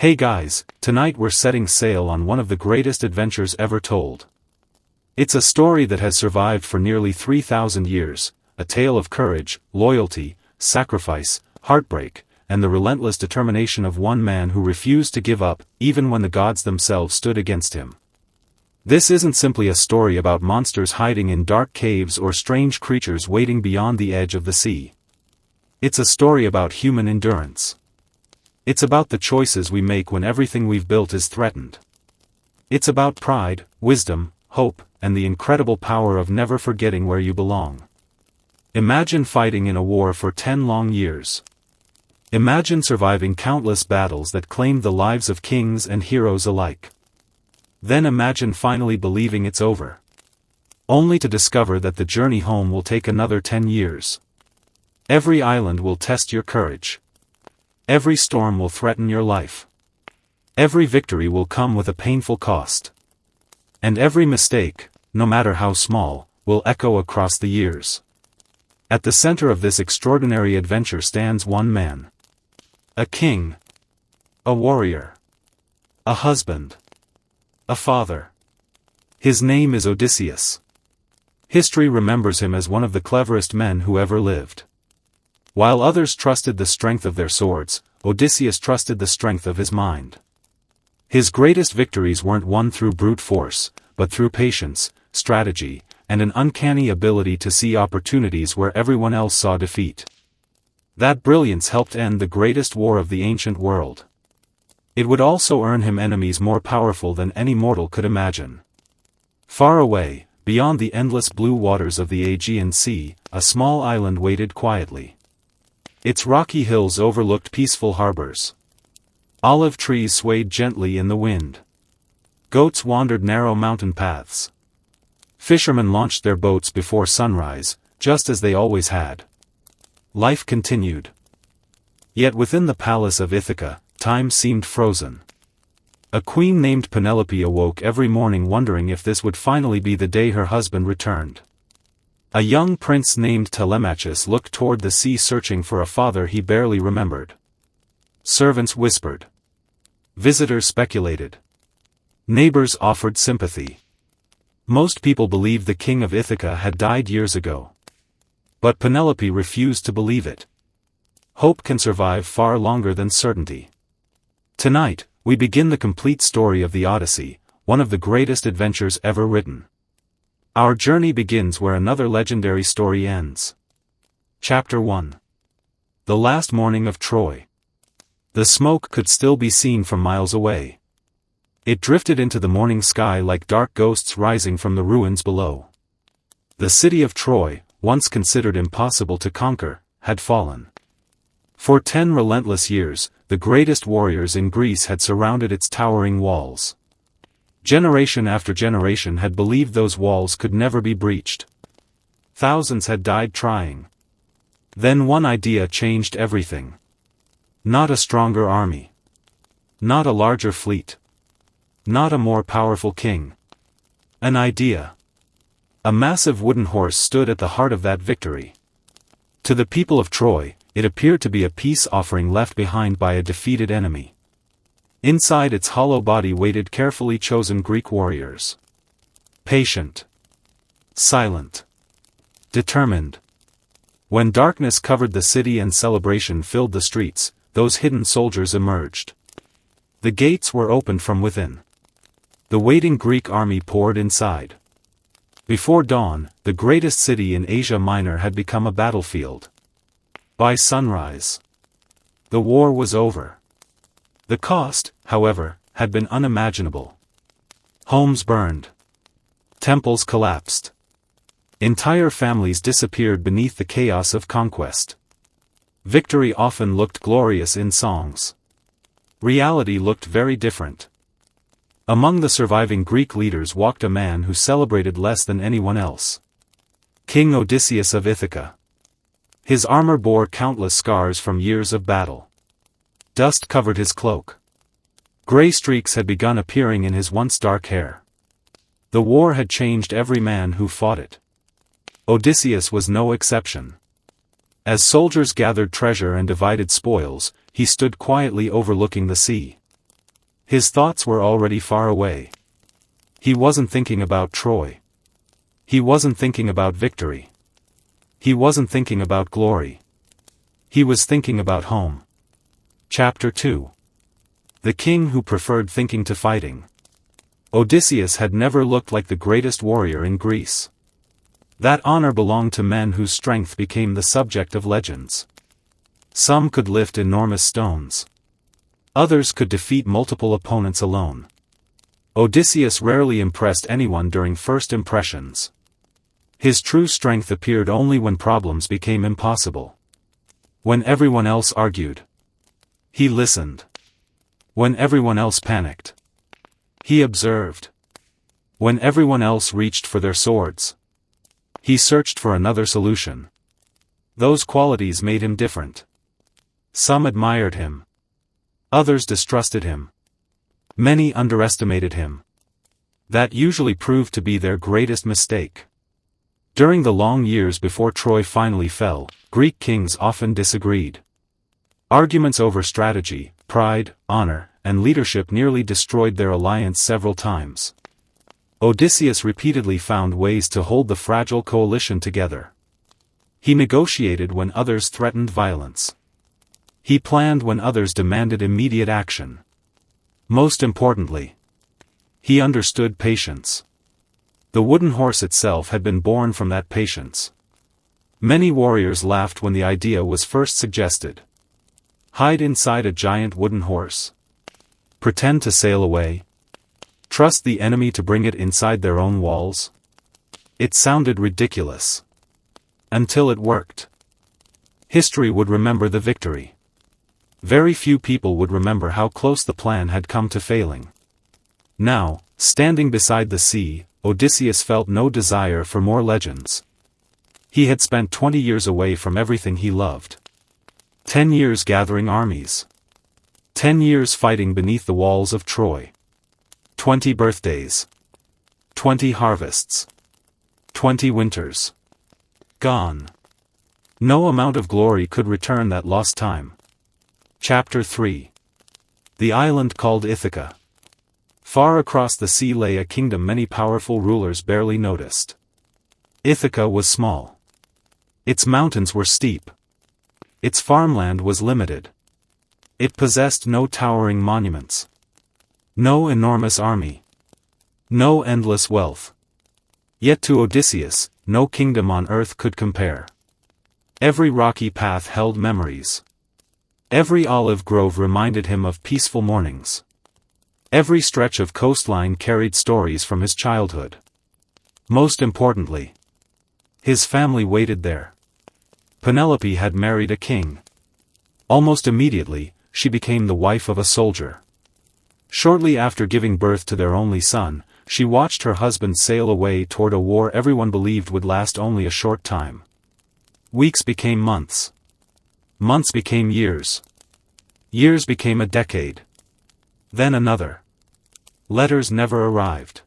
Hey guys, tonight we're setting sail on one of the greatest adventures ever told. It's a story that has survived for nearly 3,000 years, a tale of courage, loyalty, sacrifice, heartbreak, and the relentless determination of one man who refused to give up, even when the gods themselves stood against him. This isn't simply a story about monsters hiding in dark caves or strange creatures waiting beyond the edge of the sea. It's a story about human endurance. It's about the choices we make when everything we've built is threatened. It's about pride, wisdom, hope, and the incredible power of never forgetting where you belong. Imagine fighting in a war for 10 long years. Imagine surviving countless battles that claimed the lives of kings and heroes alike. Then imagine finally believing it's over. Only to discover that the journey home will take another 10 years. Every island will test your courage. Every storm will threaten your life. Every victory will come with a painful cost. And every mistake, no matter how small, will echo across the years. At the center of this extraordinary adventure stands one man. A king. A warrior. A husband. A father. His name is Odysseus. History remembers him as one of the cleverest men who ever lived. While others trusted the strength of their swords, Odysseus trusted the strength of his mind. His greatest victories weren't won through brute force, but through patience, strategy, and an uncanny ability to see opportunities where everyone else saw defeat. That brilliance helped end the greatest war of the ancient world. It would also earn him enemies more powerful than any mortal could imagine. Far away, beyond the endless blue waters of the Aegean Sea, a small island waited quietly. Its rocky hills overlooked peaceful harbors. Olive trees swayed gently in the wind. Goats wandered narrow mountain paths. Fishermen launched their boats before sunrise, just as they always had. Life continued. Yet within the palace of Ithaca, time seemed frozen. A queen named Penelope awoke every morning wondering if this would finally be the day her husband returned. A young prince named Telemachus looked toward the sea searching for a father he barely remembered. Servants whispered. Visitors speculated. Neighbors offered sympathy. Most people believed the king of Ithaca had died years ago. But Penelope refused to believe it. Hope can survive far longer than certainty. Tonight, we begin the complete story of the Odyssey, one of the greatest adventures ever written. Our journey begins where another legendary story ends. Chapter 1. The last morning of Troy. The smoke could still be seen from miles away. It drifted into the morning sky like dark ghosts rising from the ruins below. The city of Troy, once considered impossible to conquer, had fallen. For 10 relentless years, the greatest warriors in Greece had surrounded its towering walls. Generation after generation had believed those walls could never be breached. Thousands had died trying. Then one idea changed everything. Not a stronger army. Not a larger fleet. Not a more powerful king. An idea. A massive wooden horse stood at the heart of that victory. To the people of Troy, it appeared to be a peace offering left behind by a defeated enemy. Inside its hollow body waited carefully chosen Greek warriors. Patient. Silent. Determined. When darkness covered the city and celebration filled the streets, those hidden soldiers emerged. The gates were opened from within. The waiting Greek army poured inside. Before dawn, the greatest city in Asia Minor had become a battlefield. By sunrise, the war was over. The cost, however, had been unimaginable. Homes burned. Temples collapsed. Entire families disappeared beneath the chaos of conquest. Victory often looked glorious in songs. Reality looked very different. Among the surviving Greek leaders walked a man who celebrated less than anyone else. King Odysseus of Ithaca. His armor bore countless scars from years of battle. Dust covered his cloak. Gray streaks had begun appearing in his once dark hair. The war had changed every man who fought it. Odysseus was no exception. As soldiers gathered treasure and divided spoils, he stood quietly overlooking the sea. His thoughts were already far away. He wasn't thinking about Troy. He wasn't thinking about victory. He wasn't thinking about glory. He was thinking about home. Chapter 2. The king who preferred thinking to fighting. Odysseus had never looked like the greatest warrior in Greece. That honor belonged to men whose strength became the subject of legends. Some could lift enormous stones. Others could defeat multiple opponents alone. Odysseus rarely impressed anyone during first impressions. His true strength appeared only when problems became impossible. When everyone else argued, he listened. When everyone else panicked, he observed. When everyone else reached for their swords, he searched for another solution. Those qualities made him different. Some admired him. Others distrusted him. Many underestimated him. That usually proved to be their greatest mistake. During the long years before Troy finally fell, Greek kings often disagreed. Arguments over strategy, pride, honor, and leadership nearly destroyed their alliance several times. Odysseus repeatedly found ways to hold the fragile coalition together. He negotiated when others threatened violence. He planned when others demanded immediate action. Most importantly, he understood patience. The wooden horse itself had been born from that patience. Many warriors laughed when the idea was first suggested. Hide inside a giant wooden horse. Pretend to sail away. Trust the enemy to bring it inside their own walls. It sounded ridiculous. Until it worked. History would remember the victory. Very few people would remember how close the plan had come to failing. Now, standing beside the sea, Odysseus felt no desire for more legends. He had spent 20 years away from everything he loved. 10 years gathering armies. 10 years fighting beneath the walls of Troy. 20 birthdays. 20 harvests. 20 winters. Gone. No amount of glory could return that lost time. Chapter 3. The island called Ithaca. Far across the sea lay a kingdom many powerful rulers barely noticed. Ithaca was small. Its mountains were steep. Its farmland was limited. It possessed no towering monuments. No enormous army. No endless wealth. Yet to Odysseus, no kingdom on earth could compare. Every rocky path held memories. Every olive grove reminded him of peaceful mornings. Every stretch of coastline carried stories from his childhood. Most importantly, his family waited there. Penelope had married a king. Almost immediately, she became the wife of a soldier. Shortly after giving birth to their only son, she watched her husband sail away toward a war everyone believed would last only a short time. Weeks became months. Months became years. Years became a decade. Then another. Letters never arrived.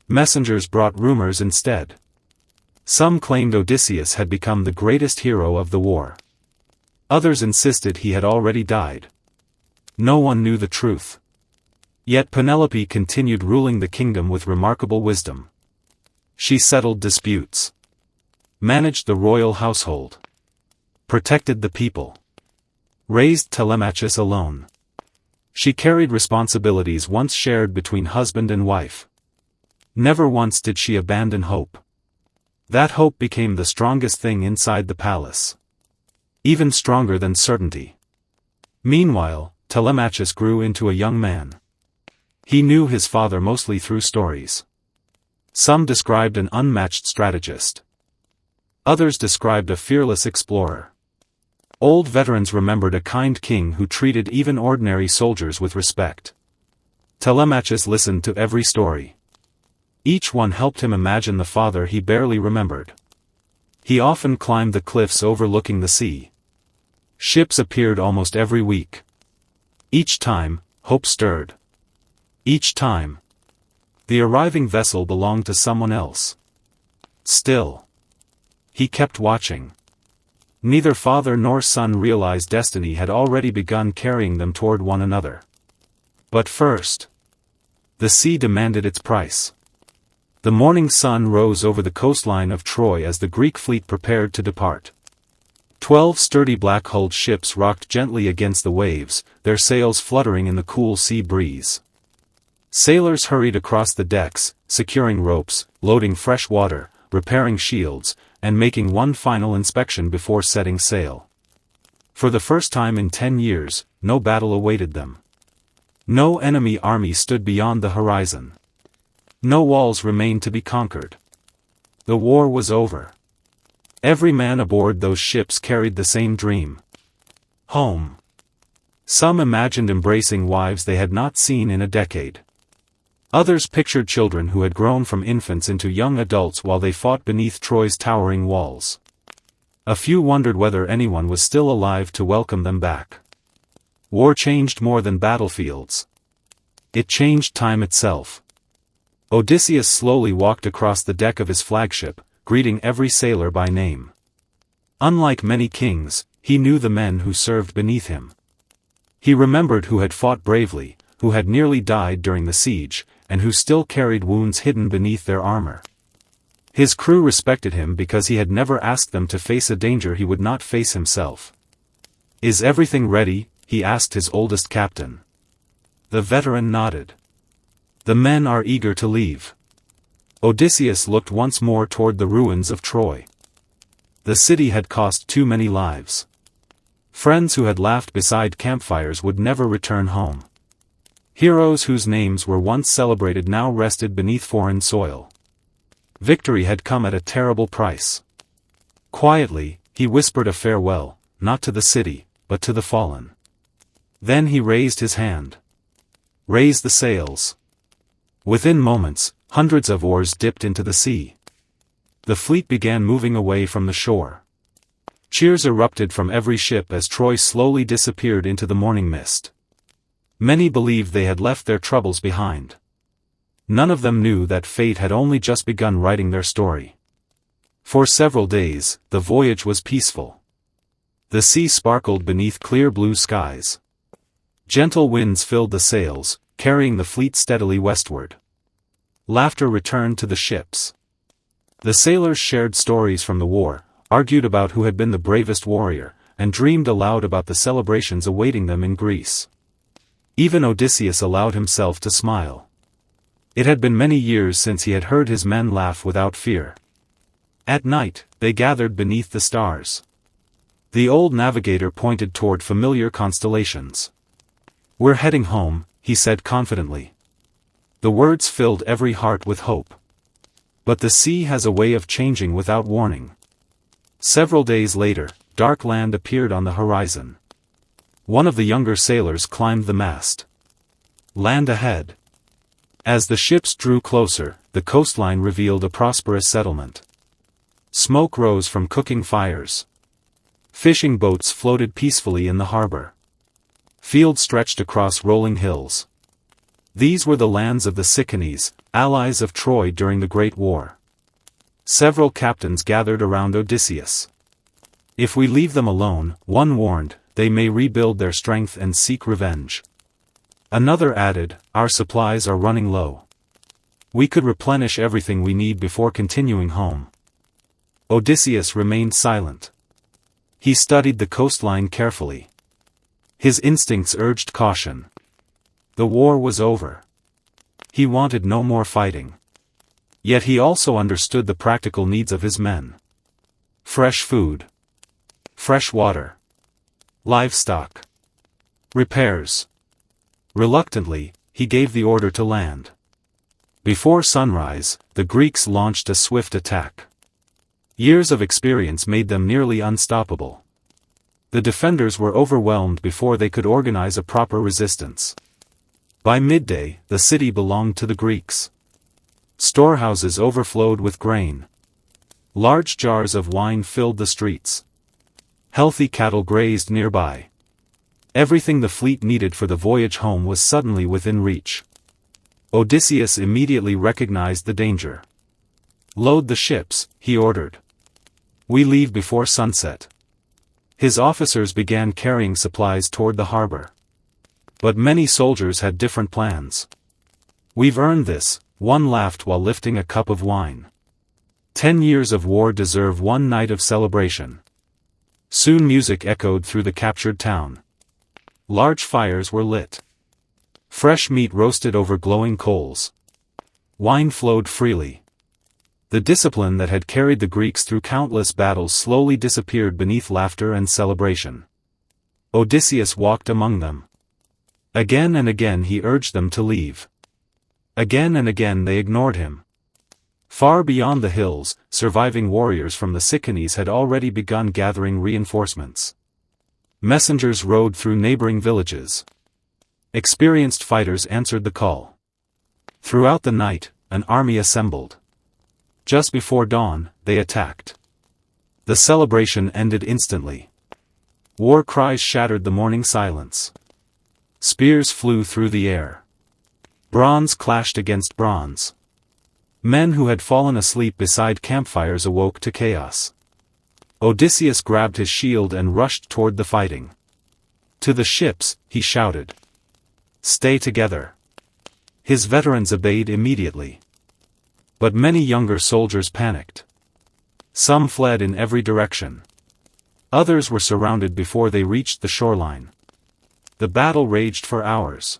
Messengers brought rumors instead. Some claimed Odysseus had become the greatest hero of the war. Others insisted he had already died. No one knew the truth. Yet Penelope continued ruling the kingdom with remarkable wisdom. She settled disputes. Managed the royal household. Protected the people. Raised Telemachus alone. She carried responsibilities once shared between husband and wife. Never once did she abandon hope. That hope became the strongest thing inside the palace. Even stronger than certainty. Meanwhile, Telemachus grew into a young man. He knew his father mostly through stories. Some described an unmatched strategist. Others described a fearless explorer. Old veterans remembered a kind king who treated even ordinary soldiers with respect. Telemachus listened to every story. Each one helped him imagine the father he barely remembered. He often climbed the cliffs overlooking the sea. Ships appeared almost every week. Each time, hope stirred. Each time, the arriving vessel belonged to someone else. Still, he kept watching. Neither father nor son realized destiny had already begun carrying them toward one another. But first, the sea demanded its price. The morning sun rose over the coastline of Troy as the Greek fleet prepared to depart. 12 sturdy black-hulled ships rocked gently against the waves, their sails fluttering in the cool sea breeze. Sailors hurried across the decks, securing ropes, loading fresh water, repairing shields, and making one final inspection before setting sail. For the first time in 10 years, no battle awaited them. No enemy army stood beyond the horizon. No walls remained to be conquered. The war was over. Every man aboard those ships carried the same dream. Home. Some imagined embracing wives they had not seen in a decade. Others pictured children who had grown from infants into young adults while they fought beneath Troy's towering walls. A few wondered whether anyone was still alive to welcome them back. War changed more than battlefields. It changed time itself. Odysseus slowly walked across the deck of his flagship, greeting every sailor by name. Unlike many kings, he knew the men who served beneath him. He remembered who had fought bravely, who had nearly died during the siege, and who still carried wounds hidden beneath their armor. His crew respected him because he had never asked them to face a danger he would not face himself. "Is everything ready?" he asked his oldest captain. The veteran nodded. "The men are eager to leave." Odysseus looked once more toward the ruins of Troy. The city had cost too many lives. Friends who had laughed beside campfires would never return home. Heroes whose names were once celebrated now rested beneath foreign soil. Victory had come at a terrible price. Quietly, he whispered a farewell, not to the city, but to the fallen. Then he raised his hand. "Raise the sails." Within moments, hundreds of oars dipped into the sea. The fleet began moving away from the shore. Cheers erupted from every ship as Troy slowly disappeared into the morning mist. Many believed they had left their troubles behind. None of them knew that fate had only just begun writing their story. For several days, the voyage was peaceful. The sea sparkled beneath clear blue skies. Gentle winds filled the sails, carrying the fleet steadily westward. Laughter returned to the ships. The sailors shared stories from the war, argued about who had been the bravest warrior, and dreamed aloud about the celebrations awaiting them in Greece. Even Odysseus allowed himself to smile. It had been many years since he had heard his men laugh without fear. At night, they gathered beneath the stars. The old navigator pointed toward familiar constellations. "We're heading home," he said confidently. The words filled every heart with hope. But the sea has a way of changing without warning. Several days later, dark land appeared on the horizon. One of the younger sailors climbed the mast. "Land ahead." As the ships drew closer, the coastline revealed a prosperous settlement. Smoke rose from cooking fires. Fishing boats floated peacefully in the harbor. Fields stretched across rolling hills. These were the lands of the Ciconies, allies of Troy during the Great War. Several captains gathered around Odysseus. "If we leave them alone," one warned, "they may rebuild their strength and seek revenge." Another added, "Our supplies are running low. We could replenish everything we need before continuing home." Odysseus remained silent. He studied the coastline carefully. His instincts urged caution. The war was over. He wanted no more fighting. Yet he also understood the practical needs of his men. Fresh food. Fresh water. Livestock. Repairs. Reluctantly, he gave the order to land. Before sunrise, the Greeks launched a swift attack. Years of experience made them nearly unstoppable. The defenders were overwhelmed before they could organize a proper resistance. By midday, the city belonged to the Greeks. Storehouses overflowed with grain. Large jars of wine filled the streets. Healthy cattle grazed nearby. Everything the fleet needed for the voyage home was suddenly within reach. Odysseus immediately recognized the danger. "Load the ships," he ordered. "We leave before sunset." His officers began carrying supplies toward the harbor. But many soldiers had different plans. "We've earned this," one laughed while lifting a cup of wine. 10 years of war deserve one night of celebration. Soon music echoed through the captured town. Large fires were lit. Fresh meat roasted over glowing coals. Wine flowed freely. The discipline that had carried the Greeks through countless battles slowly disappeared beneath laughter and celebration. Odysseus walked among them. Again and again he urged them to leave. Again and again they ignored him. Far beyond the hills, surviving warriors from the Cyclades had already begun gathering reinforcements. Messengers rode through neighboring villages. Experienced fighters answered the call. Throughout the night, an army assembled. Just before dawn, they attacked. The celebration ended instantly. War cries shattered the morning silence. Spears flew through the air. Bronze clashed against bronze. Men who had fallen asleep beside campfires awoke to chaos. Odysseus grabbed his shield and rushed toward the fighting. To the ships, he shouted, "Stay together." His veterans obeyed immediately. But many younger soldiers panicked. Some fled in every direction. Others were surrounded before they reached the shoreline. The battle raged for hours.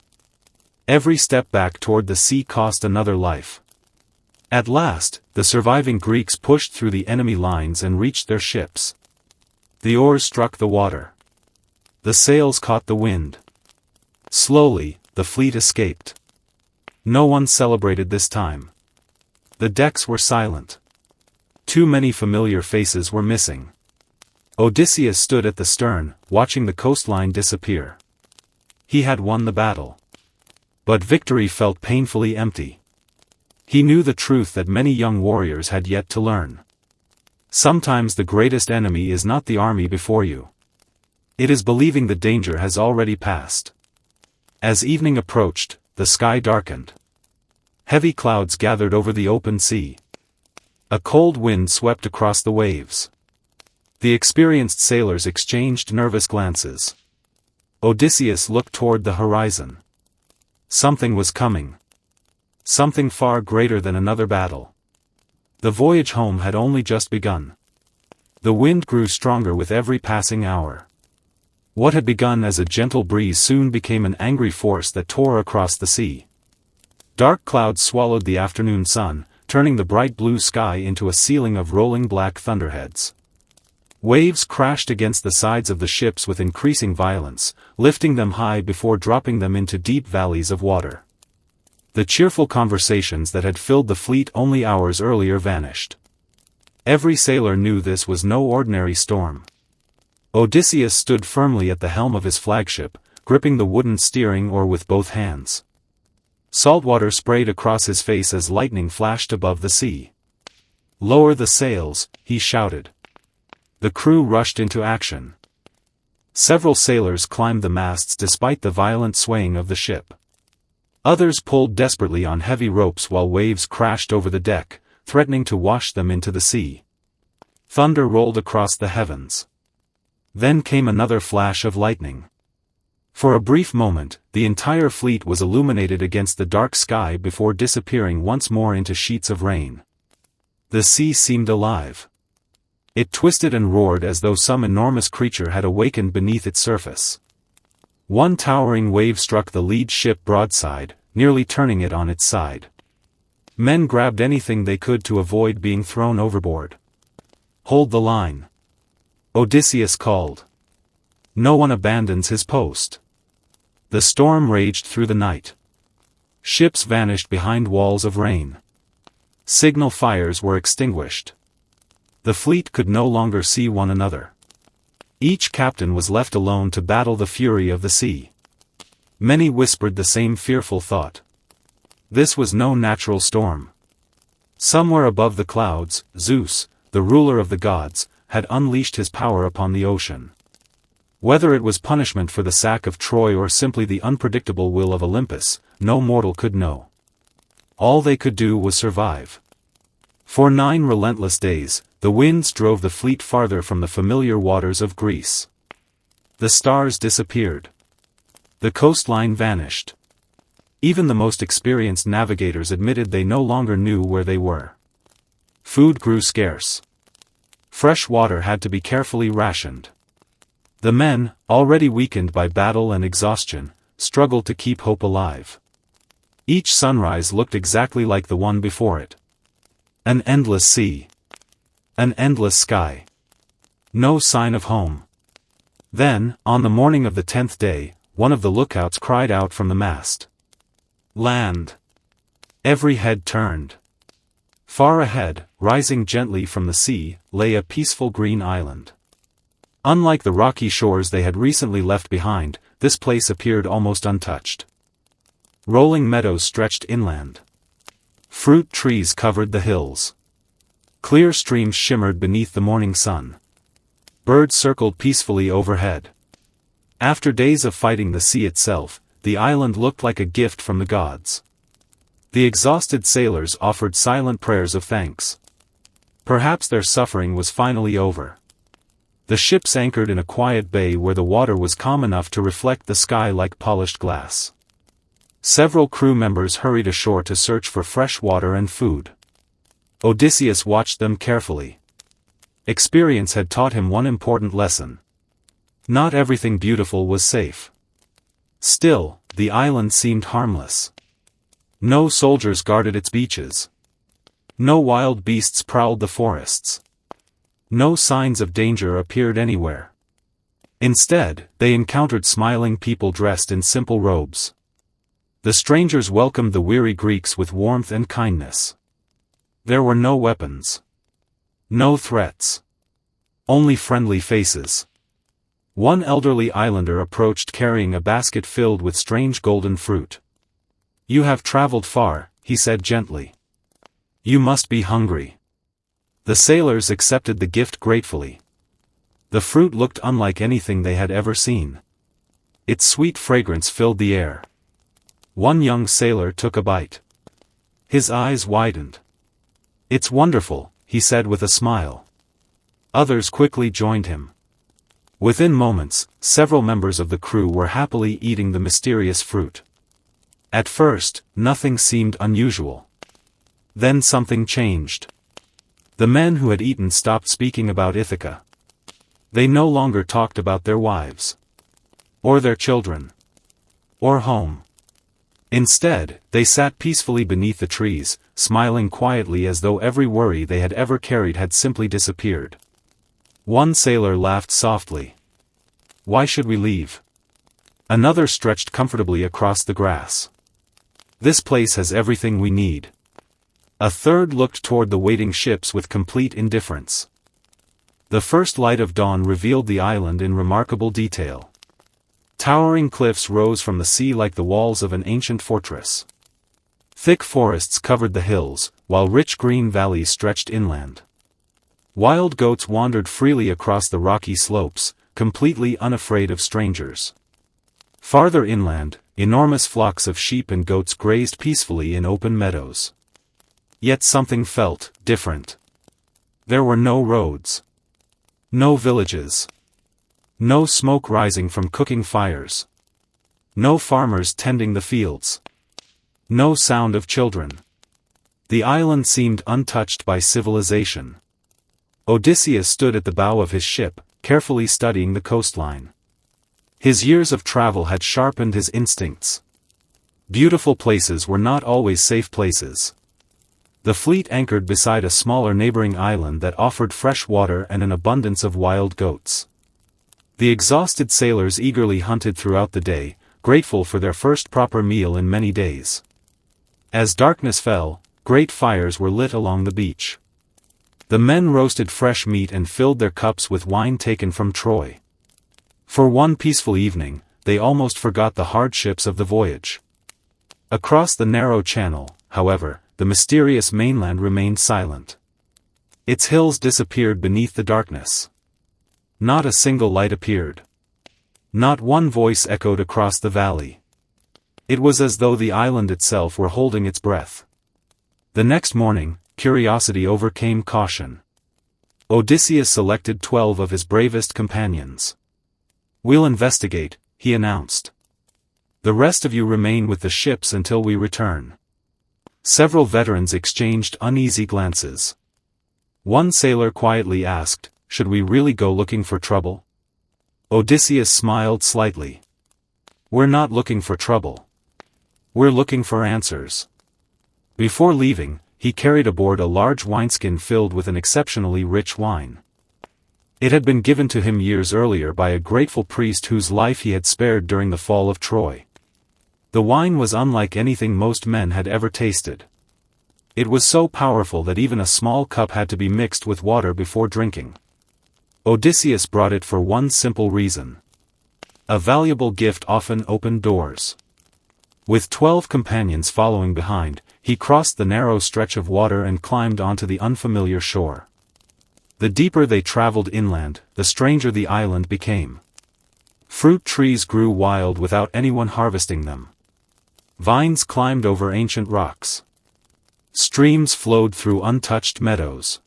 Every step back toward the sea cost another life. At last, the surviving Greeks pushed through the enemy lines and reached their ships. The oars struck the water. The sails caught the wind. Slowly, the fleet escaped. No one celebrated this time. The decks were silent. Too many familiar faces were missing. Odysseus stood at the stern, watching the coastline disappear. He had won the battle. But victory felt painfully empty. He knew the truth that many young warriors had yet to learn. Sometimes the greatest enemy is not the army before you. It is believing the danger has already passed. As evening approached, the sky darkened. Heavy clouds gathered over the open sea. A cold wind swept across the waves. The experienced sailors exchanged nervous glances. Odysseus looked toward the horizon. Something was coming. Something far greater than another battle. The voyage home had only just begun. The wind grew stronger with every passing hour. What had begun as a gentle breeze soon became an angry force that tore across the sea. Dark clouds swallowed the afternoon sun, turning the bright blue sky into a ceiling of rolling black thunderheads. Waves crashed against the sides of the ships with increasing violence, lifting them high before dropping them into deep valleys of water. The cheerful conversations that had filled the fleet only hours earlier vanished. Every sailor knew this was no ordinary storm. Odysseus stood firmly at the helm of his flagship, gripping the wooden steering oar with both hands. Salt water sprayed across his face as lightning flashed above the sea. "Lower the sails," he shouted. The crew rushed into action. Several sailors climbed the masts despite the violent swaying of the ship. Others pulled desperately on heavy ropes while waves crashed over the deck, threatening to wash them into the sea. Thunder rolled across the heavens. Then came another flash of lightning. For a brief moment, the entire fleet was illuminated against the dark sky before disappearing once more into sheets of rain. The sea seemed alive. It twisted and roared as though some enormous creature had awakened beneath its surface. One towering wave struck the lead ship broadside, nearly turning it on its side. Men grabbed anything they could to avoid being thrown overboard. "Hold the line," Odysseus called. No one abandons his post. The storm raged through the night. Ships vanished behind walls of rain. Signal fires were extinguished. The fleet could no longer see one another. Each captain was left alone to battle the fury of the sea. Many whispered the same fearful thought. This was no natural storm. Somewhere above the clouds, Zeus, the ruler of the gods, had unleashed his power upon the ocean. Whether it was punishment for the sack of Troy or simply the unpredictable will of Olympus, no mortal could know. All they could do was survive. For 9 relentless days, the winds drove the fleet farther from the familiar waters of Greece. The stars disappeared. The coastline vanished. Even the most experienced navigators admitted they no longer knew where they were. Food grew scarce. Fresh water had to be carefully rationed. The men, already weakened by battle and exhaustion, struggled to keep hope alive. Each sunrise looked exactly like the one before it. An endless sea. An endless sky. No sign of home. Then, on the morning of the 10th day, one of the lookouts cried out from the mast. Land! Every head turned. Far ahead, rising gently from the sea, lay a peaceful green island. Unlike the rocky shores they had recently left behind, this place appeared almost untouched. Rolling meadows stretched inland. Fruit trees covered the hills. Clear streams shimmered beneath the morning sun. Birds circled peacefully overhead. After days of fighting the sea itself, the island looked like a gift from the gods. The exhausted sailors offered silent prayers of thanks. Perhaps their suffering was finally over. The ships anchored in a quiet bay where the water was calm enough to reflect the sky like polished glass. Several crew members hurried ashore to search for fresh water and food. Odysseus watched them carefully. Experience had taught him one important lesson. Not everything beautiful was safe. Still, the island seemed harmless. No soldiers guarded its beaches. No wild beasts prowled the forests. No signs of danger appeared anywhere. Instead, they encountered smiling people dressed in simple robes. The strangers welcomed the weary Greeks with warmth and kindness. There were no weapons. No threats. Only friendly faces. One elderly islander approached carrying a basket filled with strange golden fruit. "You have traveled far," he said gently. "You must be hungry." The sailors accepted the gift gratefully. The fruit looked unlike anything they had ever seen. Its sweet fragrance filled the air. One young sailor took a bite. His eyes widened. "It's wonderful," he said with a smile. Others quickly joined him. Within moments, several members of the crew were happily eating the mysterious fruit. At first, nothing seemed unusual. Then something changed. The men who had eaten stopped speaking about Ithaca. They no longer talked about their wives. Or their children. Or home. Instead, they sat peacefully beneath the trees, smiling quietly as though every worry they had ever carried had simply disappeared. One sailor laughed softly. "Why should we leave?" Another stretched comfortably across the grass. "This place has everything we need." A third looked toward the waiting ships with complete indifference. The first light of dawn revealed the island in remarkable detail. Towering cliffs rose from the sea like the walls of an ancient fortress. Thick forests covered the hills, while rich green valleys stretched inland. Wild goats wandered freely across the rocky slopes, completely unafraid of strangers. Farther inland, enormous flocks of sheep and goats grazed peacefully in open meadows. Yet something felt different. There were no roads. No villages. No smoke rising from cooking fires. No farmers tending the fields. No sound of children. The island seemed untouched by civilization. Odysseus stood at the bow of his ship, carefully studying the coastline. His years of travel had sharpened his instincts. Beautiful places were not always safe places. The fleet anchored beside a smaller neighboring island that offered fresh water and an abundance of wild goats. The exhausted sailors eagerly hunted throughout the day, grateful for their first proper meal in many days. As darkness fell, great fires were lit along the beach. The men roasted fresh meat and filled their cups with wine taken from Troy. For one peaceful evening, they almost forgot the hardships of the voyage. Across the narrow channel, however, the mysterious mainland remained silent. Its hills disappeared beneath the darkness. Not a single light appeared. Not one voice echoed across the valley. It was as though the island itself were holding its breath. The next morning, curiosity overcame caution. Odysseus selected 12 of his bravest companions. "We'll investigate," he announced. The rest of you remain with the ships until we return." Several veterans exchanged uneasy glances. One sailor quietly asked, "Should we really go looking for trouble?" Odysseus smiled slightly. "We're not looking for trouble. We're looking for answers." Before leaving, he carried aboard a large wineskin filled with an exceptionally rich wine. It had been given to him years earlier by a grateful priest whose life he had spared during the fall of Troy. The wine was unlike anything most men had ever tasted. It was so powerful that even a small cup had to be mixed with water before drinking. Odysseus brought it for one simple reason. A valuable gift often opened doors. With 12 companions following behind, he crossed the narrow stretch of water and climbed onto the unfamiliar shore. The deeper they traveled inland, the stranger the island became. Fruit trees grew wild without anyone harvesting them. Vines climbed over ancient rocks. Streams flowed through untouched meadows.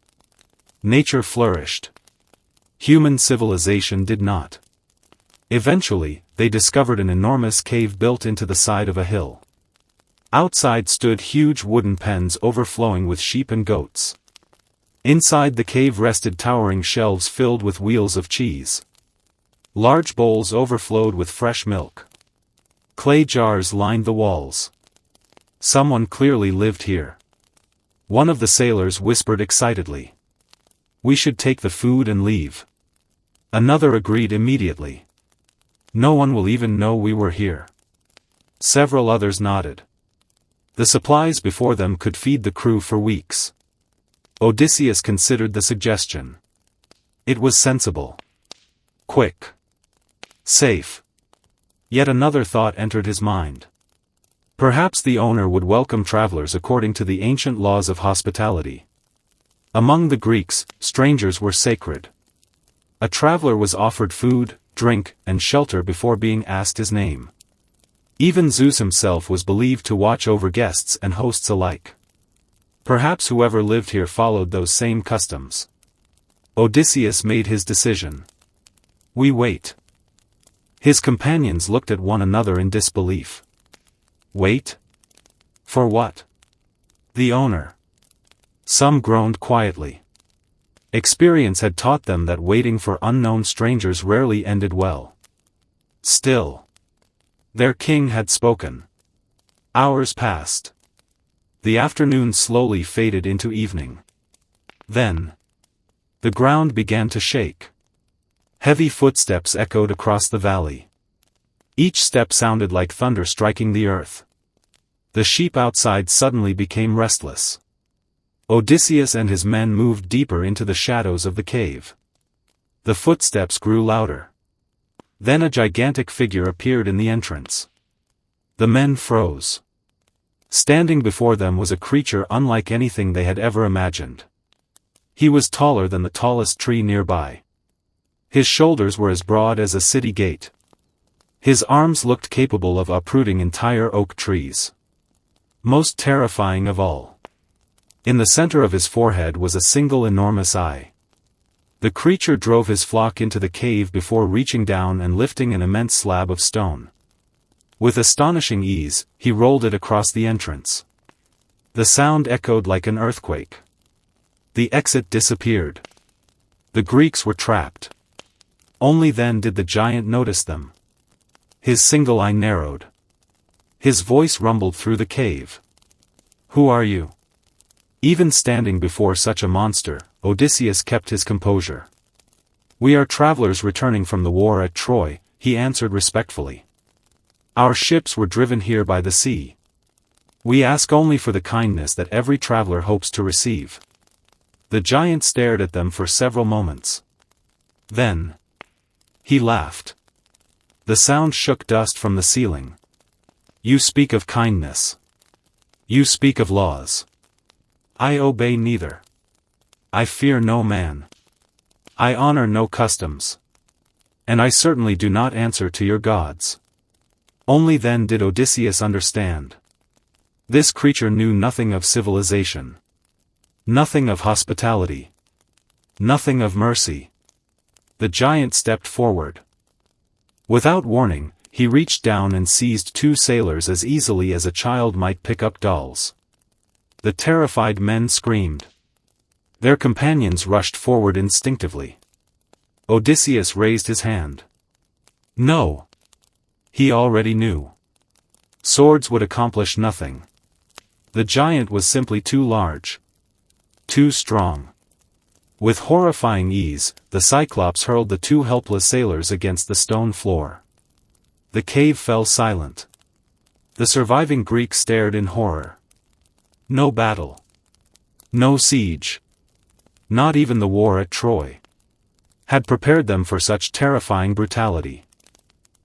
Nature flourished. Human civilization did not. Eventually, they discovered an enormous cave built into the side of a hill. Outside stood huge wooden pens overflowing with sheep and goats. Inside the cave rested towering shelves filled with wheels of cheese. Large bowls overflowed with fresh milk. Clay jars lined the walls. Someone clearly lived here. One of the sailors whispered excitedly. "We should take the food and leave." Another agreed immediately. "No one will even know we were here." Several others nodded. The supplies before them could feed the crew for weeks. Odysseus considered the suggestion. It was sensible. Quick. Safe. Yet another thought entered his mind. Perhaps the owner would welcome travelers according to the ancient laws of hospitality. Among the Greeks, strangers were sacred. A traveler was offered food, drink, and shelter before being asked his name. Even Zeus himself was believed to watch over guests and hosts alike. Perhaps whoever lived here followed those same customs. Odysseus made his decision. "We wait." His companions looked at one another in disbelief. Wait? For what? The owner. Some groaned quietly. Experience had taught them that waiting for unknown strangers rarely ended well. Still. Their king had spoken. Hours passed. The afternoon slowly faded into evening. Then. The ground began to shake. Heavy footsteps echoed across the valley. Each step sounded like thunder striking the earth. The sheep outside suddenly became restless. Odysseus and his men moved deeper into the shadows of the cave. The footsteps grew louder. Then a gigantic figure appeared in the entrance. The men froze. Standing before them was a creature unlike anything they had ever imagined. He was taller than the tallest tree nearby. His shoulders were as broad as a city gate. His arms looked capable of uprooting entire oak trees. Most terrifying of all. In the center of his forehead was a single enormous eye. The creature drove his flock into the cave before reaching down and lifting an immense slab of stone. With astonishing ease, he rolled it across the entrance. The sound echoed like an earthquake. The exit disappeared. The Greeks were trapped. Only then did the giant notice them. His single eye narrowed. His voice rumbled through the cave. "Who are you?" Even standing before such a monster, Odysseus kept his composure. "We are travelers returning from the war at Troy," he answered respectfully. "Our ships were driven here by the sea. We ask only for the kindness that every traveler hopes to receive." The giant stared at them for several moments. Then, he laughed. The sound shook dust from the ceiling. "You speak of kindness. You speak of laws. I obey neither. I fear no man. I honor no customs. And I certainly do not answer to your gods." Only then did Odysseus understand. This creature knew nothing of civilization. Nothing of hospitality. Nothing of mercy. The giant stepped forward. Without warning, he reached down and seized 2 sailors as easily as a child might pick up dolls. The terrified men screamed. Their companions rushed forward instinctively. Odysseus raised his hand. No. He already knew. Swords would accomplish nothing. The giant was simply too large. Too strong. With horrifying ease, the Cyclops hurled the 2 helpless sailors against the stone floor. The cave fell silent. The surviving Greeks stared in horror. No battle. No siege. Not even the war at Troy had prepared them for such terrifying brutality.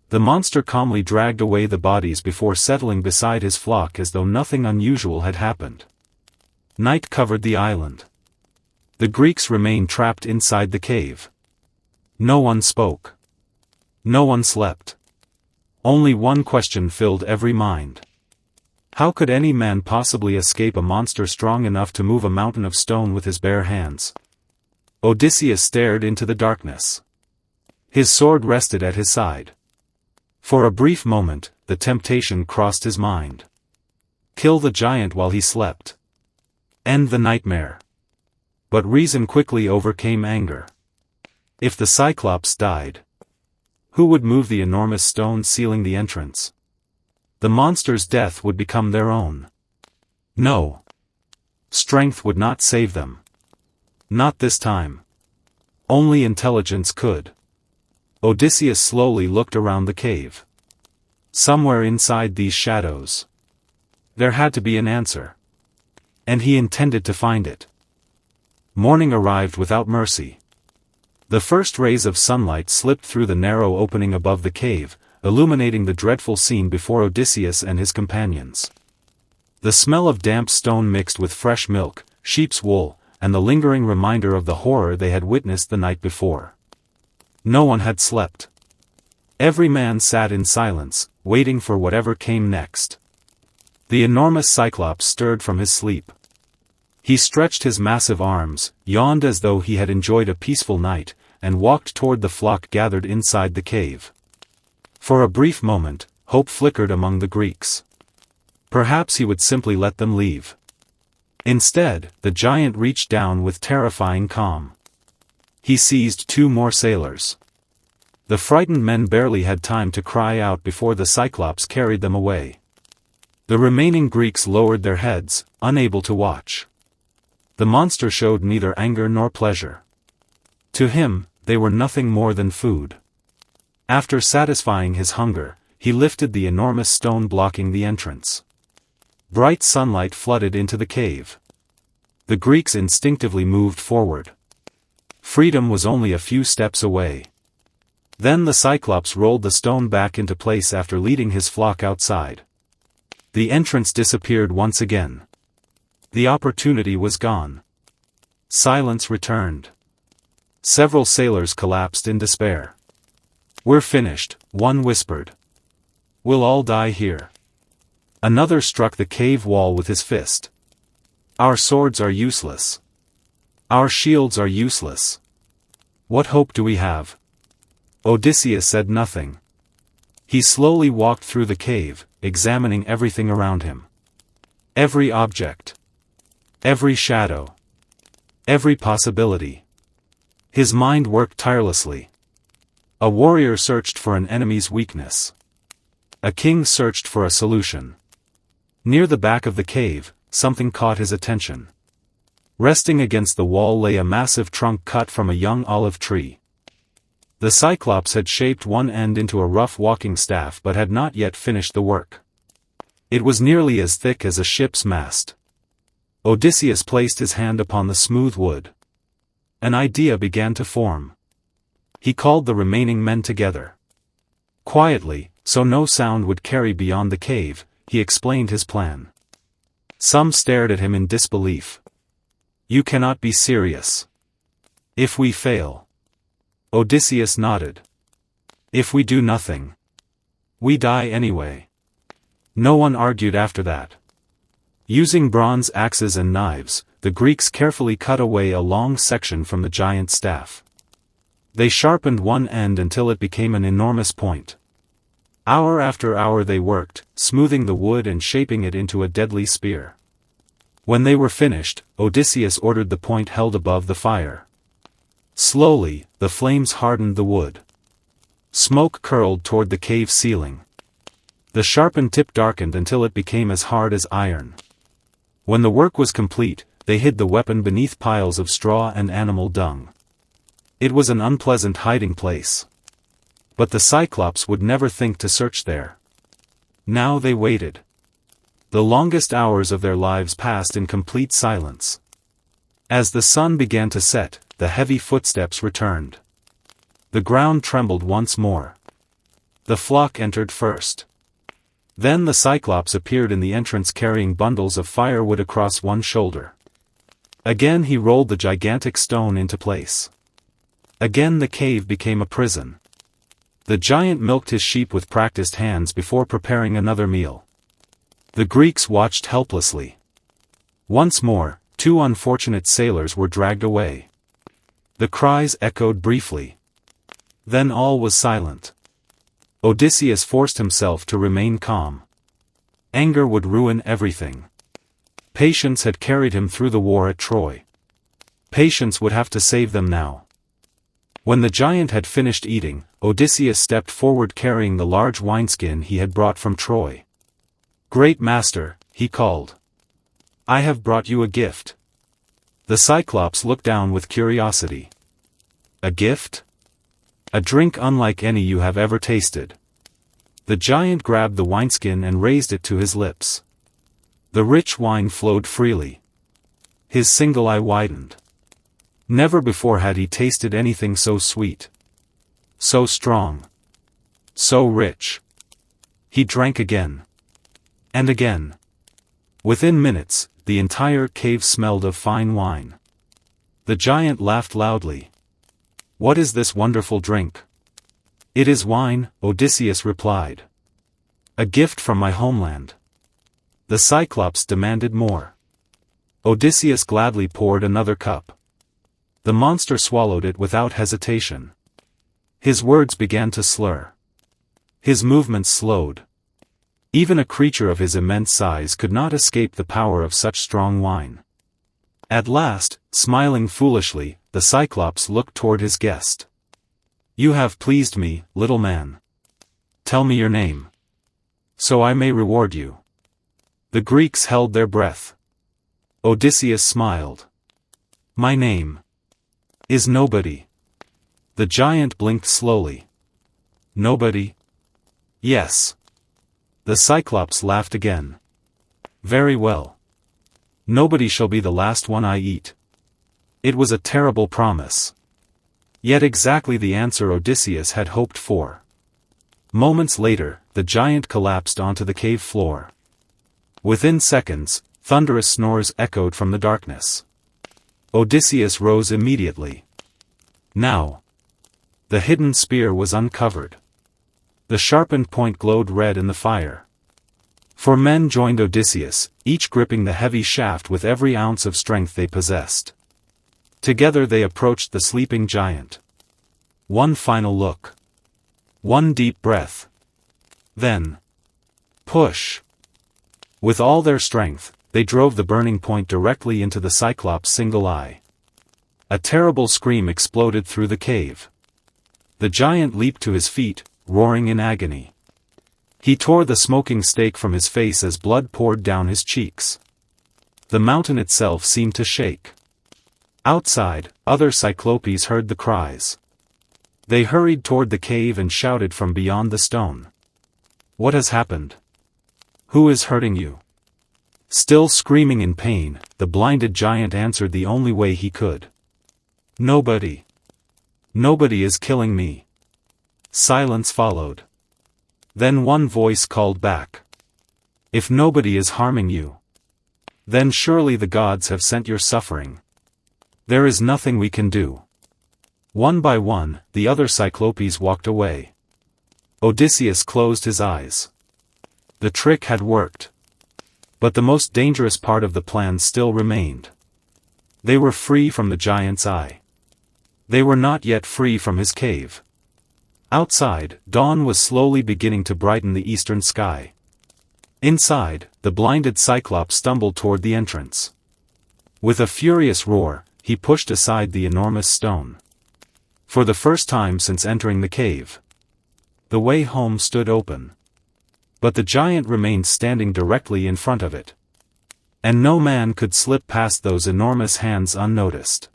The monster calmly dragged away the bodies before settling beside his flock as though nothing unusual had happened. Night covered the island. The Greeks remained trapped inside the cave. No one spoke. No one slept. Only one question filled every mind. How could any man possibly escape a monster strong enough to move a mountain of stone with his bare hands? Odysseus stared into the darkness. His sword rested at his side. For a brief moment, the temptation crossed his mind. Kill the giant while he slept. End the nightmare. But reason quickly overcame anger. If the Cyclops died, who would move the enormous stone sealing the entrance? The monster's death would become their own. No. Strength would not save them. Not this time. Only intelligence could. Odysseus slowly looked around the cave. Somewhere inside these shadows, there had to be an answer. And he intended to find it. Morning arrived without mercy. The first rays of sunlight slipped through the narrow opening above the cave, illuminating the dreadful scene before Odysseus and his companions. The smell of damp stone mixed with fresh milk, sheep's wool, and the lingering reminder of the horror they had witnessed the night before. No one had slept. Every man sat in silence, waiting for whatever came next. The enormous Cyclops stirred from his sleep. He stretched his massive arms, yawned as though he had enjoyed a peaceful night, and walked toward the flock gathered inside the cave. For a brief moment, hope flickered among the Greeks. Perhaps he would simply let them leave. Instead, the giant reached down with terrifying calm. He seized 2 more sailors. The frightened men barely had time to cry out before the Cyclops carried them away. The remaining Greeks lowered their heads, unable to watch. The monster showed neither anger nor pleasure. To him, they were nothing more than food. After satisfying his hunger, he lifted the enormous stone blocking the entrance. Bright sunlight flooded into the cave. The Greeks instinctively moved forward. Freedom was only a few steps away. Then the Cyclops rolled the stone back into place after leading his flock outside. The entrance disappeared once again. The opportunity was gone. Silence returned. Several sailors collapsed in despair. "We're finished," one whispered. "We'll all die here." Another struck the cave wall with his fist. "Our swords are useless. Our shields are useless. What hope do we have?" Odysseus said nothing. He slowly walked through the cave, examining everything around him. Every object. Every shadow. Every possibility. His mind worked tirelessly. A warrior searched for an enemy's weakness. A king searched for a solution. Near the back of the cave, something caught his attention. Resting against the wall lay a massive trunk cut from a young olive tree. The Cyclops had shaped one end into a rough walking staff but had not yet finished the work. It was nearly as thick as a ship's mast. Odysseus placed his hand upon the smooth wood. An idea began to form. He called the remaining men together. Quietly, so no sound would carry beyond the cave, he explained his plan. Some stared at him in disbelief. "You cannot be serious. If we fail..." Odysseus nodded. "If we do nothing, we die anyway." No one argued after that. Using bronze axes and knives, the Greeks carefully cut away a long section from the giant's staff. They sharpened one end until it became an enormous point. Hour after hour they worked, smoothing the wood and shaping it into a deadly spear. When they were finished, Odysseus ordered the point held above the fire. Slowly, the flames hardened the wood. Smoke curled toward the cave ceiling. The sharpened tip darkened until it became as hard as iron. When the work was complete, they hid the weapon beneath piles of straw and animal dung. It was an unpleasant hiding place. But the Cyclops would never think to search there. Now they waited. The longest hours of their lives passed in complete silence. As the sun began to set, the heavy footsteps returned. The ground trembled once more. The flock entered first. Then the Cyclops appeared in the entrance carrying bundles of firewood across one shoulder. Again he rolled the gigantic stone into place. Again the cave became a prison. The giant milked his sheep with practiced hands before preparing another meal. The Greeks watched helplessly. Once more, 2 unfortunate sailors were dragged away. The cries echoed briefly. Then all was silent. Odysseus forced himself to remain calm. Anger would ruin everything. Patience had carried him through the war at Troy. Patience would have to save them now. When the giant had finished eating, Odysseus stepped forward carrying the large wineskin he had brought from Troy. "Great master," he called. "I have brought you a gift." The Cyclops looked down with curiosity. "A gift? A drink unlike any you have ever tasted." The giant grabbed the wineskin and raised it to his lips. The rich wine flowed freely. His single eye widened. Never before had he tasted anything so sweet. So strong. So rich. He drank again. And again. Within minutes, the entire cave smelled of fine wine. The giant laughed loudly. "What is this wonderful drink?" "It is wine," Odysseus replied. "A gift from my homeland." The Cyclops demanded more. Odysseus gladly poured another cup. The monster swallowed it without hesitation. His words began to slur. His movements slowed. Even a creature of his immense size could not escape the power of such strong wine. At last, smiling foolishly, the Cyclops looked toward his guest. "You have pleased me, little man. Tell me your name, so I may reward you." The Greeks held their breath. Odysseus smiled. "My name is Nobody." The giant blinked slowly. "Nobody?" "Yes." The Cyclops laughed again. "Very well. Nobody shall be the last one I eat." It was a terrible promise. Yet exactly the answer Odysseus had hoped for. Moments later, the giant collapsed onto the cave floor. Within seconds, thunderous snores echoed from the darkness. Odysseus rose immediately. Now, the hidden spear was uncovered. The sharpened point glowed red in the fire. 4 men joined Odysseus, each gripping the heavy shaft with every ounce of strength they possessed. Together they approached the sleeping giant. One final look. One deep breath. Then, push. With all their strength, they drove the burning point directly into the Cyclops' single eye. A terrible scream exploded through the cave. The giant leaped to his feet, roaring in agony. He tore the smoking stake from his face as blood poured down his cheeks. The mountain itself seemed to shake. Outside, other Cyclopes heard the cries. They hurried toward the cave and shouted from beyond the stone. "What has happened? Who is hurting you?" Still screaming in pain, the blinded giant answered the only way he could. "Nobody. Nobody is killing me." Silence followed. Then one voice called back. "If nobody is harming you, then surely the gods have sent your suffering. There is nothing we can do." One by one, the other Cyclopes walked away. Odysseus closed his eyes. The trick had worked. But the most dangerous part of the plan still remained. They were free from the giant's eye. They were not yet free from his cave. Outside, dawn was slowly beginning to brighten the eastern sky. Inside, the blinded Cyclops stumbled toward the entrance. With a furious roar, he pushed aside the enormous stone. For the first time since entering the cave, the way home stood open. But the giant remained standing directly in front of it. And no man could slip past those enormous hands unnoticed.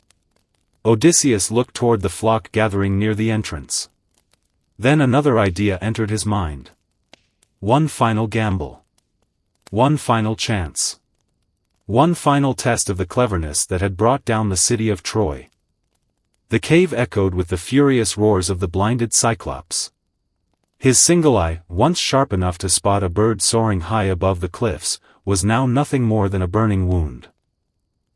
Odysseus looked toward the flock gathering near the entrance. Then another idea entered his mind. One final gamble. One final chance. One final test of the cleverness that had brought down the city of Troy. The cave echoed with the furious roars of the blinded Cyclops. His single eye, once sharp enough to spot a bird soaring high above the cliffs, was now nothing more than a burning wound.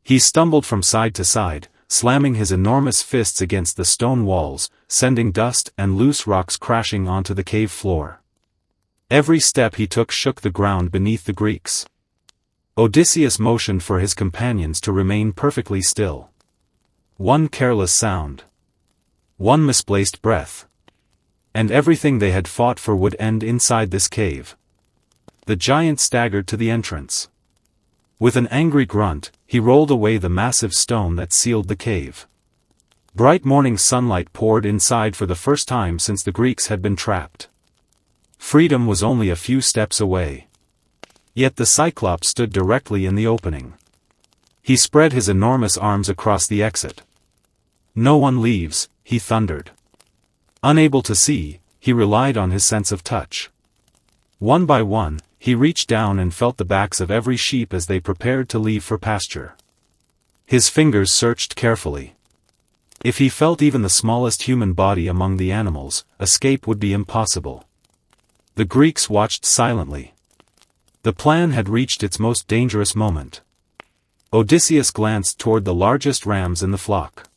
He stumbled from side to side, slamming his enormous fists against the stone walls, sending dust and loose rocks crashing onto the cave floor. Every step he took shook the ground beneath the Greeks. Odysseus motioned for his companions to remain perfectly still. One careless sound. One misplaced breath. And everything they had fought for would end inside this cave. The giant staggered to the entrance. With an angry grunt, he rolled away the massive stone that sealed the cave. Bright morning sunlight poured inside for the first time since the Greeks had been trapped. Freedom was only a few steps away. Yet the Cyclops stood directly in the opening. He spread his enormous arms across the exit. "No one leaves," he thundered. Unable to see, he relied on his sense of touch. One by one, he reached down and felt the backs of every sheep as they prepared to leave for pasture. His fingers searched carefully. If he felt even the smallest human body among the animals, escape would be impossible. The Greeks watched silently. The plan had reached its most dangerous moment. Odysseus glanced toward the largest rams in the flock.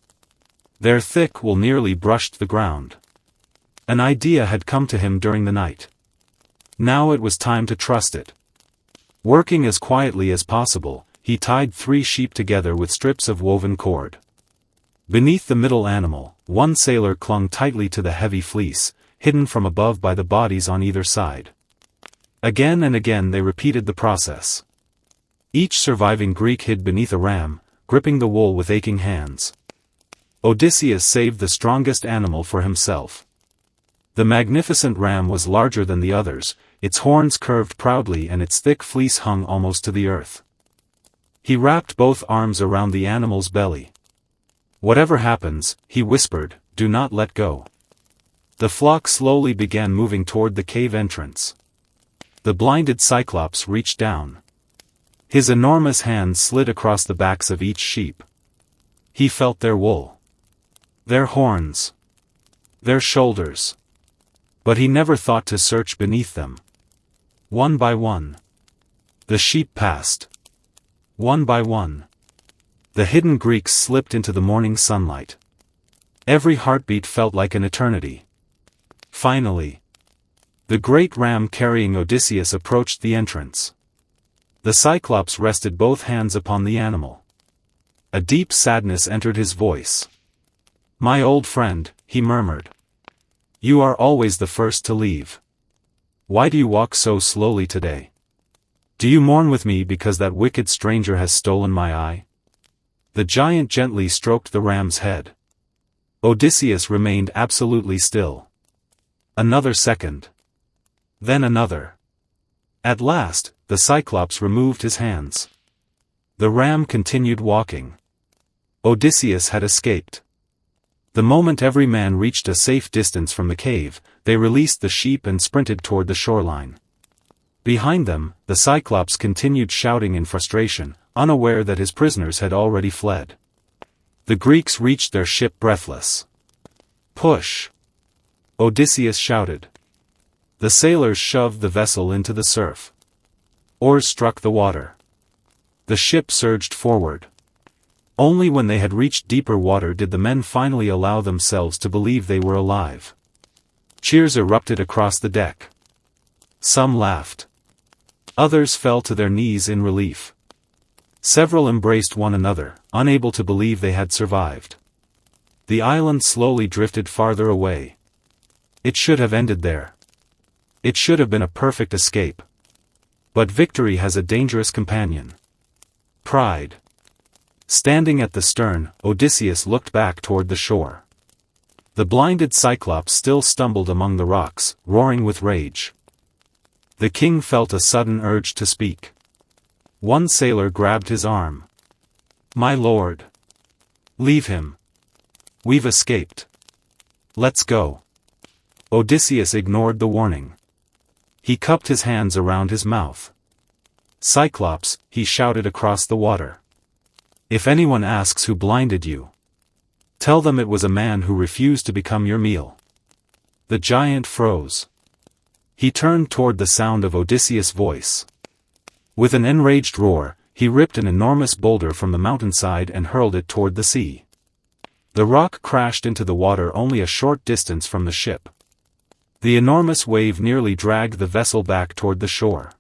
Their thick wool nearly brushed the ground. An idea had come to him during the night. Now it was time to trust it. Working as quietly as possible, he tied 3 sheep together with strips of woven cord. Beneath the middle animal, one sailor clung tightly to the heavy fleece, hidden from above by the bodies on either side. Again and again they repeated the process. Each surviving Greek hid beneath a ram, gripping the wool with aching hands. Odysseus saved the strongest animal for himself. The magnificent ram was larger than the others, its horns curved proudly and its thick fleece hung almost to the earth. He wrapped both arms around the animal's belly. "Whatever happens," he whispered, "do not let go." The flock slowly began moving toward the cave entrance. The blinded Cyclops reached down. His enormous hands slid across the backs of each sheep. He felt their wool. Their horns. Their shoulders. But he never thought to search beneath them. One by one. The sheep passed. One by one. The hidden Greeks slipped into the morning sunlight. Every heartbeat felt like an eternity. Finally, the great ram carrying Odysseus approached the entrance. The Cyclops rested both hands upon the animal. A deep sadness entered his voice. "My old friend," he murmured. "You are always the first to leave. Why do you walk so slowly today? Do you mourn with me because that wicked stranger has stolen my eye?" The giant gently stroked the ram's head. Odysseus remained absolutely still. Another second. Then another. At last, the Cyclops removed his hands. The ram continued walking. Odysseus had escaped. The moment every man reached a safe distance from the cave, they released the sheep and sprinted toward the shoreline. Behind them, the Cyclops continued shouting in frustration, unaware that his prisoners had already fled. The Greeks reached their ship breathless. "Push!" Odysseus shouted. The sailors shoved the vessel into the surf. Oars struck the water. The ship surged forward. Only when they had reached deeper water did the men finally allow themselves to believe they were alive. Cheers erupted across the deck. Some laughed. Others fell to their knees in relief. Several embraced one another, unable to believe they had survived. The island slowly drifted farther away. It should have ended there. It should have been a perfect escape. But victory has a dangerous companion. Pride. Standing at the stern, Odysseus looked back toward the shore. The blinded Cyclops still stumbled among the rocks, roaring with rage. The king felt a sudden urge to speak. One sailor grabbed his arm. "My lord. Leave him. We've escaped. Let's go." Odysseus ignored the warning. He cupped his hands around his mouth. "Cyclops," he shouted across the water. "If anyone asks who blinded you, tell them it was a man who refused to become your meal." The giant froze. He turned toward the sound of Odysseus' voice. With an enraged roar, he ripped an enormous boulder from the mountainside and hurled it toward the sea. The rock crashed into the water only a short distance from the ship. The enormous wave nearly dragged the vessel back toward the shore.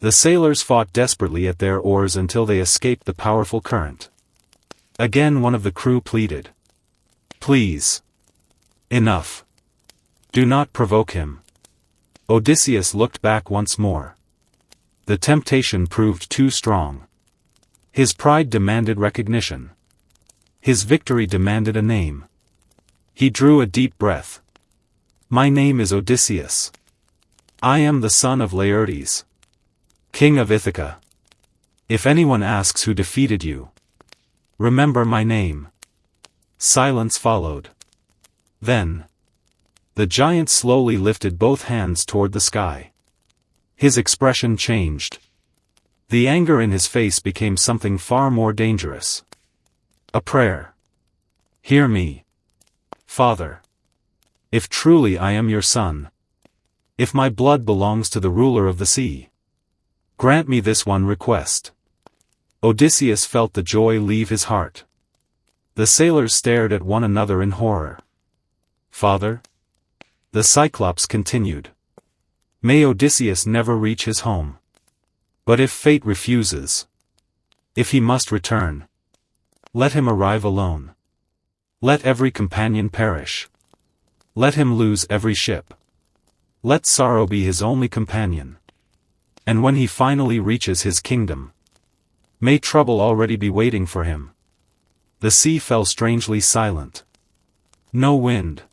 The sailors fought desperately at their oars until they escaped the powerful current. Again one of the crew pleaded. "Please. Enough. Do not provoke him." Odysseus looked back once more. The temptation proved too strong. His pride demanded recognition. His victory demanded a name. He drew a deep breath. "My name is Odysseus. I am the son of Laertes, king of Ithaca. If anyone asks who defeated you, remember my name." Silence followed. Then, the giant slowly lifted both hands toward the sky. His expression changed. The anger in his face became something far more dangerous. A prayer. "Hear me, Father. If truly I am your son, if my blood belongs to the ruler of the sea, grant me this one request." Odysseus felt the joy leave his heart. The sailors stared at one another in horror. "Father?" The Cyclops continued. "May Odysseus never reach his home. But if fate refuses, if he must return, let him arrive alone. Let every companion perish. Let him lose every ship. Let sorrow be his only companion. And when he finally reaches his kingdom, may trouble already be waiting for him." The sea fell strangely silent. No wind.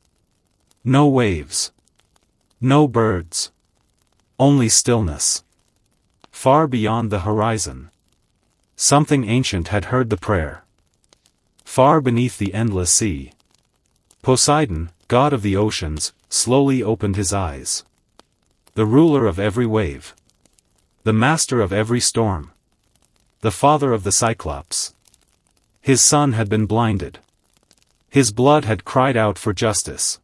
No waves. No birds. Only stillness. Far beyond the horizon, something ancient had heard the prayer. Far beneath the endless sea, Poseidon, god of the oceans, slowly opened his eyes. The ruler of every wave. The master of every storm. The father of the Cyclops. His son had been blinded. His blood had cried out for justice.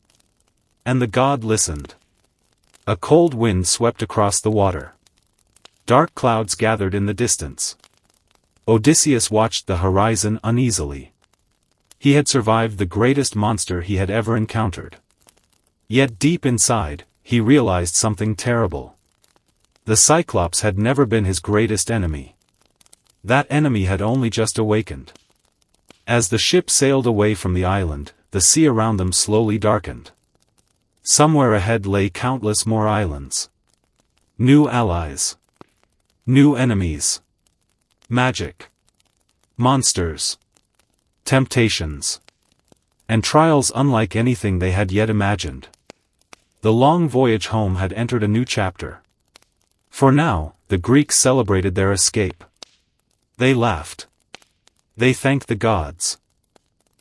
And the god listened. A cold wind swept across the water. Dark clouds gathered in the distance. Odysseus watched the horizon uneasily. He had survived the greatest monster he had ever encountered. Yet deep inside, he realized something terrible. The Cyclops had never been his greatest enemy. That enemy had only just awakened. As the ship sailed away from the island, the sea around them slowly darkened. Somewhere ahead lay countless more islands. New allies. New enemies. Magic. Monsters. Temptations. And trials unlike anything they had yet imagined. The long voyage home had entered a new chapter. For now, the Greeks celebrated their escape. They laughed. They thanked the gods.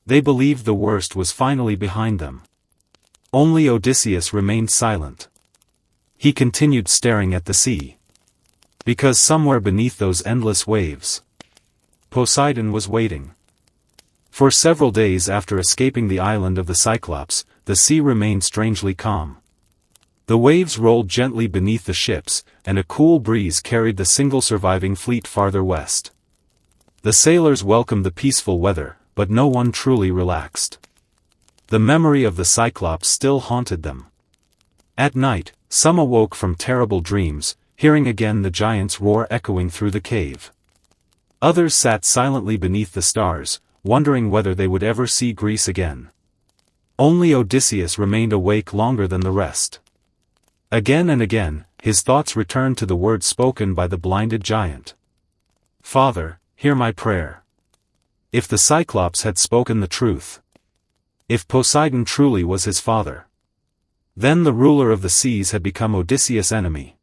They believed the worst was finally behind them. Only Odysseus remained silent. He continued staring at the sea. Because somewhere beneath those endless waves, Poseidon was waiting. For several days after escaping the island of the Cyclops, the sea remained strangely calm. The waves rolled gently beneath the ships, and a cool breeze carried the single surviving fleet farther west. The sailors welcomed the peaceful weather, but no one truly relaxed. The memory of the Cyclops still haunted them. At night, some awoke from terrible dreams, hearing again the giant's roar echoing through the cave. Others sat silently beneath the stars, wondering whether they would ever see Greece again. Only Odysseus remained awake longer than the rest. Again and again, his thoughts returned to the words spoken by the blinded giant. "Father, hear my prayer." If the Cyclops had spoken the truth. If Poseidon truly was his father. Then the ruler of the seas had become Odysseus' enemy.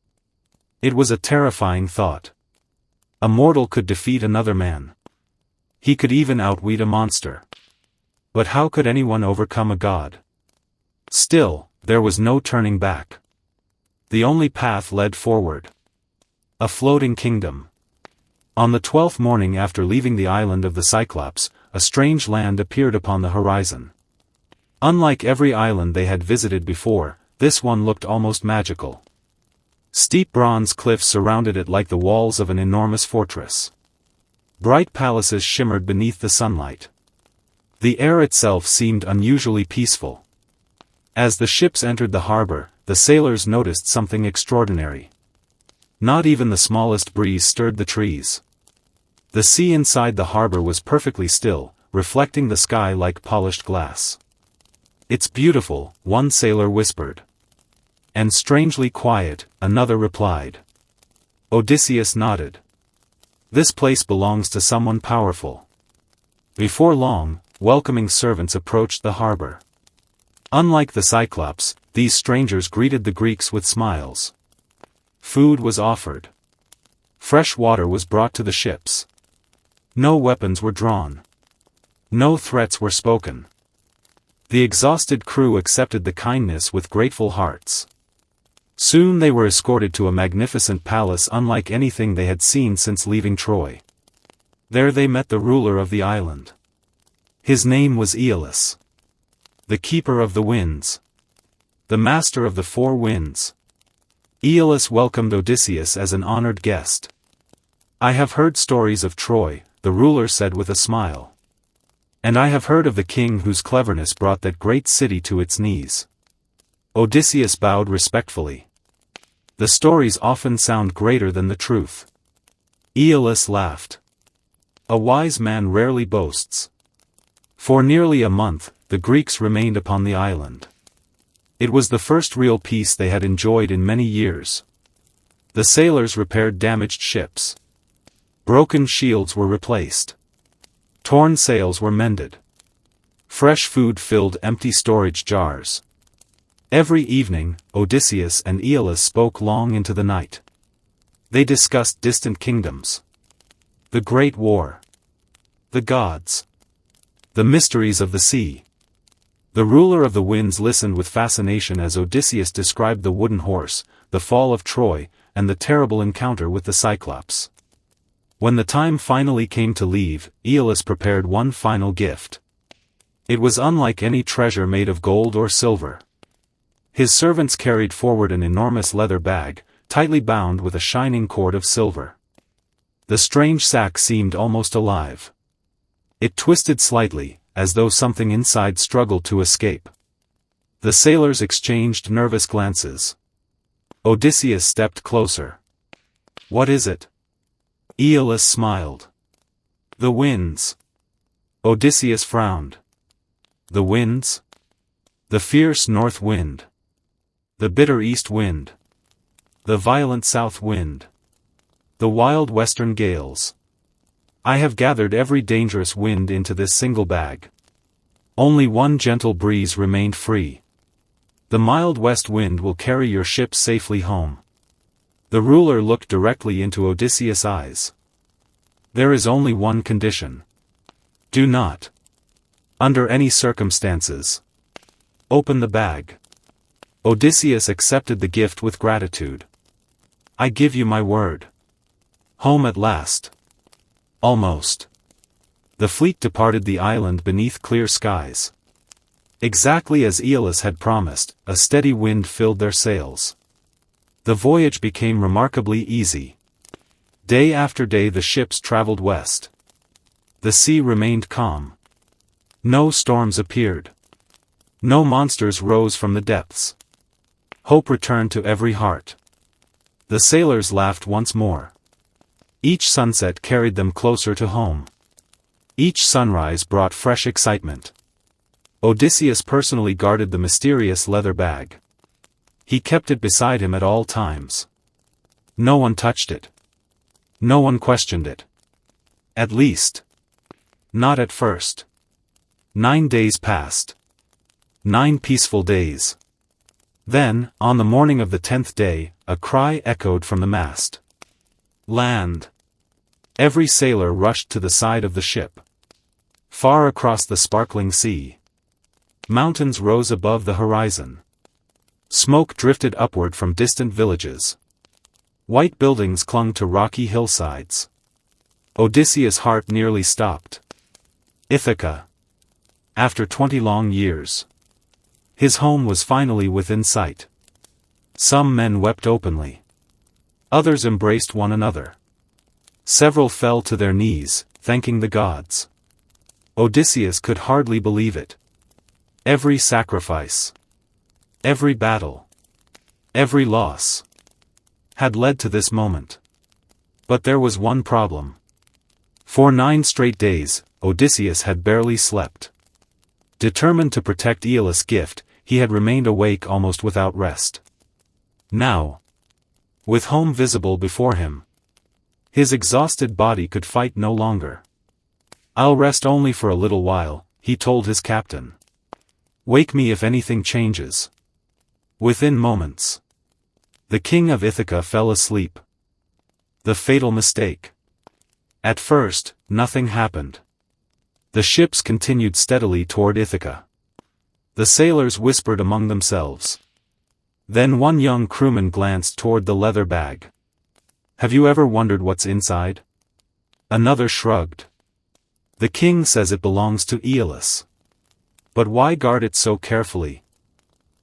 It was a terrifying thought. A mortal could defeat another man. He could even outwit a monster. But how could anyone overcome a god? Still, there was no turning back. The only path led forward. A floating kingdom. On the 12th morning after leaving the island of the Cyclops, a strange land appeared upon the horizon. Unlike every island they had visited before, this one looked almost magical. Steep bronze cliffs surrounded it like the walls of an enormous fortress. Bright palaces shimmered beneath the sunlight. The air itself seemed unusually peaceful. As the ships entered the harbor, the sailors noticed something extraordinary. Not even the smallest breeze stirred the trees. The sea inside the harbor was perfectly still, reflecting the sky like polished glass. "It's beautiful," one sailor whispered. "And strangely quiet," another replied. Odysseus nodded. "This place belongs to someone powerful." Before long, welcoming servants approached the harbor. Unlike the Cyclops, these strangers greeted the Greeks with smiles. Food was offered. Fresh water was brought to the ships. No weapons were drawn. No threats were spoken. The exhausted crew accepted the kindness with grateful hearts. Soon they were escorted to a magnificent palace unlike anything they had seen since leaving Troy. There they met the ruler of the island. His name was Aeolus. The keeper of the winds. The master of the four winds. Aeolus welcomed Odysseus as an honored guest. "I have heard stories of Troy," the ruler said with a smile. "And I have heard of the king whose cleverness brought that great city to its knees." Odysseus bowed respectfully. "The stories often sound greater than the truth." Aeolus laughed. "A wise man rarely boasts." For nearly a month, the Greeks remained upon the island. It was the first real peace they had enjoyed in many years. The sailors repaired damaged ships. Broken shields were replaced. Torn sails were mended. Fresh food filled empty storage jars. Every evening, Odysseus and Aeolus spoke long into the night. They discussed distant kingdoms. The Great War. The gods. The mysteries of the sea. The ruler of the winds listened with fascination as Odysseus described the wooden horse, the fall of Troy, and the terrible encounter with the Cyclops. When the time finally came to leave, Aeolus prepared one final gift. It was unlike any treasure made of gold or silver. His servants carried forward an enormous leather bag, tightly bound with a shining cord of silver. The strange sack seemed almost alive. It twisted slightly, as though something inside struggled to escape. The sailors exchanged nervous glances. Odysseus stepped closer. "What is it?" Aeolus smiled. "The winds." Odysseus frowned. "The winds?" "The fierce north wind. The bitter east wind. The violent south wind. The wild western gales. I have gathered every dangerous wind into this single bag. Only one gentle breeze remained free. The mild west wind will carry your ship safely home." The ruler looked directly into Odysseus' eyes. "There is only one condition. Do not, under any circumstances, open the bag." Odysseus accepted the gift with gratitude. "I give you my word." Home at last. Almost. The fleet departed the island beneath clear skies. Exactly as Aeolus had promised, a steady wind filled their sails. The voyage became remarkably easy. Day after day the ships traveled west. The sea remained calm. No storms appeared. No monsters rose from the depths. Hope returned to every heart. The sailors laughed once more. Each sunset carried them closer to home. Each sunrise brought fresh excitement. Odysseus personally guarded the mysterious leather bag. He kept it beside him at all times. No one touched it. No one questioned it. At least, not at first. 9 days passed. 9 peaceful days. Then, on the morning of the 10th day, a cry echoed from the mast. Land! Every sailor rushed to the side of the ship. Far across the sparkling sea, mountains rose above the horizon. Smoke drifted upward from distant villages. White buildings clung to rocky hillsides. Odysseus' heart nearly stopped. Ithaca. After 20 long years, his home was finally within sight. Some men wept openly. Others embraced one another. Several fell to their knees, thanking the gods. Odysseus could hardly believe it. Every sacrifice, every battle, every loss, had led to this moment. But there was one problem. For 9 straight days, Odysseus had barely slept. Determined to protect Aeolus' gift, he had remained awake almost without rest. Now, with home visible before him, his exhausted body could fight no longer. "I'll rest only for a little while," he told his captain. "Wake me if anything changes." Within moments, the king of Ithaca fell asleep. The fatal mistake. At first, nothing happened. The ships continued steadily toward Ithaca. The sailors whispered among themselves. Then one young crewman glanced toward the leather bag. "Have you ever wondered what's inside?" Another shrugged. "The king says it belongs to Aeolus. But why guard it so carefully?"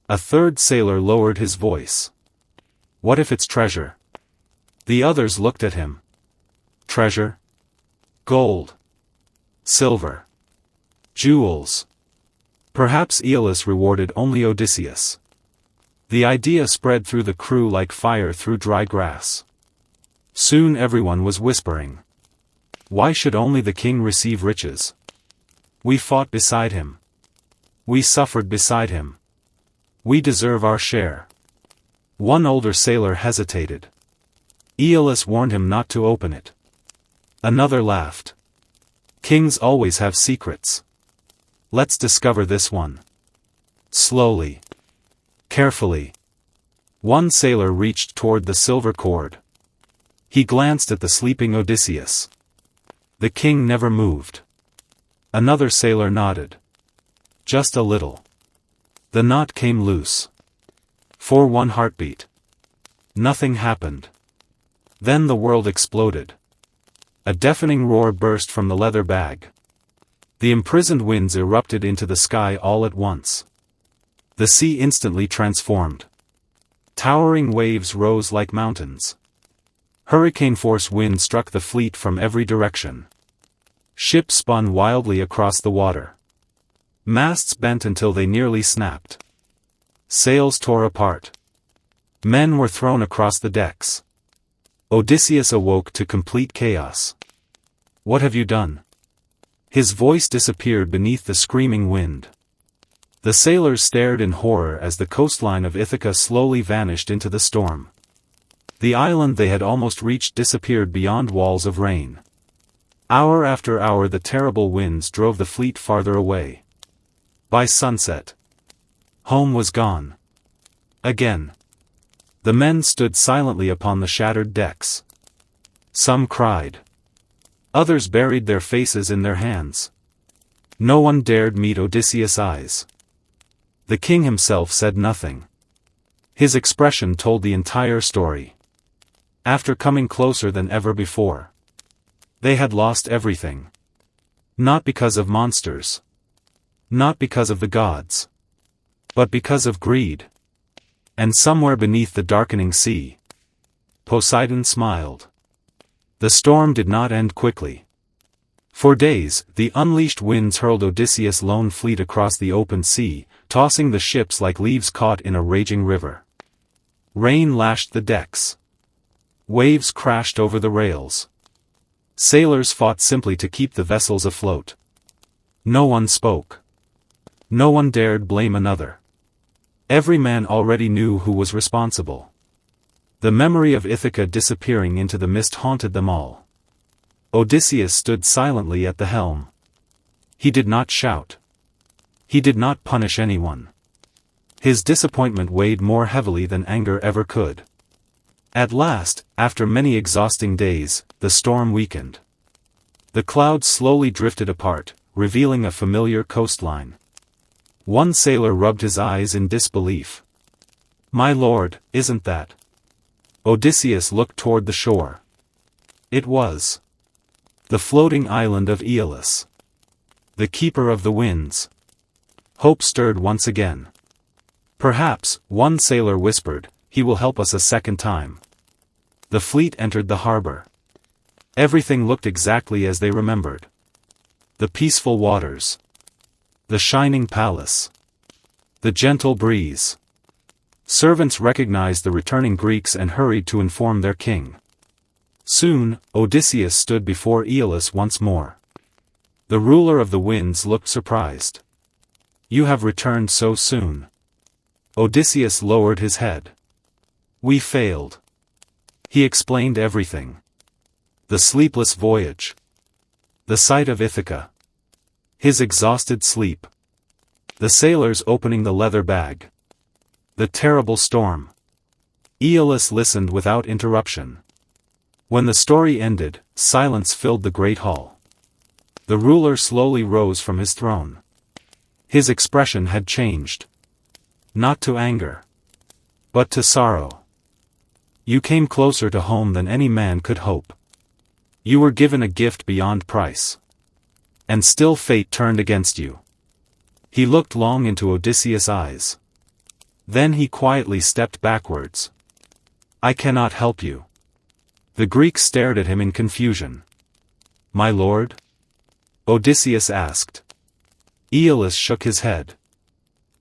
A third sailor lowered his voice. "What if it's treasure?" The others looked at him. Treasure? Gold. Silver. Jewels. Perhaps Aeolus rewarded only Odysseus. The idea spread through the crew like fire through dry grass. Soon everyone was whispering. Why should only the king receive riches? We fought beside him. We suffered beside him. We deserve our share. One older sailor hesitated. Aeolus warned him not to open it. Another laughed. Kings always have secrets. Let's discover this one. Slowly. Carefully. One sailor reached toward the silver cord. He glanced at the sleeping Odysseus. The king never moved. Another sailor nodded. Just a little. The knot came loose. For one heartbeat. Nothing happened. Then the world exploded. A deafening roar burst from the leather bag. The imprisoned winds erupted into the sky all at once. The sea instantly transformed. Towering waves rose like mountains. Hurricane-force wind struck the fleet from every direction. Ships spun wildly across the water. Masts bent until they nearly snapped. Sails tore apart. Men were thrown across the decks. Odysseus awoke to complete chaos. "What have you done?" His voice disappeared beneath the screaming wind. The sailors stared in horror as the coastline of Ithaca slowly vanished into the storm. The island they had almost reached disappeared beyond walls of rain. Hour after hour the terrible winds drove the fleet farther away. By sunset, home was gone. Again. The men stood silently upon the shattered decks. Some cried. Others buried their faces in their hands. No one dared meet Odysseus' eyes. The king himself said nothing. His expression told the entire story. After coming closer than ever before, they had lost everything. Not because of monsters. Not because of the gods. But because of greed. And somewhere beneath the darkening sea, Poseidon smiled. The storm did not end quickly. For days, the unleashed winds hurled Odysseus' lone fleet across the open sea, tossing the ships like leaves caught in a raging river. Rain lashed the decks. Waves crashed over the rails. Sailors fought simply to keep the vessels afloat. No one spoke. No one dared blame another. Every man already knew who was responsible. The memory of Ithaca disappearing into the mist haunted them all. Odysseus stood silently at the helm. He did not shout. He did not punish anyone. His disappointment weighed more heavily than anger ever could. At last, after many exhausting days, the storm weakened. The clouds slowly drifted apart, revealing a familiar coastline. One sailor rubbed his eyes in disbelief. "My lord, isn't that?" Odysseus looked toward the shore. It was the floating island of Aeolus, the keeper of the winds. Hope stirred once again. "Perhaps," one sailor whispered, "he will help us a second time." The fleet entered the harbor. Everything looked exactly as they remembered. The peaceful waters. The shining palace. The gentle breeze. Servants recognized the returning Greeks and hurried to inform their king. Soon, Odysseus stood before Aeolus once more. The ruler of the winds looked surprised. "You have returned so soon." Odysseus lowered his head. "We failed." He explained everything. The sleepless voyage. The sight of Ithaca. His exhausted sleep. The sailors opening the leather bag. The terrible storm. Aeolus listened without interruption. When the story ended, silence filled the great hall. The ruler slowly rose from his throne. His expression had changed. Not to anger, but to sorrow. "You came closer to home than any man could hope. You were given a gift beyond price. And still fate turned against you." He looked long into Odysseus' eyes. Then he quietly stepped backwards. "I cannot help you." The Greeks stared at him in confusion. "My lord?" Odysseus asked. Aeolus shook his head.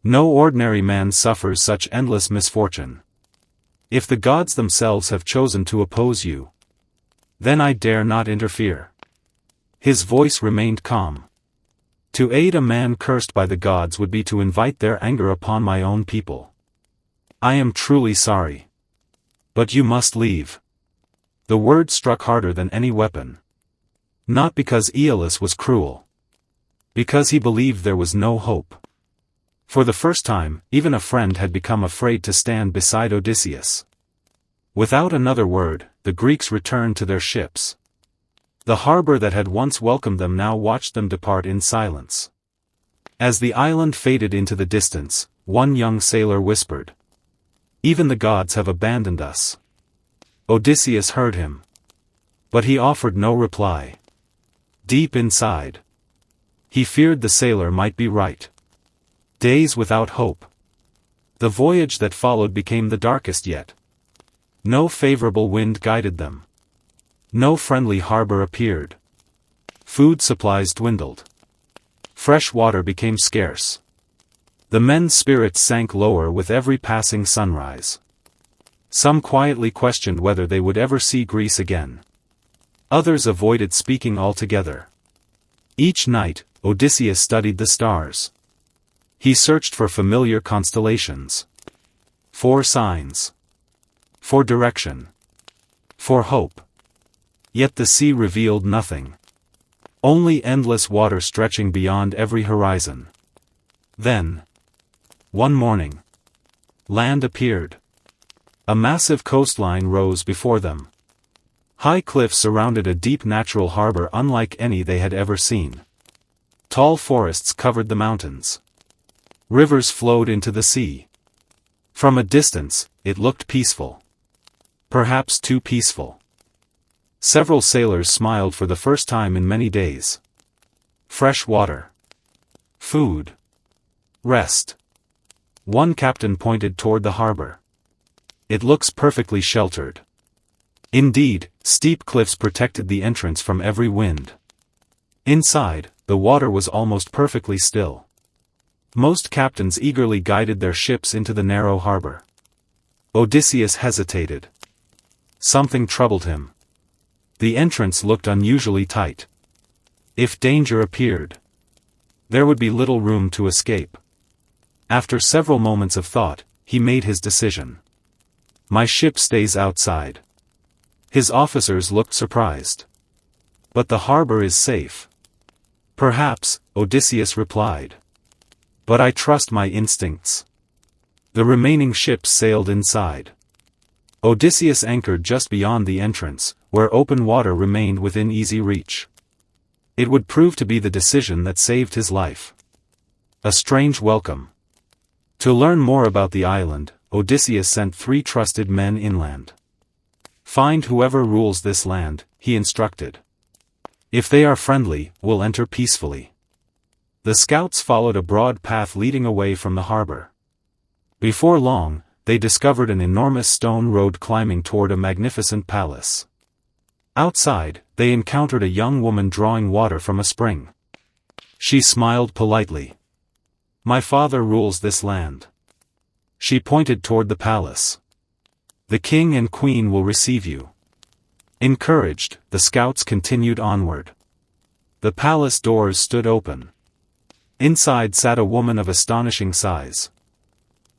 "No ordinary man suffers such endless misfortune. If the gods themselves have chosen to oppose you, then I dare not interfere." His voice remained calm. "To aid a man cursed by the gods would be to invite their anger upon my own people. I am truly sorry. But you must leave." The word struck harder than any weapon. Not because Aeolus was cruel. Because he believed there was no hope. For the first time, even a friend had become afraid to stand beside Odysseus. Without another word, the Greeks returned to their ships. The harbor that had once welcomed them now watched them depart in silence. As the island faded into the distance, one young sailor whispered, "Even the gods have abandoned us." Odysseus heard him. But he offered no reply. Deep inside, he feared the sailor might be right. Days without hope. The voyage that followed became the darkest yet. No favorable wind guided them. No friendly harbor appeared. Food supplies dwindled. Fresh water became scarce. The men's spirits sank lower with every passing sunrise. Some quietly questioned whether they would ever see Greece again. Others avoided speaking altogether. Each night, Odysseus studied the stars. He searched for familiar constellations. For signs. For direction. For hope. Yet the sea revealed nothing. Only endless water stretching beyond every horizon. Then, one morning, land appeared. A massive coastline rose before them. High cliffs surrounded a deep natural harbor unlike any they had ever seen. Tall forests covered the mountains. Rivers flowed into the sea. From a distance, it looked peaceful. Perhaps too peaceful. Several sailors smiled for the first time in many days. Fresh water. Food. Rest. One captain pointed toward the harbor. "It looks perfectly sheltered." Indeed, steep cliffs protected the entrance from every wind. Inside, the water was almost perfectly still. Most captains eagerly guided their ships into the narrow harbor. Odysseus hesitated. Something troubled him. The entrance looked unusually tight. If danger appeared, There would be little room to escape. After several moments of thought, he made his decision. My ship stays outside. His officers looked surprised. But the harbor is safe. Perhaps, Odysseus replied. But I trust my instincts. The remaining ships sailed inside. Odysseus anchored just beyond the entrance, where open water remained within easy reach. It would prove to be the decision that saved his life. A strange welcome. To learn more about the island, Odysseus sent 3 trusted men inland. Find whoever rules this land, he instructed. If they are friendly, we'll enter peacefully. The scouts followed a broad path leading away from the harbor. Before long, they discovered an enormous stone road climbing toward a magnificent palace. Outside, they encountered a young woman drawing water from a spring. She smiled politely. My father rules this land. She pointed toward the palace. The king and queen will receive you. Encouraged, the scouts continued onward. The palace doors stood open. Inside sat a woman of astonishing size.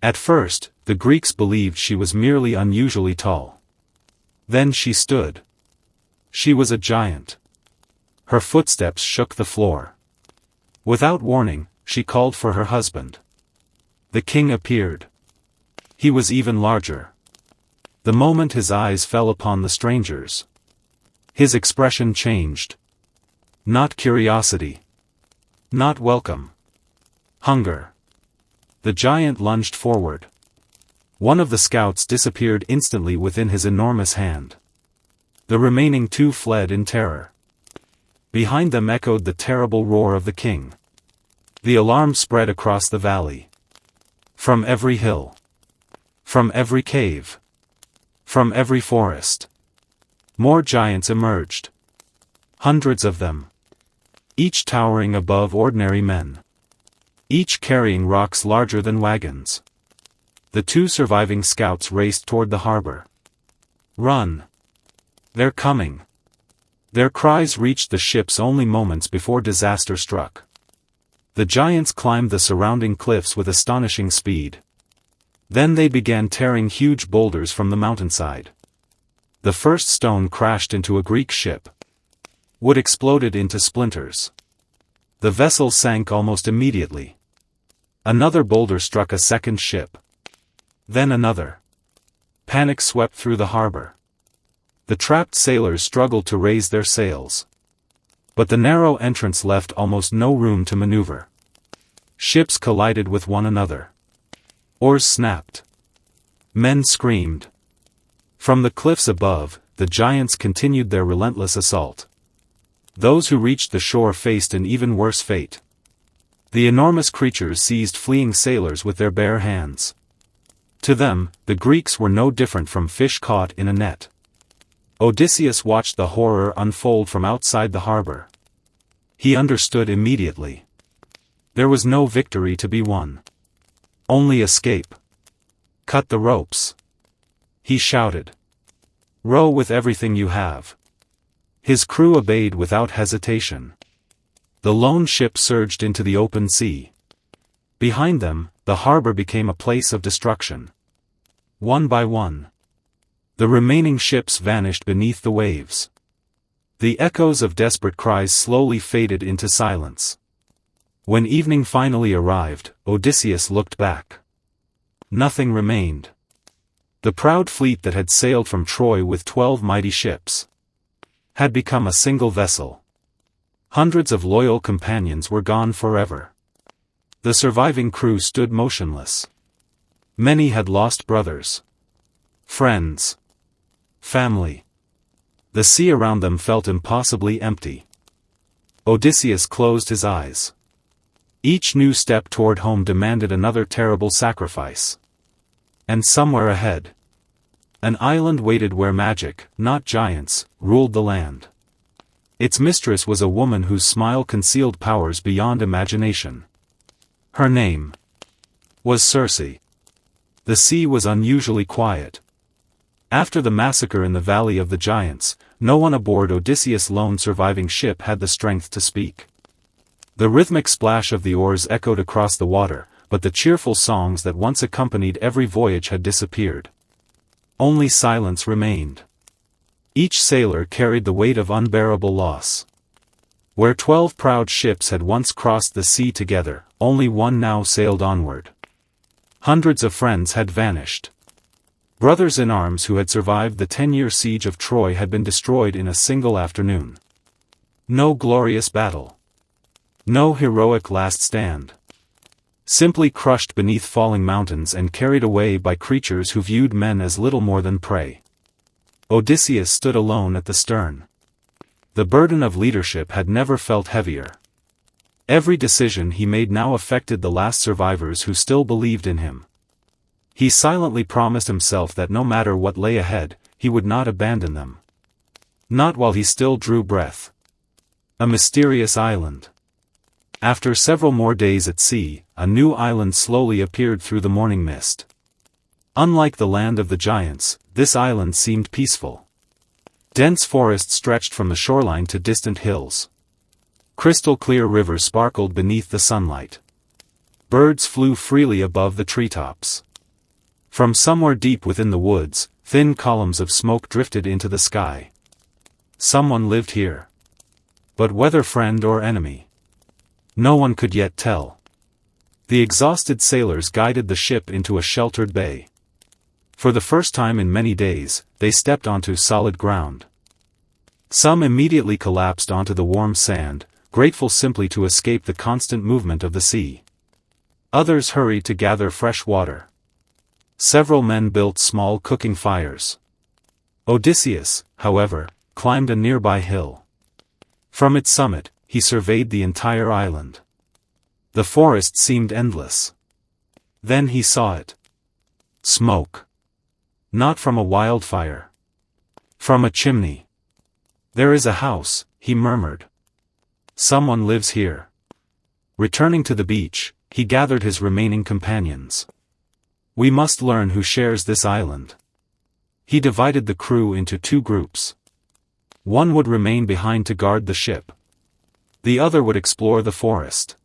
At first, the Greeks believed she was merely unusually tall. Then she stood. She was a giant. Her footsteps shook the floor. Without warning, she called for her husband. The king appeared. He was even larger. The moment his eyes fell upon the strangers, his expression changed. Not curiosity. Not welcome. Hunger. The giant lunged forward. One of the scouts disappeared instantly within his enormous hand. The remaining 2 fled in terror. Behind them echoed the terrible roar of the king. The alarm spread across the valley. From every hill. From every cave. From every forest. More giants emerged. Hundreds of them. Each towering above ordinary men. Each carrying rocks larger than wagons. The 2 surviving scouts raced toward the harbor. Run! They're coming! Their cries reached the ships only moments before disaster struck. The giants climbed the surrounding cliffs with astonishing speed. Then they began tearing huge boulders from the mountainside. The first stone crashed into a Greek ship. Wood exploded into splinters. The vessel sank almost immediately. Another boulder struck a second ship. Then another. Panic swept through the harbor. The trapped sailors struggled to raise their sails. But the narrow entrance left almost no room to maneuver. Ships collided with one another. Oars snapped. Men screamed. From the cliffs above, the giants continued their relentless assault. Those who reached the shore faced an even worse fate. The enormous creatures seized fleeing sailors with their bare hands. To them, the Greeks were no different from fish caught in a net. Odysseus watched the horror unfold from outside the harbor. He understood immediately. There was no victory to be won. Only escape. Cut the ropes. He shouted. Row with everything you have. His crew obeyed without hesitation. The lone ship surged into the open sea. Behind them, the harbor became a place of destruction. One by one, the remaining ships vanished beneath the waves. The echoes of desperate cries slowly faded into silence. When evening finally arrived, Odysseus looked back. Nothing remained. The proud fleet that had sailed from Troy with 12 mighty ships had become a single vessel. Hundreds of loyal companions were gone forever. The surviving crew stood motionless. Many had lost brothers, friends, family. The sea around them felt impossibly empty. Odysseus closed his eyes. Each new step toward home demanded another terrible sacrifice. And somewhere ahead, an island waited where magic, not giants, ruled the land. Its mistress was a woman whose smile concealed powers beyond imagination. Her name was Circe. The sea was unusually quiet. After the massacre in the Valley of the Giants, no one aboard Odysseus' lone surviving ship had the strength to speak. The rhythmic splash of the oars echoed across the water, but the cheerful songs that once accompanied every voyage had disappeared. Only silence remained. Each sailor carried the weight of unbearable loss. Where 12 proud ships had once crossed the sea together, only one now sailed onward. Hundreds of friends had vanished. Brothers in arms who had survived the 10-year siege of Troy had been destroyed in a single afternoon. No glorious battle. No heroic last stand. Simply crushed beneath falling mountains and carried away by creatures who viewed men as little more than prey. Odysseus stood alone at the stern. The burden of leadership had never felt heavier. Every decision he made now affected the last survivors who still believed in him. He silently promised himself that no matter what lay ahead, he would not abandon them. Not while he still drew breath. A mysterious island. After several more days at sea, a new island slowly appeared through the morning mist. Unlike the land of the giants, this island seemed peaceful. Dense forests stretched from the shoreline to distant hills. Crystal-clear rivers sparkled beneath the sunlight. Birds flew freely above the treetops. From somewhere deep within the woods, thin columns of smoke drifted into the sky. Someone lived here. But whether friend or enemy, no one could yet tell. The exhausted sailors guided the ship into a sheltered bay. For the first time in many days, they stepped onto solid ground. Some immediately collapsed onto the warm sand, grateful simply to escape the constant movement of the sea. Others hurried to gather fresh water. Several men built small cooking fires. Odysseus, however, climbed a nearby hill. From its summit, he surveyed the entire island. The forest seemed endless. Then he saw it. Smoke. Not from a wildfire. From a chimney. "There is a house," he murmured. "Someone lives here." Returning to the beach, he gathered his remaining companions. "We must learn who shares this island." He divided the crew into 2 groups. One would remain behind to guard the ship. The other would explore the forest.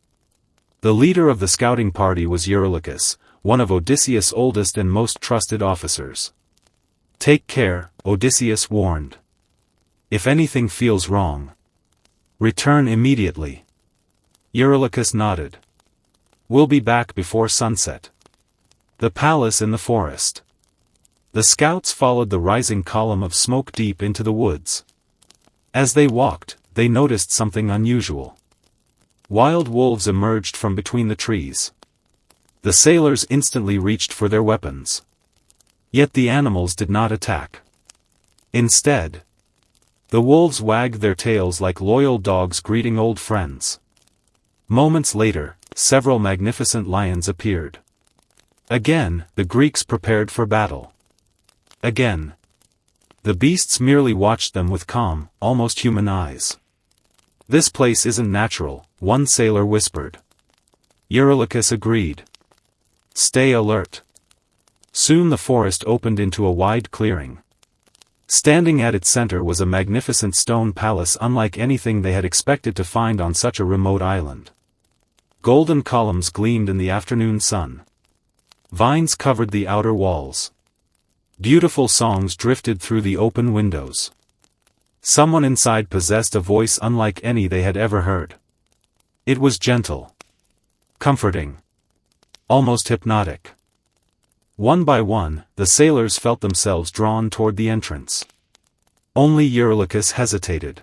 The leader of the scouting party was Eurylochus, one of Odysseus' oldest and most trusted officers. "Take care," Odysseus warned. "If anything feels wrong, return immediately." Eurylochus nodded. "We'll be back before sunset." The palace in the forest. The scouts followed the rising column of smoke deep into the woods. As they walked, they noticed something unusual. Wild wolves emerged from between the trees. The sailors instantly reached for their weapons. Yet the animals did not attack. Instead, the wolves wagged their tails like loyal dogs greeting old friends. Moments later, several magnificent lions appeared. Again, the Greeks prepared for battle. Again, the beasts merely watched them with calm, almost human eyes. "This place isn't natural," one sailor whispered. Eurylochus agreed. "Stay alert." Soon the forest opened into a wide clearing. Standing at its center was a magnificent stone palace unlike anything they had expected to find on such a remote island. Golden columns gleamed in the afternoon sun. Vines covered the outer walls. Beautiful songs drifted through the open windows. Someone inside possessed a voice unlike any they had ever heard. It was gentle, comforting, almost hypnotic. One by one, the sailors felt themselves drawn toward the entrance. Only Eurylochus hesitated.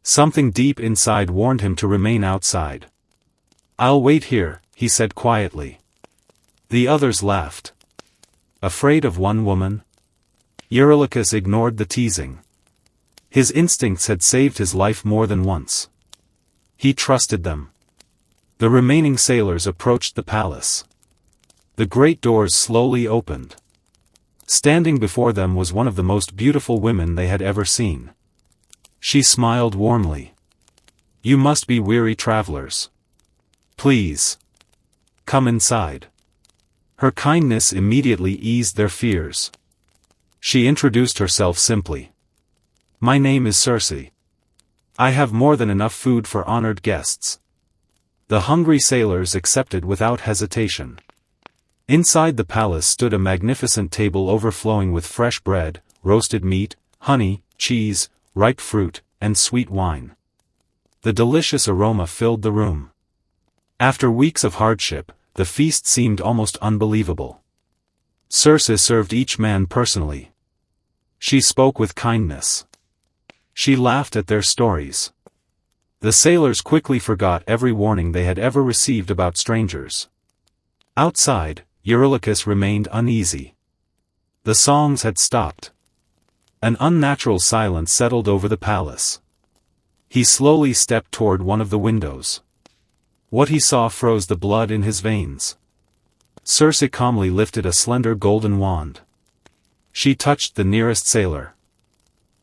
Something deep inside warned him to remain outside. "I'll wait here," he said quietly. The others laughed. Afraid of one woman? Eurylochus ignored the teasing. His instincts had saved his life more than once. He trusted them. The remaining sailors approached the palace. The great doors slowly opened. Standing before them was one of the most beautiful women they had ever seen. She smiled warmly. "You must be weary travelers. Please, come inside." Her kindness immediately eased their fears. She introduced herself simply. "My name is Circe. I have more than enough food for honored guests." The hungry sailors accepted without hesitation. Inside the palace stood a magnificent table overflowing with fresh bread, roasted meat, honey, cheese, ripe fruit, and sweet wine. The delicious aroma filled the room. After weeks of hardship, the feast seemed almost unbelievable. Circe served each man personally. She spoke with kindness. She laughed at their stories. The sailors quickly forgot every warning they had ever received about strangers. Outside, Eurylochus remained uneasy. The songs had stopped. An unnatural silence settled over the palace. He slowly stepped toward one of the windows. What he saw froze the blood in his veins. Circe calmly lifted a slender golden wand. She touched the nearest sailor.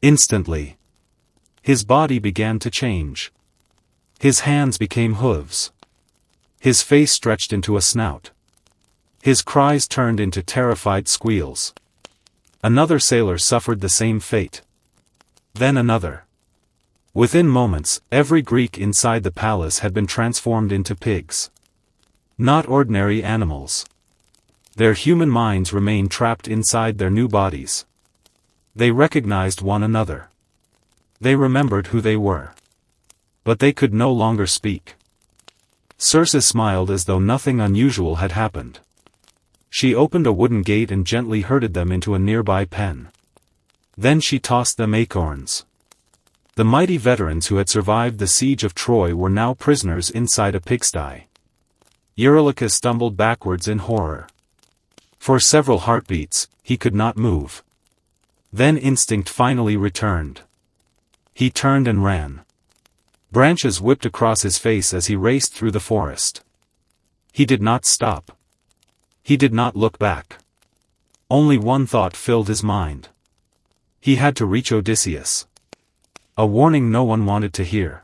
Instantly, his body began to change. His hands became hooves. His face stretched into a snout. His cries turned into terrified squeals. Another sailor suffered the same fate. Then another. Within moments, every Greek inside the palace had been transformed into pigs. Not ordinary animals. Their human minds remained trapped inside their new bodies. They recognized one another. They remembered who they were. But they could no longer speak. Circe smiled as though nothing unusual had happened. She opened a wooden gate and gently herded them into a nearby pen. Then she tossed them acorns. The mighty veterans who had survived the siege of Troy were now prisoners inside a pigsty. Eurylochus stumbled backwards in horror. For several heartbeats, he could not move. Then instinct finally returned. He turned and ran. Branches whipped across his face as he raced through the forest. He did not stop. He did not look back. Only one thought filled his mind. He had to reach Odysseus. A warning no one wanted to hear.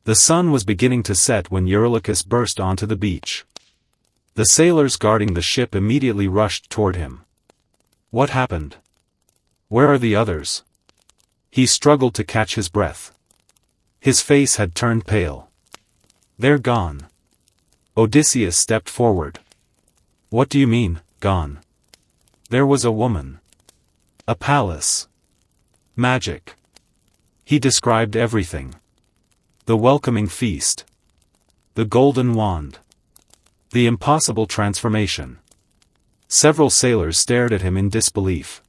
The sun was beginning to set when Eurylochus burst onto the beach. The sailors guarding the ship immediately rushed toward him. What happened? Where are the others? He struggled to catch his breath. His face had turned pale. They're gone. Odysseus stepped forward. What do you mean, gone? There was a woman. A palace. Magic. He described everything. The welcoming feast. The golden wand. The impossible transformation. Several sailors stared at him in disbelief.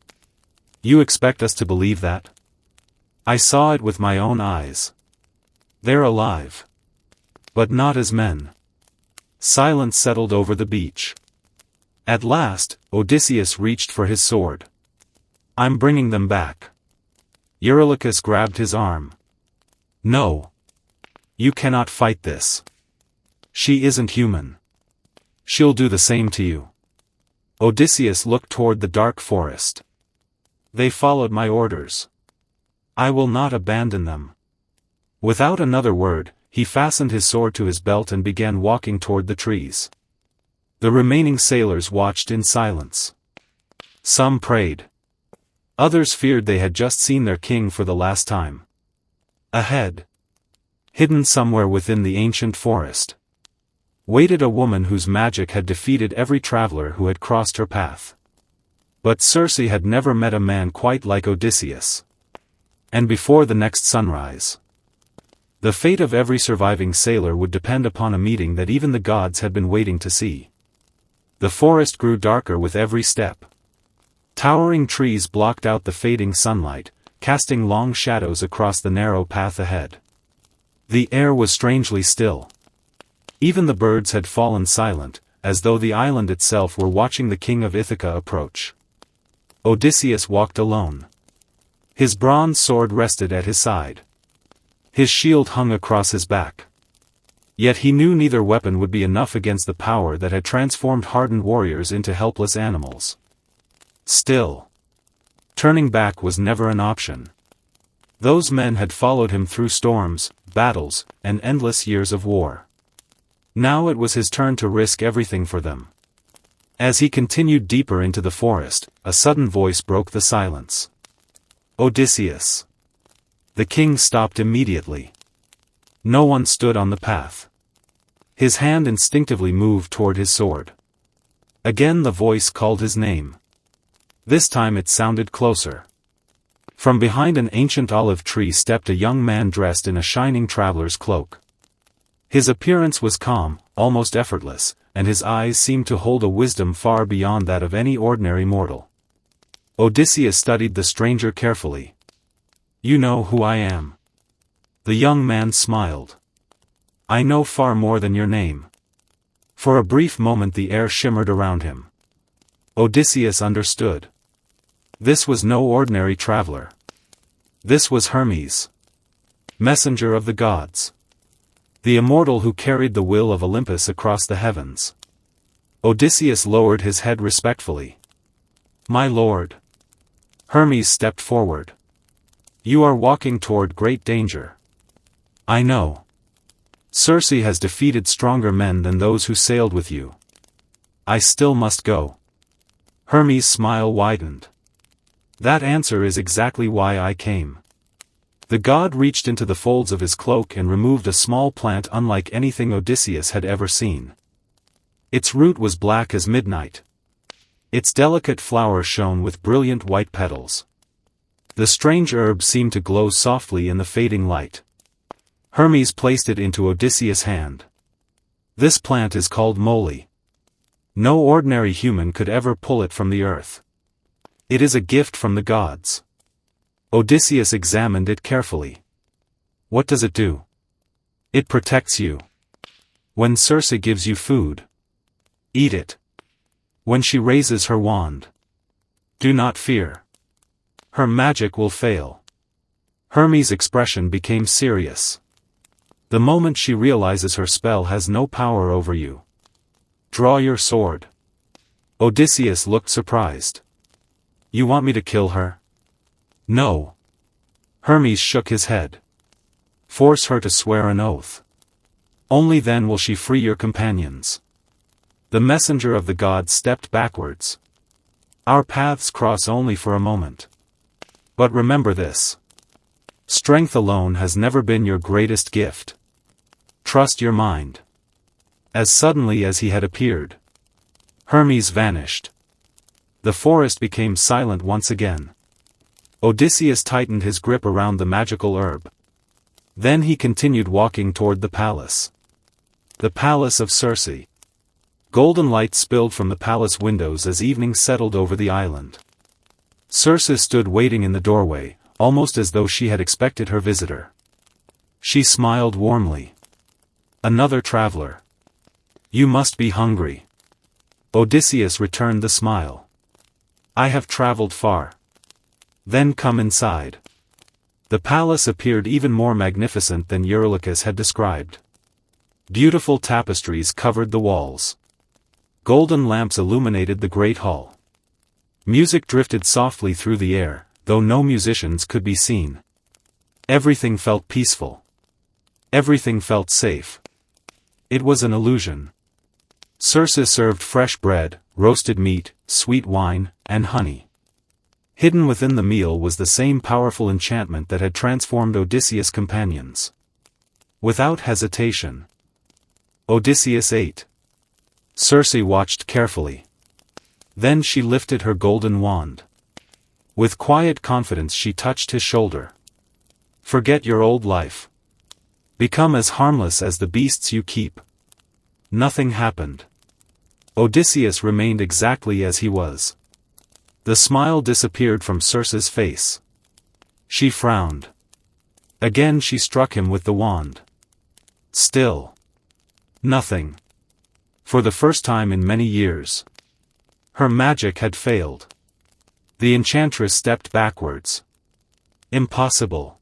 You expect us to believe that? I saw it with my own eyes. They're alive. But not as men. Silence settled over the beach. At last, Odysseus reached for his sword. I'm bringing them back. Eurylochus grabbed his arm. No. You cannot fight this. She isn't human. She'll do the same to you. Odysseus looked toward the dark forest. They followed my orders. I will not abandon them. Without another word, he fastened his sword to his belt and began walking toward the trees. The remaining sailors watched in silence. Some prayed. Others feared they had just seen their king for the last time. Ahead, hidden somewhere within the ancient forest, waited a woman whose magic had defeated every traveler who had crossed her path. But Circe had never met a man quite like Odysseus. And before the next sunrise, the fate of every surviving sailor would depend upon a meeting that even the gods had been waiting to see. The forest grew darker with every step. Towering trees blocked out the fading sunlight, casting long shadows across the narrow path ahead. The air was strangely still. Even the birds had fallen silent, as though the island itself were watching the king of Ithaca approach. Odysseus walked alone. His bronze sword rested at his side. His shield hung across his back. Yet he knew neither weapon would be enough against the power that had transformed hardened warriors into helpless animals. Still, turning back was never an option. Those men had followed him through storms, battles, and endless years of war. Now it was his turn to risk everything for them. As he continued deeper into the forest, a sudden voice broke the silence. Odysseus. The king stopped immediately. No one stood on the path. His hand instinctively moved toward his sword. Again the voice called his name. This time it sounded closer. From behind an ancient olive tree stepped a young man dressed in a shining traveler's cloak. His appearance was calm, almost effortless, and his eyes seemed to hold a wisdom far beyond that of any ordinary mortal. Odysseus studied the stranger carefully. "You know who I am." The young man smiled. "I know far more than your name." For a brief moment the air shimmered around him. Odysseus understood. This was no ordinary traveler. This was Hermes, messenger of the gods. The immortal who carried the will of Olympus across the heavens. Odysseus lowered his head respectfully. "My lord." Hermes stepped forward. "You are walking toward great danger." "I know. Circe has defeated stronger men than those who sailed with you. I still must go." Hermes' smile widened. "That answer is exactly why I came." The god reached into the folds of his cloak and removed a small plant unlike anything Odysseus had ever seen. Its root was black as midnight. Its delicate flower shone with brilliant white petals. The strange herb seemed to glow softly in the fading light. Hermes placed it into Odysseus' hand. "This plant is called moly. No ordinary human could ever pull it from the earth. It is a gift from the gods." Odysseus examined it carefully. "What does it do?" "It protects you. When Circe gives you food, eat it. When she raises her wand, do not fear. Her magic will fail." Hermes' expression became serious. "The moment she realizes her spell has no power over you, draw your sword." Odysseus looked surprised. "You want me to kill her?" "No." Hermes shook his head. "Force her to swear an oath. Only then will she free your companions." The messenger of the gods stepped backwards. "Our paths cross only for a moment. But remember this. Strength alone has never been your greatest gift. Trust your mind." As suddenly as he had appeared, Hermes vanished. The forest became silent once again. Odysseus tightened his grip around the magical herb. Then he continued walking toward the palace. The palace of Circe. Golden light spilled from the palace windows as evening settled over the island. Circe stood waiting in the doorway, almost as though she had expected her visitor. She smiled warmly. "Another traveler. You must be hungry." Odysseus returned the smile. "I have traveled far." "Then come inside." The palace appeared even more magnificent than Eurylochus had described. Beautiful tapestries covered the walls. Golden lamps illuminated the great hall. Music drifted softly through the air, though no musicians could be seen. Everything felt peaceful. Everything felt safe. It was an illusion. Circe served fresh bread, roasted meat, sweet wine, and honey. Hidden within the meal was the same powerful enchantment that had transformed Odysseus' companions. Without hesitation, Odysseus ate. Circe watched carefully. Then she lifted her golden wand. With quiet confidence she touched his shoulder. "Forget your old life. Become as harmless as the beasts you keep." Nothing happened. Odysseus remained exactly as he was. The smile disappeared from Circe's face. She frowned. Again she struck him with the wand. Still. Nothing. For the first time in many years. Her magic had failed. The enchantress stepped backwards. Impossible.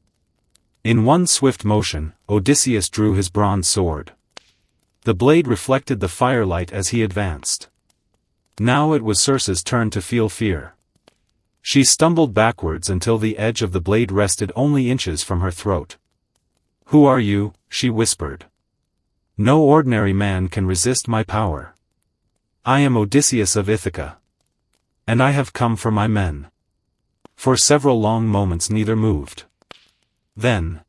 In one swift motion, Odysseus drew his bronze sword. The blade reflected the firelight as he advanced. Now it was Circe's turn to feel fear. She stumbled backwards until the edge of the blade rested only inches from her throat. "Who are you?" she whispered. "No ordinary man can resist my power. I am Odysseus of Ithaca. And I have come for my men." For several long moments neither moved. Then,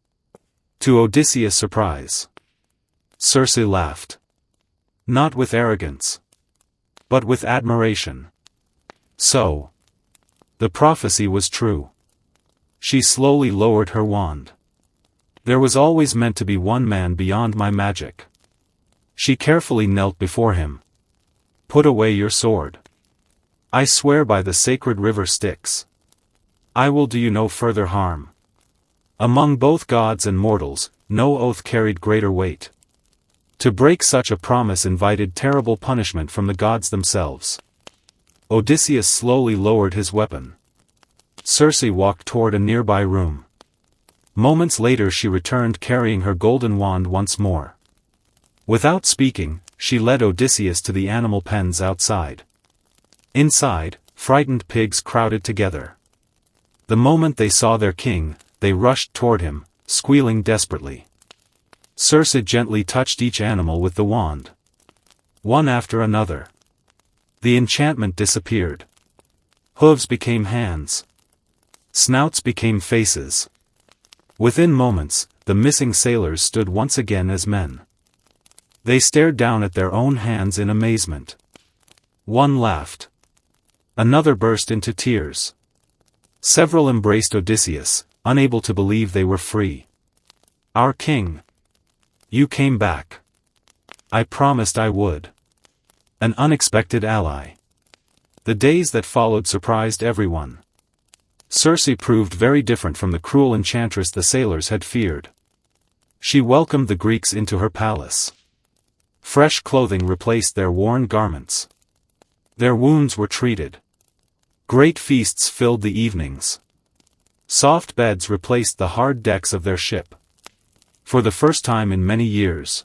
to Odysseus' surprise, Circe laughed. Not with arrogance, but with admiration. So, the prophecy was true. She slowly lowered her wand. There was always meant to be one man beyond my magic. She carefully knelt before him. Put away your sword. I swear by the sacred river Styx. I will do you no further harm. Among both gods and mortals, no oath carried greater weight. To break such a promise invited terrible punishment from the gods themselves. Odysseus slowly lowered his weapon. Circe walked toward a nearby room. Moments later she returned carrying her golden wand once more. Without speaking, she led Odysseus to the animal pens outside. Inside, frightened pigs crowded together. The moment they saw their king, they rushed toward him, squealing desperately. Circe gently touched each animal with the wand. One after another. The enchantment disappeared. Hooves became hands. Snouts became faces. Within moments, the missing sailors stood once again as men. They stared down at their own hands in amazement. One laughed. Another burst into tears. Several embraced Odysseus, unable to believe they were free. Our king. You came back. I promised I would. An unexpected ally. The days that followed surprised everyone. Circe proved very different from the cruel enchantress the sailors had feared. She welcomed the Greeks into her palace. Fresh clothing replaced their worn garments. Their wounds were treated. Great feasts filled the evenings. Soft beds replaced the hard decks of their ship. For the first time in many years,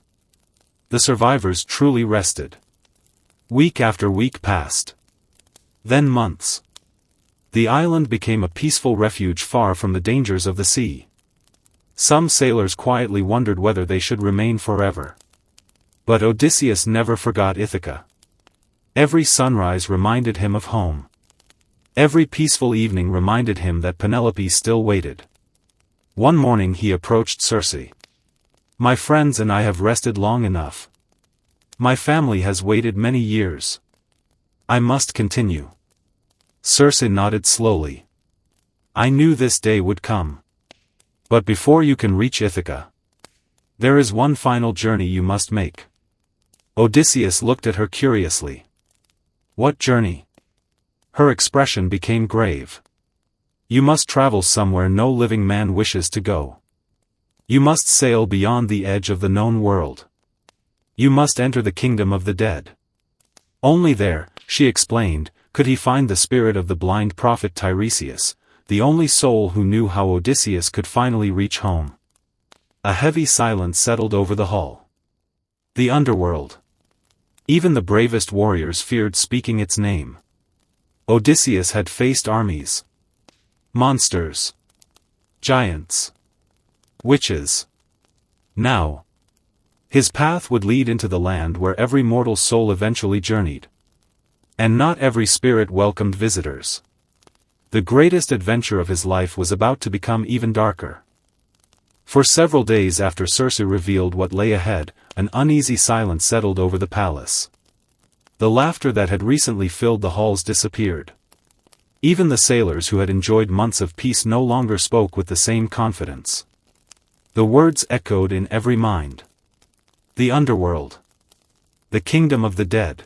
the survivors truly rested. Week after week passed. Then months. The island became a peaceful refuge far from the dangers of the sea. Some sailors quietly wondered whether they should remain forever. But Odysseus never forgot Ithaca. Every sunrise reminded him of home. Every peaceful evening reminded him that Penelope still waited. One morning he approached Circe. My friends and I have rested long enough. My family has waited many years. I must continue. Circe nodded slowly. I knew this day would come. But before you can reach Ithaca, there is one final journey you must make. Odysseus looked at her curiously. What journey? Her expression became grave. You must travel somewhere no living man wishes to go. You must sail beyond the edge of the known world. You must enter the kingdom of the dead. Only there, she explained, could he find the spirit of the blind prophet Tiresias, the only soul who knew how Odysseus could finally reach home. A heavy silence settled over the hall. The underworld. Even the bravest warriors feared speaking its name. Odysseus had faced armies. Monsters. Giants. Witches. Now, his path would lead into the land where every mortal soul eventually journeyed. And not every spirit welcomed visitors. The greatest adventure of his life was about to become even darker. For several days after Circe revealed what lay ahead, an uneasy silence settled over the palace. The laughter that had recently filled the halls disappeared. Even the sailors who had enjoyed months of peace no longer spoke with the same confidence. The words echoed in every mind. The underworld. The kingdom of the dead.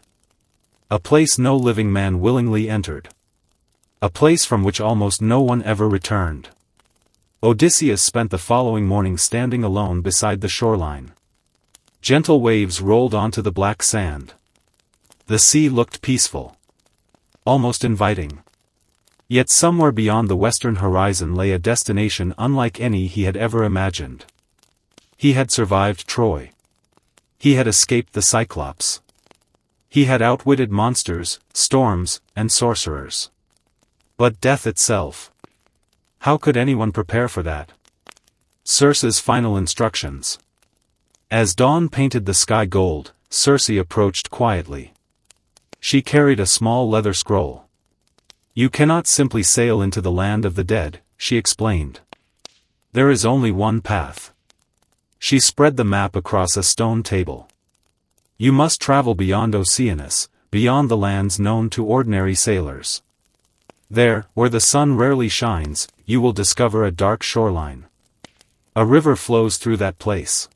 A place no living man willingly entered. A place from which almost no one ever returned. Odysseus spent the following morning standing alone beside the shoreline. Gentle waves rolled onto the black sand. The sea looked peaceful. Almost inviting. Yet somewhere beyond the western horizon lay a destination unlike any he had ever imagined. He had survived Troy. He had escaped the Cyclops. He had outwitted monsters, storms, and sorcerers. But death itself. How could anyone prepare for that? Circe's final instructions. As dawn painted the sky gold, Circe approached quietly. She carried a small leather scroll. You cannot simply sail into the land of the dead, she explained. There is only one path. She spread the map across a stone table. You must travel beyond Oceanus, beyond the lands known to ordinary sailors. There, where the sun rarely shines, you will discover a dark shoreline. A river flows through that place.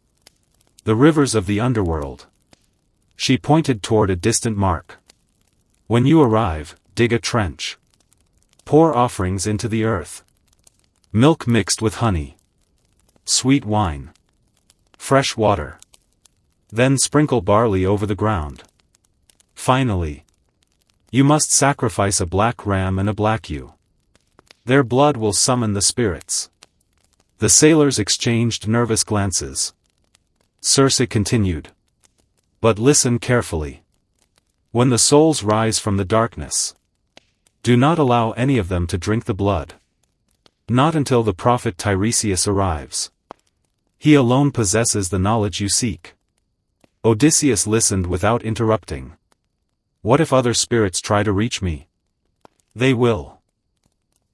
The rivers of the underworld. She pointed toward a distant mark. When you arrive, dig a trench. Pour offerings into the earth. Milk mixed with honey. Sweet wine. Fresh water. Then sprinkle barley over the ground. Finally, you must sacrifice a black ram and a black ewe. Their blood will summon the spirits. The sailors exchanged nervous glances. Circe continued. But listen carefully. When the souls rise from the darkness, do not allow any of them to drink the blood. Not until the prophet Tiresias arrives. He alone possesses the knowledge you seek. Odysseus listened without interrupting. What if other spirits try to reach me? They will.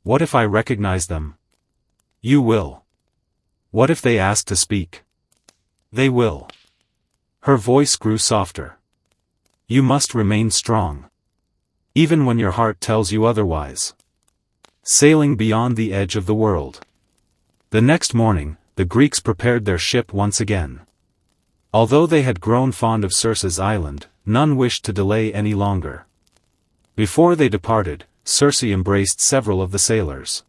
What if I recognize them? You will. What if they ask to speak? They will. Her voice grew softer. You must remain strong. Even when your heart tells you otherwise. Sailing beyond the edge of the world. The next morning, the Greeks prepared their ship once again. Although they had grown fond of Circe's island, none wished to delay any longer. Before they departed, Circe embraced several of the sailors.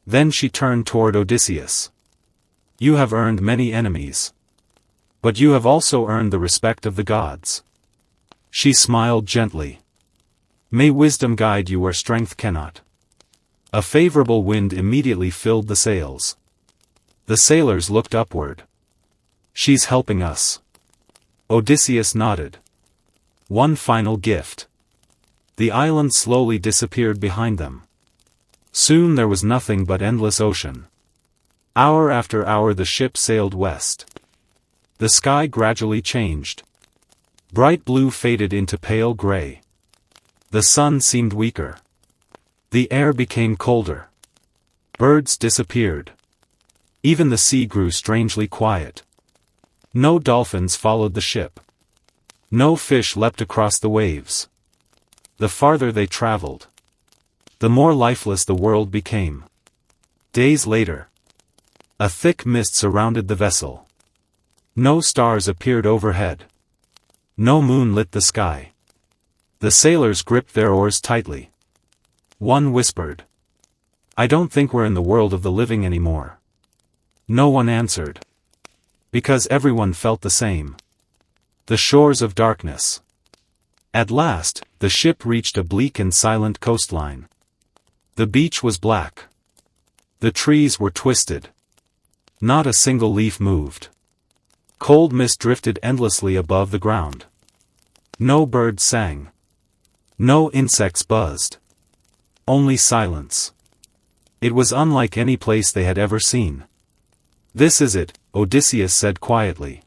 Then she turned toward Odysseus. You have earned many enemies. But you have also earned the respect of the gods. She smiled gently. May wisdom guide you where strength cannot. A favorable wind immediately filled the sails. The sailors looked upward. She's helping us. Odysseus nodded. One final gift. The island slowly disappeared behind them. Soon there was nothing but endless ocean. Hour after hour the ship sailed west. The sky gradually changed. Bright blue faded into pale gray. The sun seemed weaker. The air became colder. Birds disappeared. Even the sea grew strangely quiet. No dolphins followed the ship. No fish leapt across the waves. The farther they traveled, the more lifeless the world became. Days later, a thick mist surrounded the vessel. No stars appeared overhead. No moon lit the sky. The sailors gripped their oars tightly. One whispered, "I don't think we're in the world of the living anymore." No one answered. Because everyone felt the same. The shores of darkness. At last, the ship reached a bleak and silent coastline. The beach was black. The trees were twisted. Not a single leaf moved. Cold mist drifted endlessly above the ground. No birds sang. No insects buzzed. Only silence. It was unlike any place they had ever seen. "This is it," Odysseus said quietly.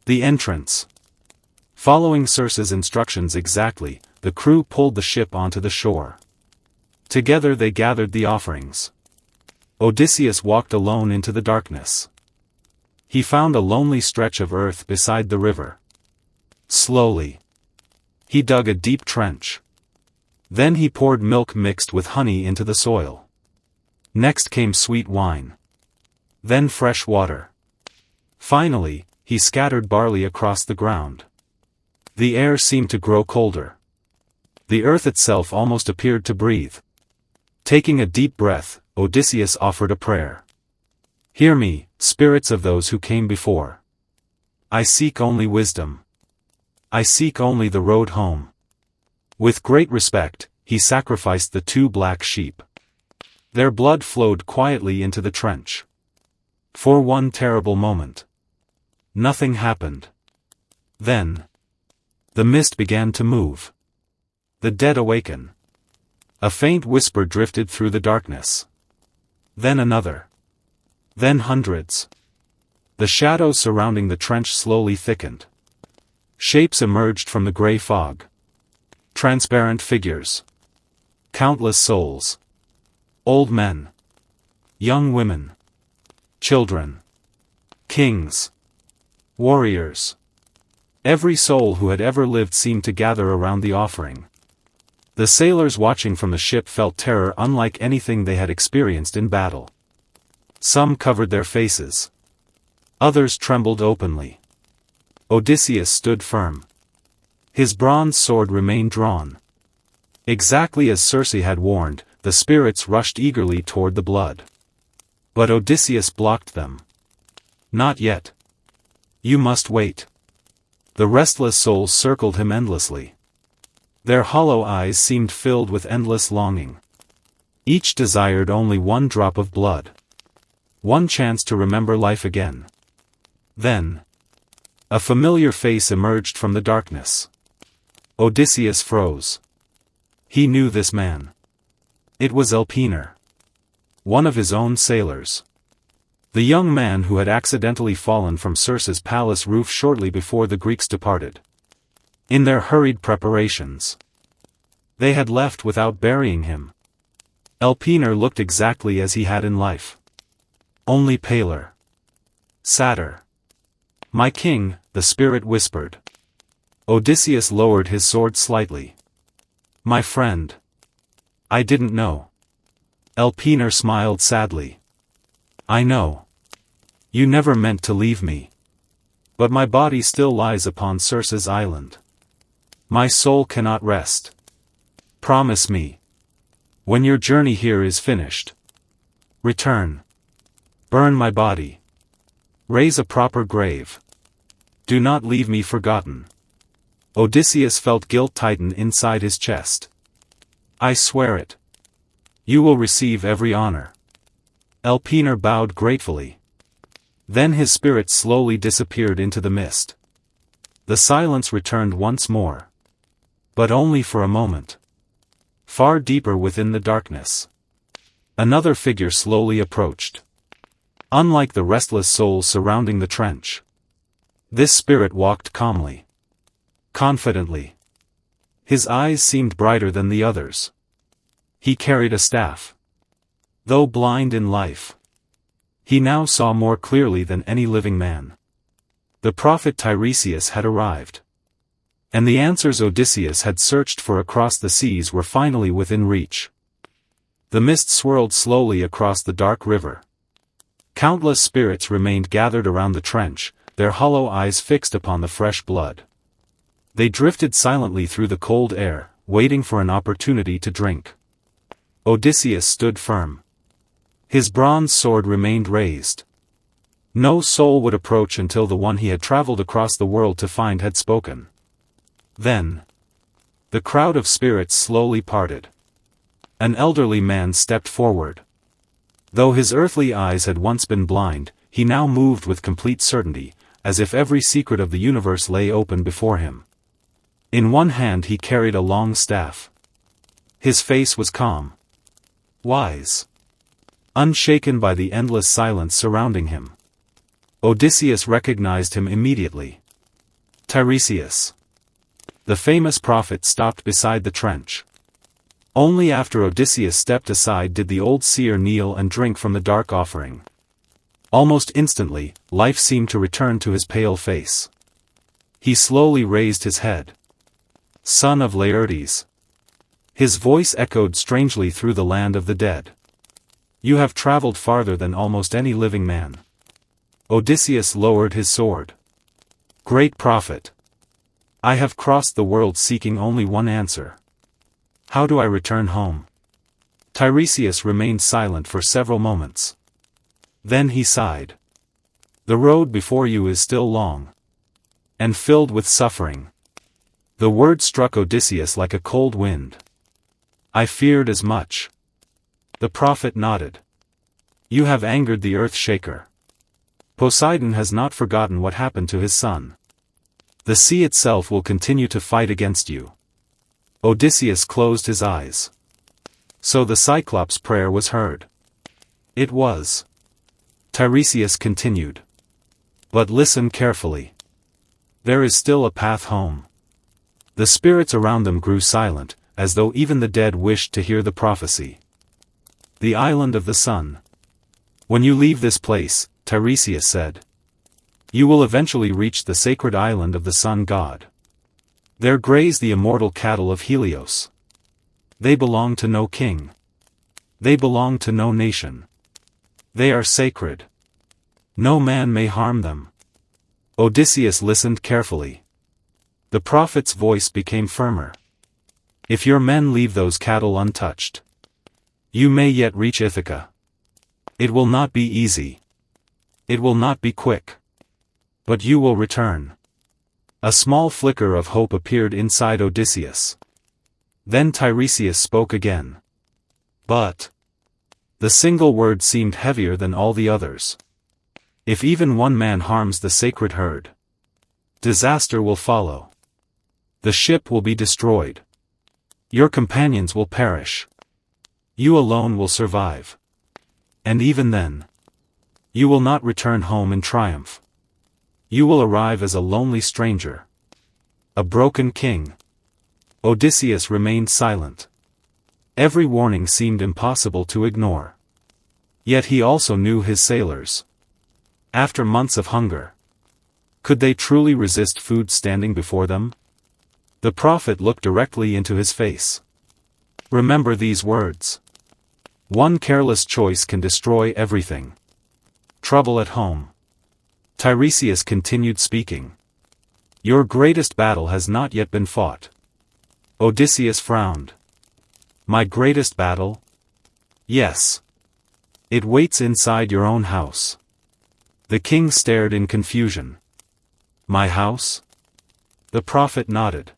"The entrance." Following Circe's instructions exactly, the crew pulled the ship onto the shore. Together they gathered the offerings. Odysseus walked alone into the darkness. He found a lonely stretch of earth beside the river. Slowly, he dug a deep trench. Then he poured milk mixed with honey into the soil. Next came sweet wine. Then fresh water. Finally, he scattered barley across the ground. The air seemed to grow colder. The earth itself almost appeared to breathe. Taking a deep breath, Odysseus offered a prayer. "Hear me, spirits of those who came before. I seek only wisdom. I seek only the road home." With great respect, he sacrificed the 2 black sheep. Their blood flowed quietly into the trench. For one terrible moment, nothing happened. Then, the mist began to move. The dead awaken. A faint whisper drifted through the darkness. Then another. Then hundreds. The shadows surrounding the trench slowly thickened. Shapes emerged from the gray fog. Transparent figures. Countless souls. Old men. Young women. Children. Kings. Warriors. Every soul who had ever lived seemed to gather around the offering. The sailors watching from the ship felt terror unlike anything they had experienced in battle. Some covered their faces. Others trembled openly. Odysseus stood firm. His bronze sword remained drawn. Exactly as Circe had warned, the spirits rushed eagerly toward the blood. But Odysseus blocked them. Not yet. You must wait. The restless souls circled him endlessly. Their hollow eyes seemed filled with endless longing. Each desired only one drop of blood. One chance to remember life again. Then, a familiar face emerged from the darkness. Odysseus froze. He knew this man. It was Elpenor. One of his own sailors. The young man who had accidentally fallen from Circe's palace roof shortly before the Greeks departed. In their hurried preparations, they had left without burying him. Elpenor looked exactly as he had in life. Only paler. Sadder. My king, the spirit whispered. Odysseus lowered his sword slightly. My friend. I didn't know. Elpenor smiled sadly. I know. You never meant to leave me. But my body still lies upon Circe's island. My soul cannot rest. Promise me. When your journey here is finished. Return. Burn my body. Raise a proper grave. Do not leave me forgotten. Odysseus felt guilt tighten inside his chest. I swear it. You will receive every honor. Elpenor bowed gratefully. Then his spirit slowly disappeared into the mist. The silence returned once more. But only for a moment. Far deeper within the darkness, another figure slowly approached. Unlike the restless souls surrounding the trench, this spirit walked calmly. Confidently. His eyes seemed brighter than the others. He carried a staff. Though blind in life, he now saw more clearly than any living man. The prophet Tiresias had arrived. And the answers Odysseus had searched for across the seas were finally within reach. The mist swirled slowly across the dark river. Countless spirits remained gathered around the trench, their hollow eyes fixed upon the fresh blood. They drifted silently through the cold air, waiting for an opportunity to drink. Odysseus stood firm. His bronze sword remained raised. No soul would approach until the one he had traveled across the world to find had spoken. Then, the crowd of spirits slowly parted. An elderly man stepped forward. Though his earthly eyes had once been blind, he now moved with complete certainty, as if every secret of the universe lay open before him. In one hand he carried a long staff. His face was calm. Wise. Unshaken by the endless silence surrounding him. Odysseus recognized him immediately. Tiresias. The famous prophet stopped beside the trench. Only after Odysseus stepped aside did the old seer kneel and drink from the dark offering. Almost instantly, life seemed to return to his pale face. He slowly raised his head. Son of Laertes. His voice echoed strangely through the land of the dead. You have traveled farther than almost any living man. Odysseus lowered his sword. Great prophet. I have crossed the world seeking only one answer. How do I return home? Tiresias remained silent for several moments. Then he sighed. The road before you is still long. And filled with suffering. The word struck Odysseus like a cold wind. I feared as much. The prophet nodded. You have angered the earth shaker. Poseidon has not forgotten what happened to his son. The sea itself will continue to fight against you. Odysseus closed his eyes. So the Cyclops' prayer was heard. It was. Tiresias continued. But listen carefully. There is still a path home. The spirits around them grew silent, as though even the dead wished to hear the prophecy. The island of the sun. When you leave this place, Tiresias said. You will eventually reach the sacred island of the sun god. There graze the immortal cattle of Helios. They belong to no king. They belong to no nation. They are sacred. No man may harm them. Odysseus listened carefully. The prophet's voice became firmer. If your men leave those cattle untouched, you may yet reach Ithaca. It will not be easy. It will not be quick. But you will return. A small flicker of hope appeared inside Odysseus. Then Tiresias spoke again. But the single word seemed heavier than all the others. If even one man harms the sacred herd, disaster will follow. The ship will be destroyed. Your companions will perish. You alone will survive. And even then, you will not return home in triumph. You will arrive as a lonely stranger. A broken king. Odysseus remained silent. Every warning seemed impossible to ignore. Yet he also knew his sailors. After months of hunger, could they truly resist food standing before them? The prophet looked directly into his face. Remember these words. One careless choice can destroy everything. Trouble at home. Tiresias continued speaking. Your greatest battle has not yet been fought. Odysseus frowned. My greatest battle? Yes. It waits inside your own house. The king stared in confusion. My house? The prophet nodded.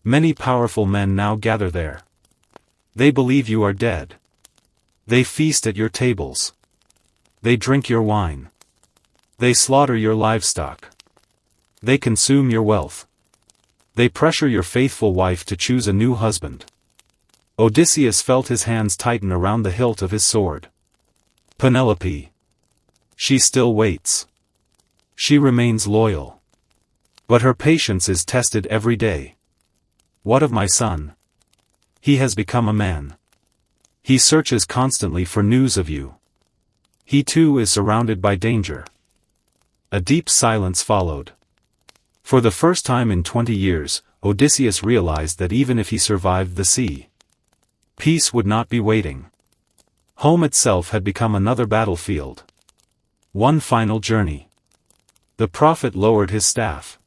Many powerful men now gather there. They believe you are dead. They feast at your tables. They drink your wine. They slaughter your livestock. They consume your wealth. They pressure your faithful wife to choose a new husband. Odysseus felt his hands tighten around the hilt of his sword. Penelope. She still waits. She remains loyal. But her patience is tested every day. What of my son? He has become a man. He searches constantly for news of you. He too is surrounded by danger. A deep silence followed. For the first time in 20 years, Odysseus realized that even if he survived the sea, peace would not be waiting. Home itself had become another battlefield. One final journey. The prophet lowered his staff.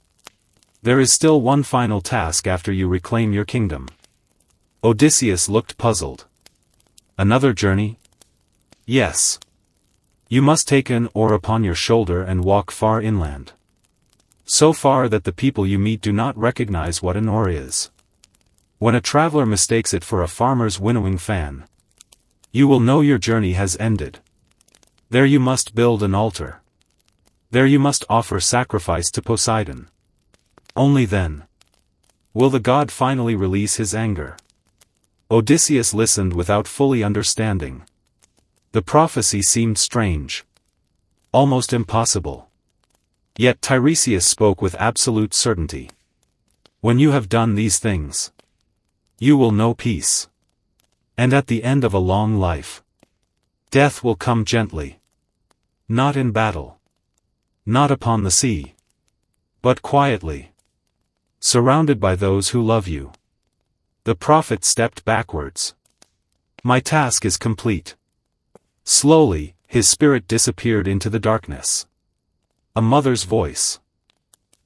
There is still one final task after you reclaim your kingdom. Odysseus looked puzzled. Another journey? Yes. You must take an oar upon your shoulder and walk far inland. So far that the people you meet do not recognize what an oar is. When a traveler mistakes it for a farmer's winnowing fan, you will know your journey has ended. There you must build an altar. There you must offer sacrifice to Poseidon. Only then will the god finally release his anger. Odysseus listened without fully understanding. The prophecy seemed strange. Almost impossible. Yet Tiresias spoke with absolute certainty. When you have done these things, you will know peace. And at the end of a long life, death will come gently. Not in battle. Not upon the sea. But quietly. Surrounded by those who love you. The prophet stepped backwards. My task is complete. Slowly, his spirit disappeared into the darkness. A mother's voice.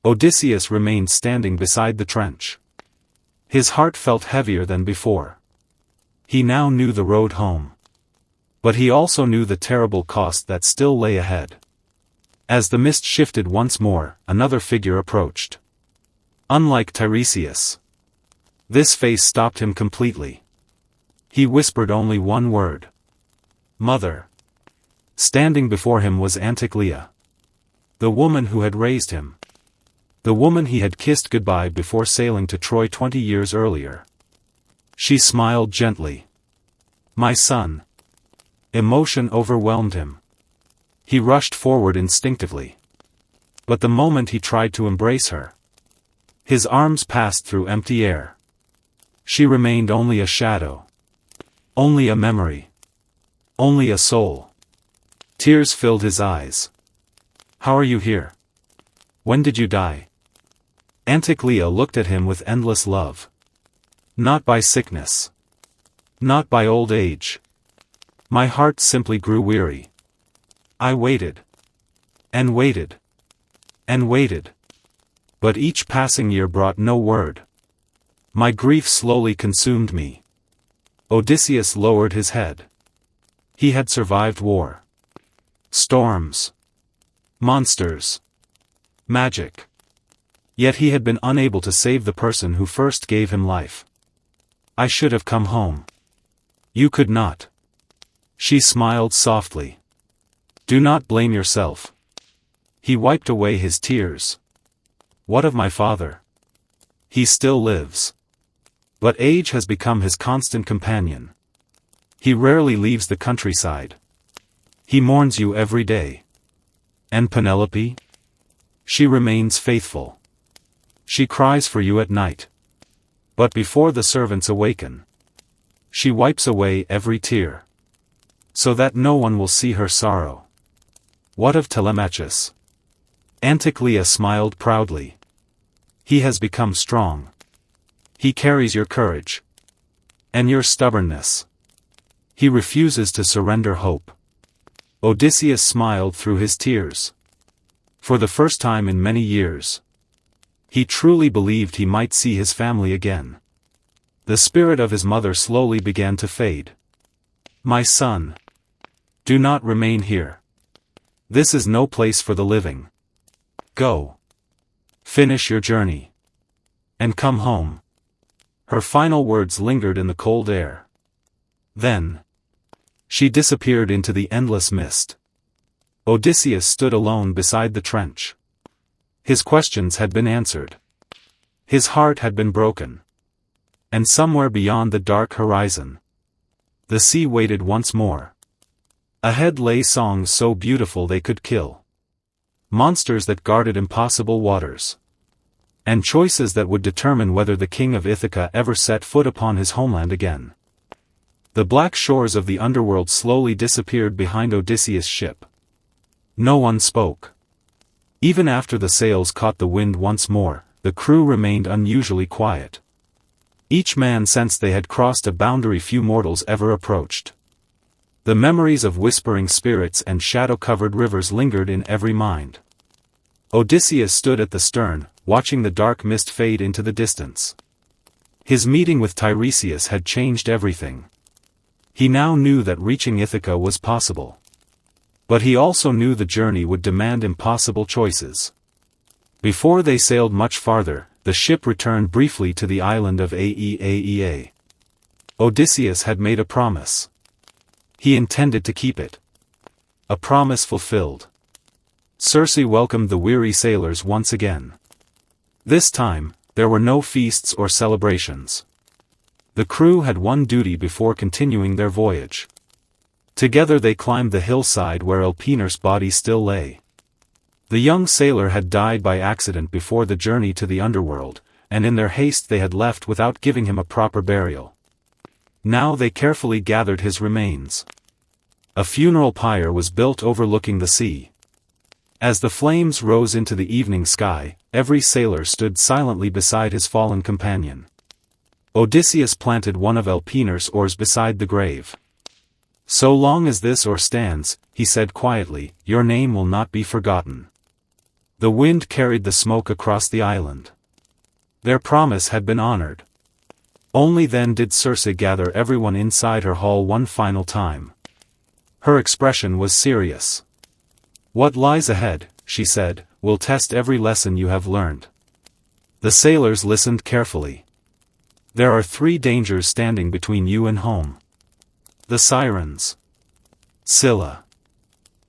Odysseus remained standing beside the trench. His heart felt heavier than before. He now knew the road home. But he also knew the terrible cost that still lay ahead. As the mist shifted once more, another figure approached. Unlike Tiresias, this face stopped him completely. He whispered only one word. Mother. Standing before him was Anticlea. The woman who had raised him. The woman he had kissed goodbye before sailing to Troy 20 years earlier. She smiled gently. My son. Emotion overwhelmed him. He rushed forward instinctively. But the moment he tried to embrace her, his arms passed through empty air. She remained only a shadow. Only a memory. Only a soul. Tears filled his eyes. How are you here? When did you die? Anticlea looked at him with endless love. Not by sickness. Not by old age. My heart simply grew weary. I waited. And waited. And waited. But each passing year brought no word. My grief slowly consumed me. Odysseus lowered his head. He had survived war. Storms. Monsters. Magic. Yet he had been unable to save the person who first gave him life. I should have come home. You could not. She smiled softly. Do not blame yourself. He wiped away his tears. What of my father? He still lives. But age has become his constant companion. He rarely leaves the countryside. He mourns you every day. And Penelope? She remains faithful. She cries for you at night. But before the servants awaken, she wipes away every tear, so that no one will see her sorrow. What of Telemachus? Anticlea smiled proudly. He has become strong. He carries your courage. And your stubbornness. He refuses to surrender hope. Odysseus smiled through his tears. For the first time in many years, he truly believed he might see his family again. The spirit of his mother slowly began to fade. My son. Do not remain here. This is no place for the living. Go. Finish your journey. And come home. Her final words lingered in the cold air. Then, she disappeared into the endless mist. Odysseus stood alone beside the trench. His questions had been answered. His heart had been broken. And somewhere beyond the dark horizon, the sea waited once more. Ahead lay songs so beautiful they could kill. Monsters that guarded impossible waters. And choices that would determine whether the king of Ithaca ever set foot upon his homeland again. The black shores of the underworld slowly disappeared behind Odysseus' ship. No one spoke. Even after the sails caught the wind once more, the crew remained unusually quiet. Each man sensed they had crossed a boundary few mortals ever approached. The memories of whispering spirits and shadow-covered rivers lingered in every mind. Odysseus stood at the stern, watching the dark mist fade into the distance. His meeting with Tiresias had changed everything. He now knew that reaching Ithaca was possible. But he also knew the journey would demand impossible choices. Before they sailed much farther, the ship returned briefly to the island of Aeaea. Odysseus had made a promise. He intended to keep it. A promise fulfilled. Circe welcomed the weary sailors once again. This time, there were no feasts or celebrations. The crew had one duty before continuing their voyage. Together they climbed the hillside where Elpenor's body still lay. The young sailor had died by accident before the journey to the underworld, and in their haste they had left without giving him a proper burial. Now they carefully gathered his remains. A funeral pyre was built overlooking the sea. As the flames rose into the evening sky, every sailor stood silently beside his fallen companion. Odysseus planted one of Elpenor's oars beside the grave. So long as this oar stands, he said quietly, your name will not be forgotten. The wind carried the smoke across the island. Their promise had been honored. Only then did Circe gather everyone inside her hall one final time. Her expression was serious. What lies ahead, she said, will test every lesson you have learned. The sailors listened carefully. There are 3 dangers standing between you and home. The Sirens, Scylla,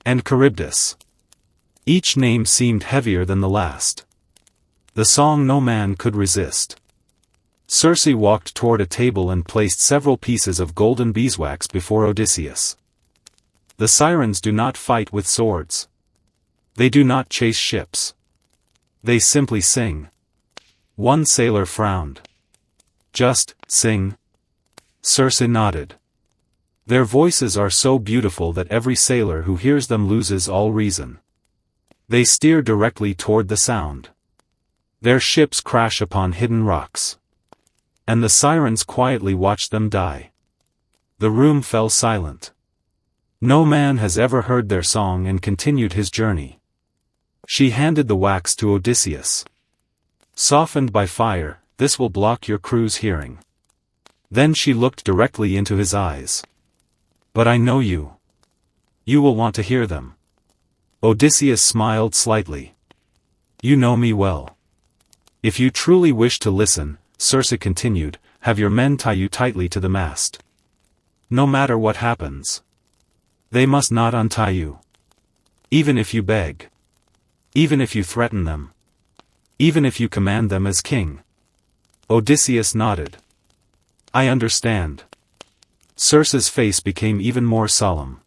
and Charybdis. Each name seemed heavier than the last. The song no man could resist. Circe walked toward a table and placed several pieces of golden beeswax before Odysseus. The Sirens do not fight with swords. They do not chase ships. They simply sing. One sailor frowned. Just sing? Circe nodded. Their voices are so beautiful that every sailor who hears them loses all reason. They steer directly toward the sound. Their ships crash upon hidden rocks. And the sirens quietly watch them die. The room fell silent. No man has ever heard their song and continued his journey. She handed the wax to Odysseus. Softened by fire, this will block your crew's hearing. Then she looked directly into his eyes. But I know you. You will want to hear them. Odysseus smiled slightly. You know me well. If you truly wish to listen, Circe continued, have your men tie you tightly to the mast. No matter what happens. They must not untie you. Even if you beg. Even if you threaten them. Even if you command them as king. Odysseus nodded. I understand. Circe's face became even more solemn.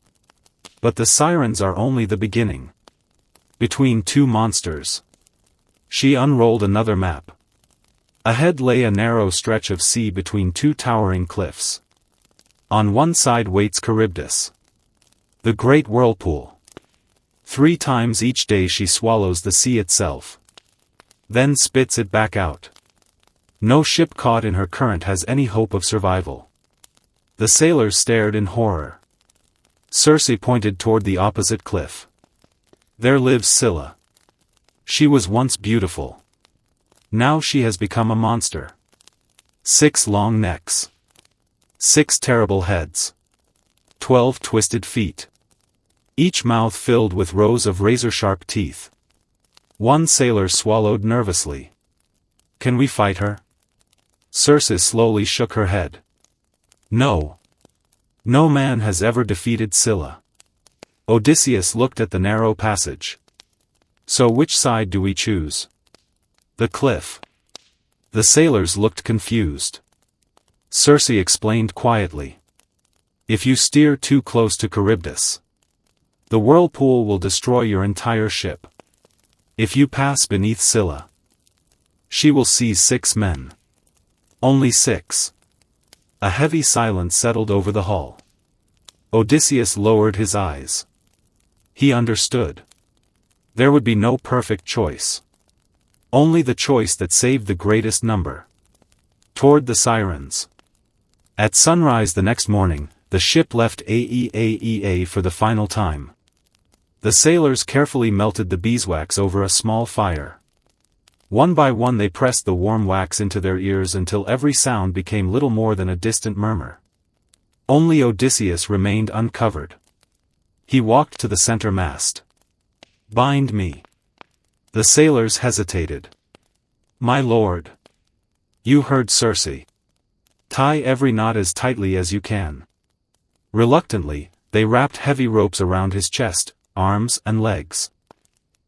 But the sirens are only the beginning. Between two monsters. She unrolled another map. Ahead lay a narrow stretch of sea between two towering cliffs. On one side waits Charybdis. The great whirlpool. 3 times each day she swallows the sea itself. Then spits it back out. No ship caught in her current has any hope of survival. The sailors stared in horror. Circe pointed toward the opposite cliff. There lives Scylla. She was once beautiful. Now she has become a monster. 6 long necks. 6 terrible heads. 12 twisted feet. Each mouth filled with rows of razor-sharp teeth. One sailor swallowed nervously. Can we fight her? Circe slowly shook her head. No. No man has ever defeated Scylla. Odysseus looked at the narrow passage. So which side do we choose? The cliff. The sailors looked confused. Circe explained quietly. If you steer too close to Charybdis, the whirlpool will destroy your entire ship. If you pass beneath Scylla, she will seize 6 men. Only 6. A heavy silence settled over the hull. Odysseus lowered his eyes. He understood. There would be no perfect choice. Only the choice that saved the greatest number. Toward the sirens. At sunrise the next morning, the ship left Aeaea for the final time. The sailors carefully melted the beeswax over a small fire. One by one they pressed the warm wax into their ears until every sound became little more than a distant murmur. Only Odysseus remained uncovered. He walked to the center mast. Bind me. The sailors hesitated. My lord. You heard Circe. Tie every knot as tightly as you can. Reluctantly, they wrapped heavy ropes around his chest, arms and legs.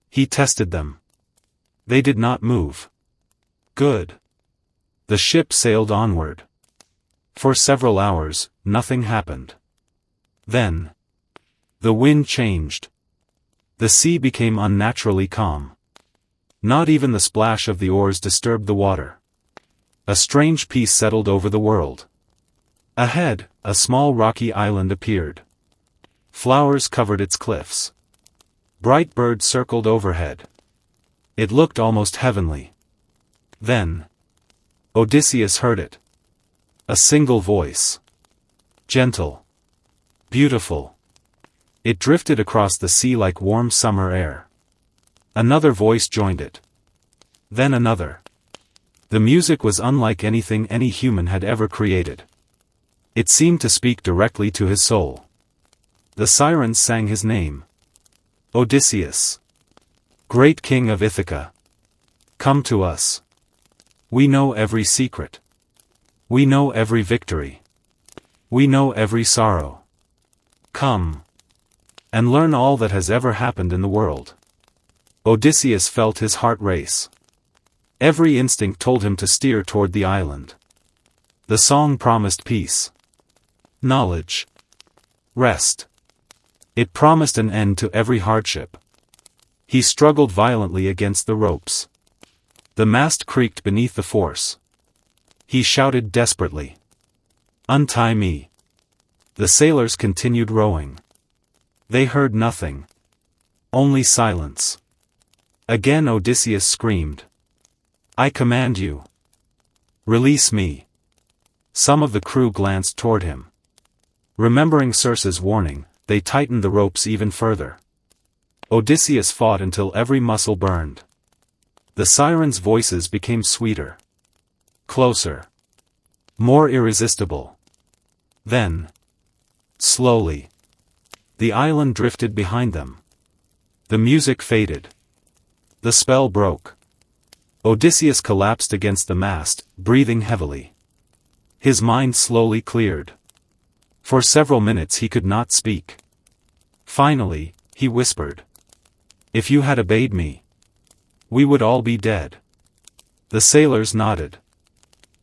He tested them. They did not move. Good. The ship sailed onward. For several hours, nothing happened. Then, the wind changed. The sea became unnaturally calm. Not even the splash of the oars disturbed the water. A strange peace settled over the world. Ahead, a small rocky island appeared. Flowers covered its cliffs. Bright birds circled overhead. It looked almost heavenly. Then, Odysseus heard it. A single voice. Gentle. Beautiful. It drifted across the sea like warm summer air. Another voice joined it. Then another. The music was unlike anything any human had ever created. It seemed to speak directly to his soul. The sirens sang his name. Odysseus. Great king of Ithaca. Come to us. We know every secret. We know every victory. We know every sorrow. Come. And learn all that has ever happened in the world. Odysseus felt his heart race. Every instinct told him to steer toward the island. The song promised peace. Knowledge. Rest. It promised an end to every hardship. He struggled violently against the ropes. The mast creaked beneath the force. He shouted desperately. Untie me. The sailors continued rowing. They heard nothing. Only silence. Again Odysseus screamed. I command you. Release me. Some of the crew glanced toward him. Remembering Circe's warning, they tightened the ropes even further. Odysseus fought until every muscle burned. The sirens' voices became sweeter. Closer. More irresistible. Then, slowly, the island drifted behind them. The music faded. The spell broke. Odysseus collapsed against the mast, breathing heavily. His mind slowly cleared. For several minutes he could not speak. Finally, he whispered. If you had obeyed me, we would all be dead. The sailors nodded.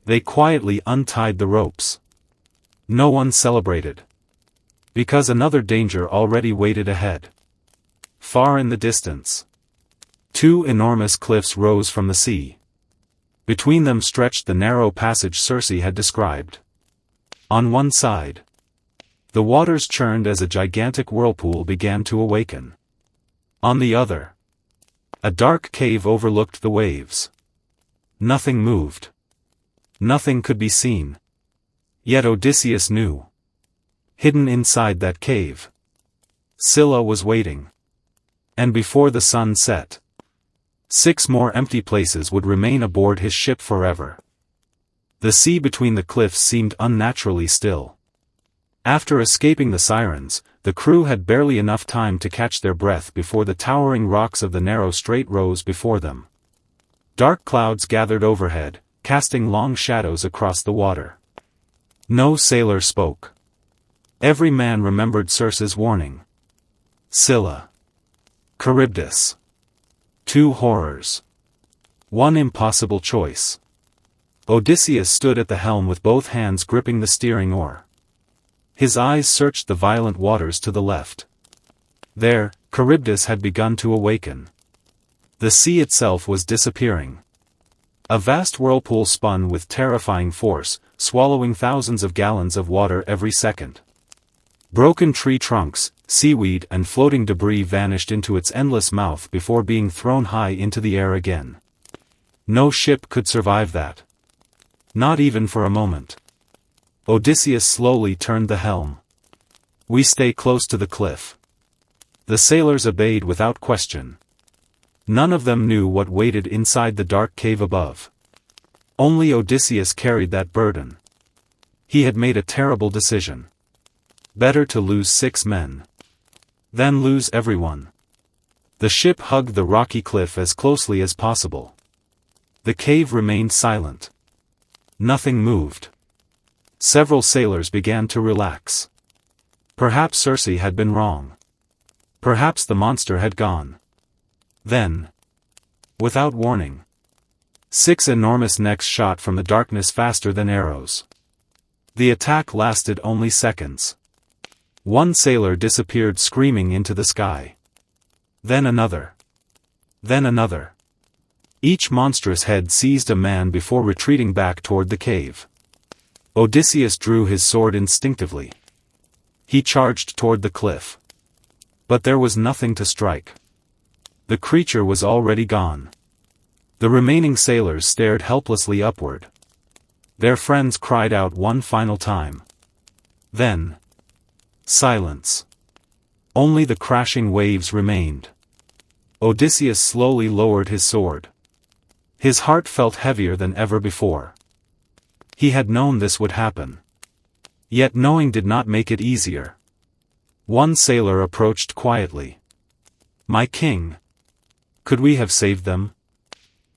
They quietly untied the ropes. No one celebrated. Because another danger already waited ahead. Far in the distance, two enormous cliffs rose from the sea. Between them stretched the narrow passage Circe had described. On one side, the waters churned as a gigantic whirlpool began to awaken. On the other, a dark cave overlooked the waves. Nothing moved. Nothing could be seen. Yet Odysseus knew. Hidden inside that cave, Scylla was waiting. And before the sun set, 6 more empty places would remain aboard his ship forever. The sea between the cliffs seemed unnaturally still. After escaping the sirens, the crew had barely enough time to catch their breath before the towering rocks of the narrow strait rose before them. Dark clouds gathered overhead, casting long shadows across the water. No sailor spoke. Every man remembered Circe's warning. Scylla. Charybdis. 2 horrors. One impossible choice. Odysseus stood at the helm with both hands gripping the steering oar. His eyes searched the violent waters to the left. There, Charybdis had begun to awaken. The sea itself was disappearing. A vast whirlpool spun with terrifying force, swallowing thousands of gallons of water every second. Broken tree trunks, seaweed and floating debris vanished into its endless mouth before being thrown high into the air again. No ship could survive that. Not even for a moment. Odysseus slowly turned the helm. We stay close to the cliff. The sailors obeyed without question. None of them knew what waited inside the dark cave above. Only Odysseus carried that burden. He had made a terrible decision. Better to lose 6 men than lose everyone. The ship hugged the rocky cliff as closely as possible. The cave remained silent. Nothing moved. Several sailors began to relax. Perhaps Circe had been wrong. Perhaps the monster had gone. Then, without warning, 6 enormous necks shot from the darkness faster than arrows. The attack lasted only seconds. One sailor disappeared screaming into the sky. Then another. Then another. Each monstrous head seized a man before retreating back toward the cave. Odysseus drew his sword instinctively. He charged toward the cliff. But there was nothing to strike. The creature was already gone. The remaining sailors stared helplessly upward. Their friends cried out one final time. Then, silence. Only the crashing waves remained. Odysseus slowly lowered his sword. His heart felt heavier than ever before. He had known this would happen. Yet knowing did not make it easier. One sailor approached quietly. My king. Could we have saved them?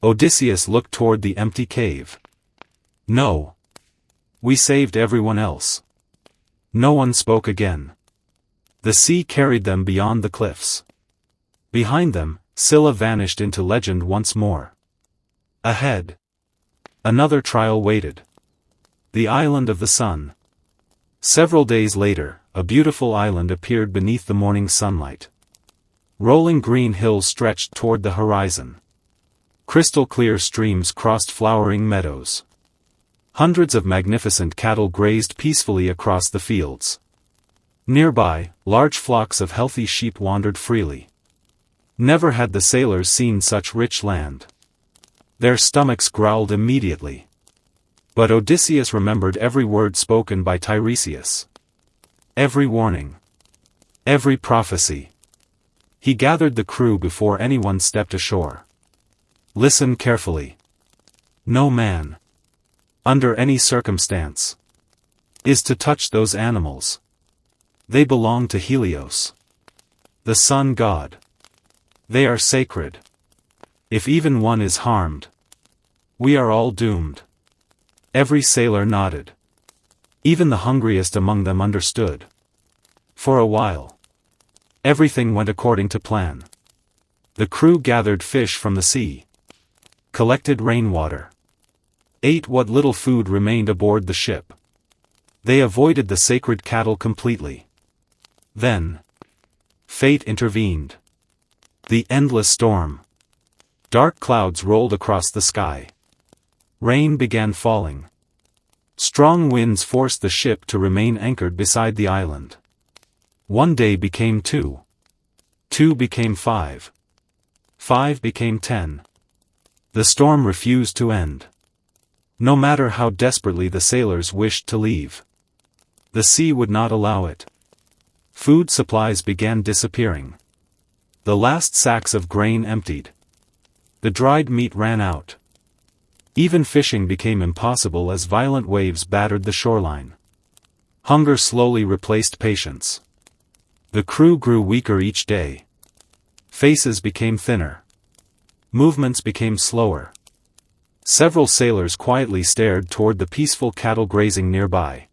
Odysseus looked toward the empty cave. No. We saved everyone else. No one spoke again. The sea carried them beyond the cliffs. Behind them, Scylla vanished into legend once more. Ahead, another trial waited. The Island of the Sun. Several days later, a beautiful island appeared beneath the morning sunlight. Rolling green hills stretched toward the horizon. Crystal clear streams crossed flowering meadows. Hundreds of magnificent cattle grazed peacefully across the fields. Nearby, large flocks of healthy sheep wandered freely. Never had the sailors seen such rich land. Their stomachs growled immediately. But Odysseus remembered every word spoken by Tiresias. Every warning. Every prophecy. He gathered the crew before anyone stepped ashore. Listen carefully. No man, under any circumstance, is to touch those animals. They belong to Helios, the sun god. They are sacred. If even one is harmed, we are all doomed. Every sailor nodded. Even the hungriest among them understood. For a while, everything went according to plan. The crew gathered fish from the sea, collected rainwater, ate what little food remained aboard the ship. They avoided the sacred cattle completely. Then, fate intervened. The endless storm. Dark clouds rolled across the sky. Rain began falling. Strong winds forced the ship to remain anchored beside the island. One day became 2. 2 became 5. 5 became 10. The storm refused to end. No matter how desperately the sailors wished to leave, the sea would not allow it. Food supplies began disappearing. The last sacks of grain emptied. The dried meat ran out. Even fishing became impossible as violent waves battered the shoreline. Hunger slowly replaced patience. The crew grew weaker each day. Faces became thinner. Movements became slower. Several sailors quietly stared toward the peaceful cattle grazing nearby.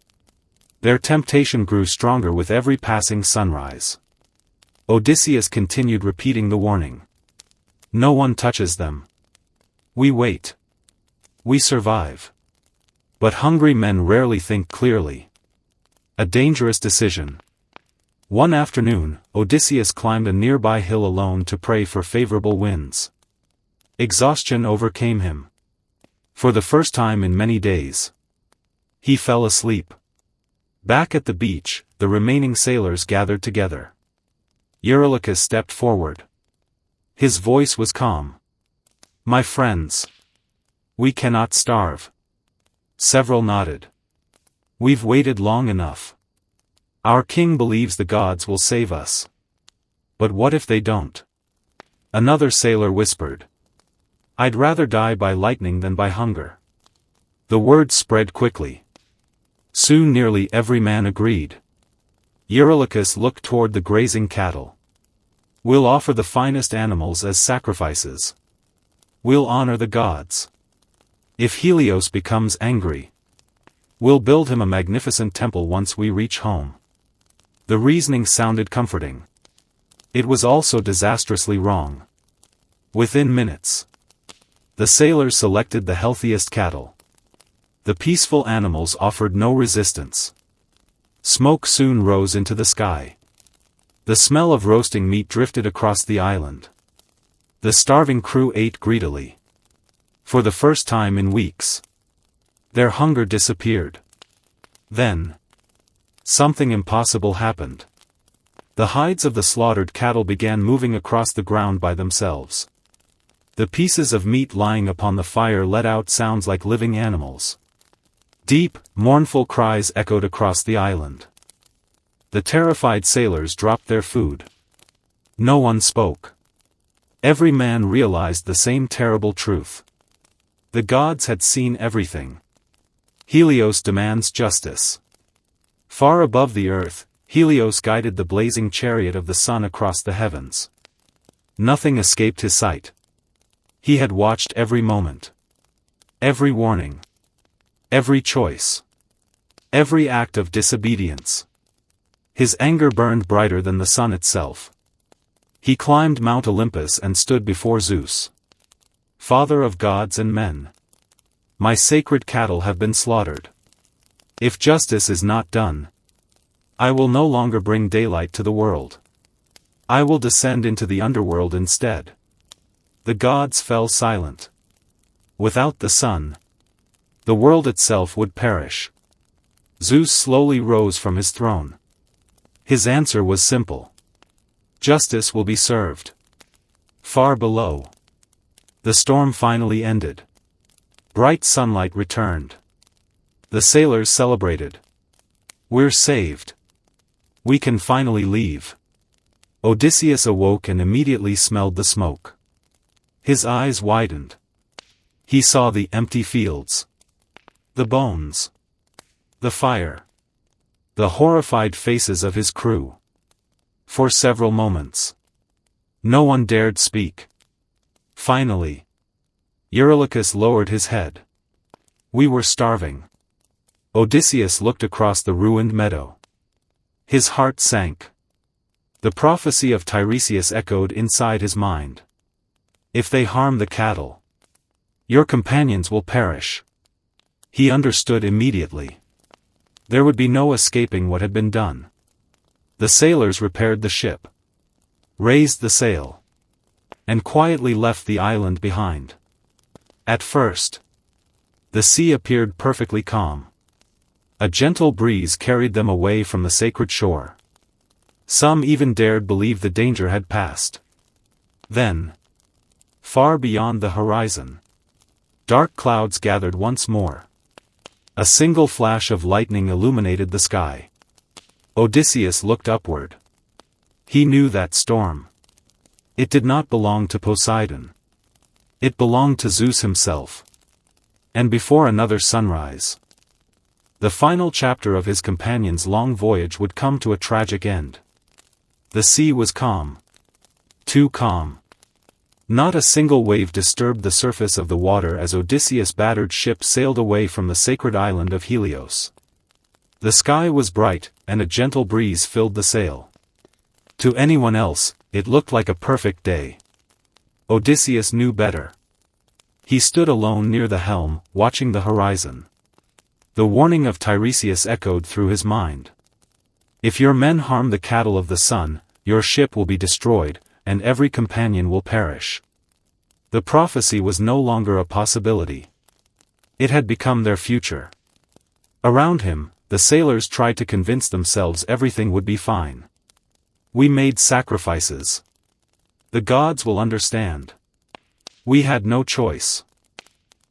Their temptation grew stronger with every passing sunrise. Odysseus continued repeating the warning. No one touches them. We wait. We survive. But hungry men rarely think clearly. A dangerous decision. One afternoon, Odysseus climbed a nearby hill alone to pray for favorable winds. Exhaustion overcame him. For the first time in many days, he fell asleep. Back at the beach, the remaining sailors gathered together. Eurylochus stepped forward. His voice was calm. My friends, we cannot starve. Several nodded. We've waited long enough. Our king believes the gods will save us. But what if they don't? Another sailor whispered. I'd rather die by lightning than by hunger. The word spread quickly. Soon nearly every man agreed. Eurylochus looked toward the grazing cattle. We'll offer the finest animals as sacrifices. We'll honor the gods. If Helios becomes angry, we'll build him a magnificent temple once we reach home. The reasoning sounded comforting. It was also disastrously wrong. Within minutes, the sailors selected the healthiest cattle. The peaceful animals offered no resistance. Smoke soon rose into the sky. The smell of roasting meat drifted across the island. The starving crew ate greedily. For the first time in weeks, their hunger disappeared. Then, something impossible happened. The hides of the slaughtered cattle began moving across the ground by themselves. The pieces of meat lying upon the fire let out sounds like living animals. Deep, mournful cries echoed across the island. The terrified sailors dropped their food. No one spoke. Every man realized the same terrible truth. The gods had seen everything. Helios demands justice. Far above the earth, Helios guided the blazing chariot of the sun across the heavens. Nothing escaped his sight. He had watched every moment. Every warning. Every choice. Every act of disobedience. His anger burned brighter than the sun itself. He climbed Mount Olympus and stood before Zeus. Father of gods and men. My sacred cattle have been slaughtered. If justice is not done, I will no longer bring daylight to the world. I will descend into the underworld instead. The gods fell silent. Without the sun, the world itself would perish. Zeus slowly rose from his throne. His answer was simple. Justice will be served. Far below, the storm finally ended. Bright sunlight returned. The sailors celebrated. "We're saved. We can finally leave." Odysseus awoke and immediately smelled the smoke. His eyes widened. He saw the empty fields, the bones, the fire, the horrified faces of his crew. For several moments, no one dared speak. Finally, Eurylochus lowered his head. "We were starving." Odysseus looked across the ruined meadow. His heart sank. The prophecy of Tiresias echoed inside his mind. "If they harm the cattle, your companions will perish." He understood immediately. There would be no escaping what had been done. The sailors repaired the ship, raised the sail, and quietly left the island behind. At first, the sea appeared perfectly calm. A gentle breeze carried them away from the sacred shore. Some even dared believe the danger had passed. Then, far beyond the horizon, dark clouds gathered once more. A single flash of lightning illuminated the sky. Odysseus looked upward. He knew that storm. It did not belong to Poseidon. It belonged to Zeus himself. And before another sunrise, the final chapter of his companion's long voyage would come to a tragic end. The sea was calm. Too calm. Not a single wave disturbed the surface of the water as Odysseus' battered ship sailed away from the sacred island of Helios. The sky was bright, and a gentle breeze filled the sail. To anyone else, it looked like a perfect day. Odysseus knew better. He stood alone near the helm, watching the horizon. The warning of Tiresias echoed through his mind. "If your men harm the cattle of the sun, your ship will be destroyed, and every companion will perish." The prophecy was no longer a possibility. It had become their future. Around him, the sailors tried to convince themselves everything would be fine. "We made sacrifices. The gods will understand. We had no choice."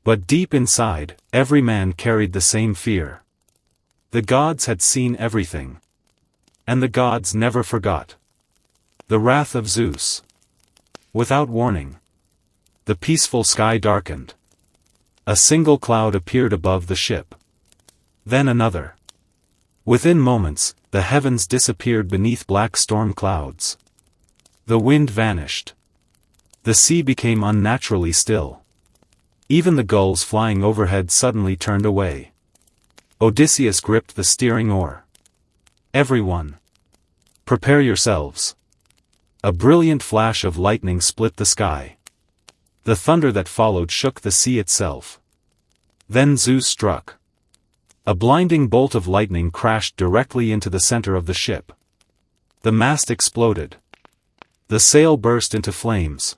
But deep inside, every man carried the same fear. The gods had seen everything. And the gods never forgot. The wrath of Zeus. Without warning, the peaceful sky darkened. A single cloud appeared above the ship. Then another. Within moments, the heavens disappeared beneath black storm clouds. The wind vanished. The sea became unnaturally still. Even the gulls flying overhead suddenly turned away. Odysseus gripped the steering oar. "Everyone, prepare yourselves." A brilliant flash of lightning split the sky. The thunder that followed shook the sea itself. Then Zeus struck. A blinding bolt of lightning crashed directly into the center of the ship. The mast exploded. The sail burst into flames.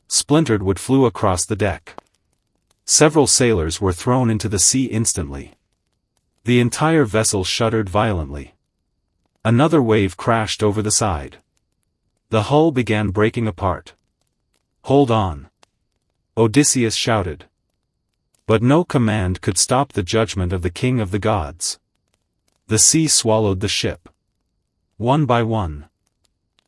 Splintered wood flew across the deck. Several sailors were thrown into the sea instantly. The entire vessel shuddered violently. Another wave crashed over the side. The hull began breaking apart. "Hold on!" Odysseus shouted. But no command could stop the judgment of the king of the gods. The sea swallowed the ship. One by one,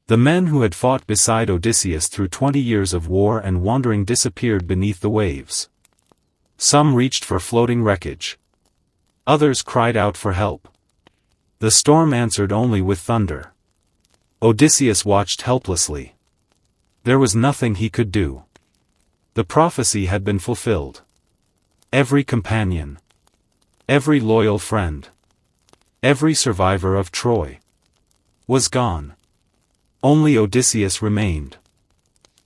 the men who had fought beside Odysseus through 20 years of war and wandering disappeared beneath the waves. Some reached for floating wreckage. Others cried out for help. The storm answered only with thunder. Odysseus watched helplessly. There was nothing he could do. The prophecy had been fulfilled. Every companion, every loyal friend, every survivor of Troy was gone. Only Odysseus remained.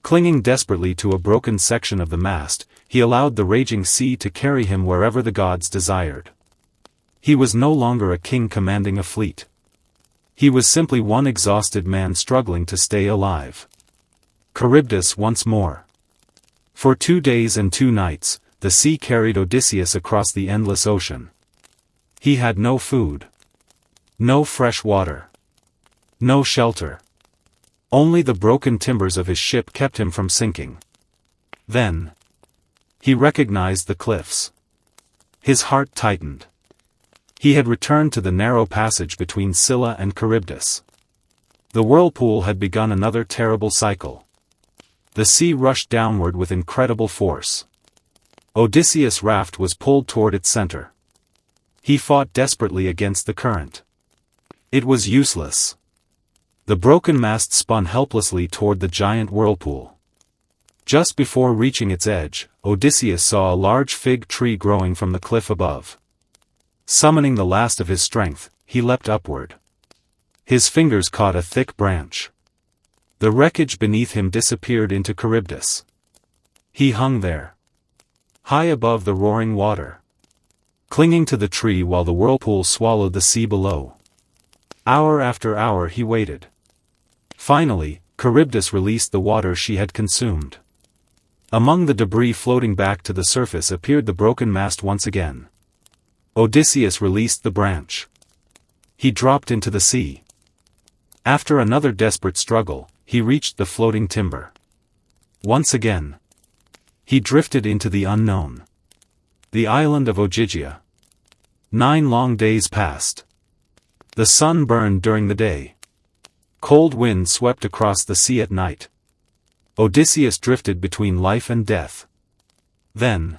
Clinging desperately to a broken section of the mast, he allowed the raging sea to carry him wherever the gods desired. He was no longer a king commanding a fleet. He was simply one exhausted man struggling to stay alive. Charybdis once more. For 2 days and 2 nights, the sea carried Odysseus across the endless ocean. He had no food, no fresh water, no shelter. Only the broken timbers of his ship kept him from sinking. Then he recognized the cliffs. His heart tightened. He had returned to the narrow passage between Scylla and Charybdis. The whirlpool had begun another terrible cycle. The sea rushed downward with incredible force. Odysseus' raft was pulled toward its center. He fought desperately against the current. It was useless. The broken mast spun helplessly toward the giant whirlpool. Just before reaching its edge, Odysseus saw a large fig tree growing from the cliff above. Summoning the last of his strength, he leapt upward. His fingers caught a thick branch. The wreckage beneath him disappeared into Charybdis. He hung there, high above the roaring water, clinging to the tree while the whirlpool swallowed the sea below. Hour after hour he waited. Finally, Charybdis released the water she had consumed. Among the debris floating back to the surface appeared the broken mast once again. Odysseus released the branch. He dropped into the sea. After another desperate struggle, he reached the floating timber. Once again, he drifted into the unknown. The island of Ogygia. 9 long days passed. The sun burned during the day. Cold winds swept across the sea at night. Odysseus drifted between life and death. Then,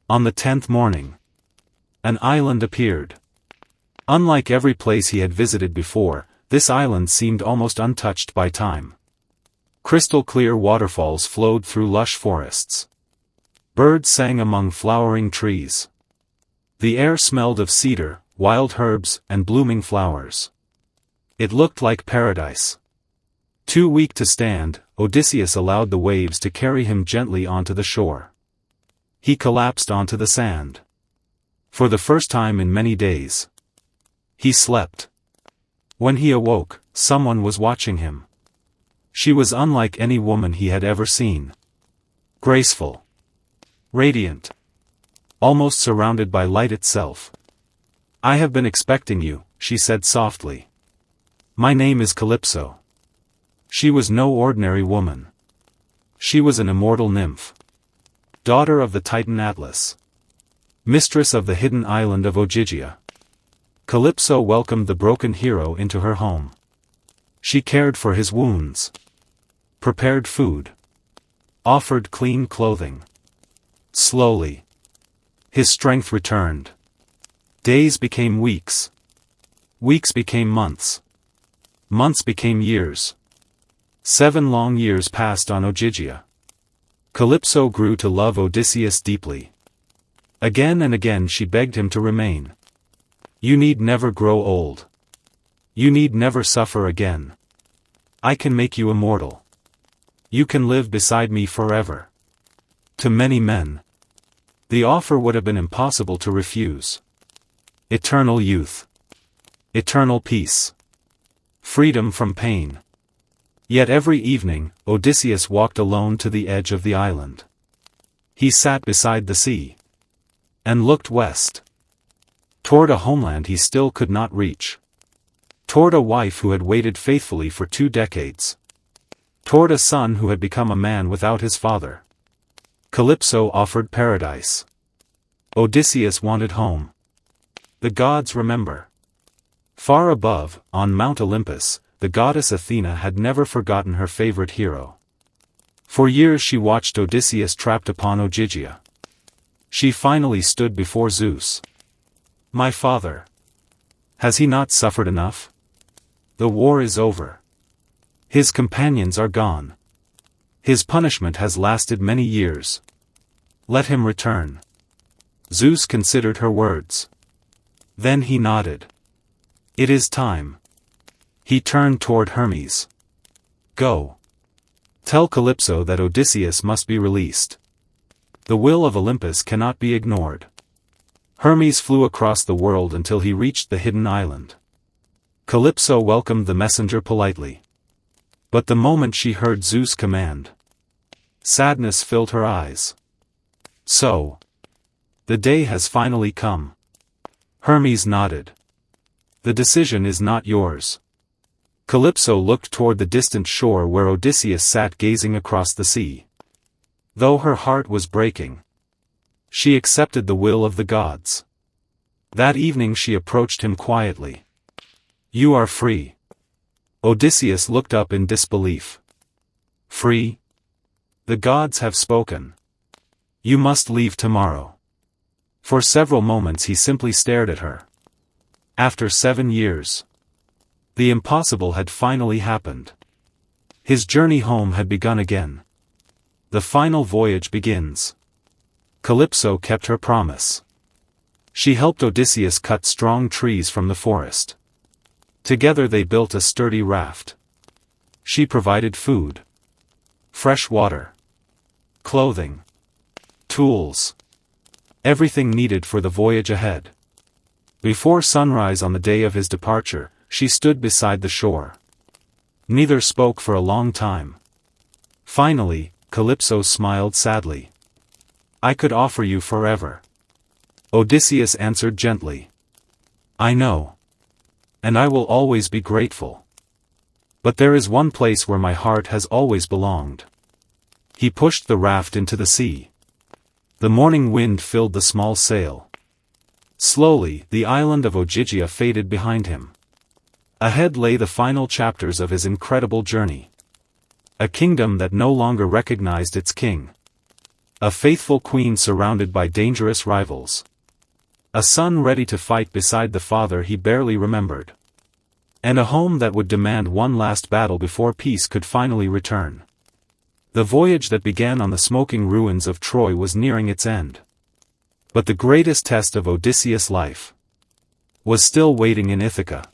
on the 10th morning, an island appeared. Unlike every place he had visited before, this island seemed almost untouched by time. Crystal-clear waterfalls flowed through lush forests. Birds sang among flowering trees. The air smelled of cedar, wild herbs, and blooming flowers. It looked like paradise. Too weak to stand, Odysseus allowed the waves to carry him gently onto the shore. He collapsed onto the sand. For the first time in many days, he slept. When he awoke, someone was watching him. She was unlike any woman he had ever seen. Graceful, radiant, almost surrounded by light itself. "I have been expecting you," she said softly. "My name is Calypso." She was no ordinary woman. She was an immortal nymph. Daughter of the Titan Atlas. Mistress of the hidden island of Ogygia. Calypso welcomed the broken hero into her home. She cared for his wounds, prepared food, offered clean clothing. Slowly, his strength returned. Days became weeks. Weeks became months. Months became years. 7 long years passed on Ogygia. Calypso grew to love Odysseus deeply. Again and again she begged him to remain. "You need never grow old. You need never suffer again. I can make you immortal. You can live beside me forever." To many men, the offer would have been impossible to refuse. Eternal youth. Eternal peace. Freedom from pain. Yet every evening, Odysseus walked alone to the edge of the island. He sat beside the sea and looked west, toward a homeland he still could not reach, toward a wife who had waited faithfully for 2 decades, toward a son who had become a man without his father. Calypso offered paradise. Odysseus wanted home. The gods remember. Far above, on Mount Olympus, the goddess Athena had never forgotten her favorite hero. For years she watched Odysseus trapped upon Ogygia. She finally stood before Zeus. "My father. Has he not suffered enough? The war is over. His companions are gone. His punishment has lasted many years. Let him return." Zeus considered her words. Then he nodded. "It is time." He turned toward Hermes. "Go. Tell Calypso that Odysseus must be released. The will of Olympus cannot be ignored." Hermes flew across the world until he reached the hidden island. Calypso welcomed the messenger politely. But the moment she heard Zeus' command, sadness filled her eyes. "So, the day has finally come." Hermes nodded. "The decision is not yours. Calypso looked toward the distant shore where Odysseus sat gazing across the sea. Though her heart was breaking, she accepted the will of the gods. That evening she approached him quietly. "You are free." Odysseus looked up in disbelief. "Free? The gods have spoken. You must leave tomorrow." For several moments he simply stared at her. After 7 years, the impossible had finally happened. His journey home had begun again. The final voyage begins. Calypso kept her promise. She helped Odysseus cut strong trees from the forest. Together they built a sturdy raft. She provided food, fresh water, clothing, tools, everything needed for the voyage ahead. Before sunrise on the day of his departure, she stood beside the shore. Neither spoke for a long time. Finally, Calypso smiled sadly. "I could offer you forever." Odysseus answered gently. "I know. And I will always be grateful. But there is one place where my heart has always belonged." He pushed the raft into the sea. The morning wind filled the small sail. Slowly, the island of Ogygia faded behind him. Ahead lay the final chapters of his incredible journey. A kingdom that no longer recognized its king. A faithful queen surrounded by dangerous rivals. A son ready to fight beside the father he barely remembered. And a home that would demand one last battle before peace could finally return. The voyage that began on the smoking ruins of Troy was nearing its end. But the greatest test of Odysseus' life was still waiting in Ithaca.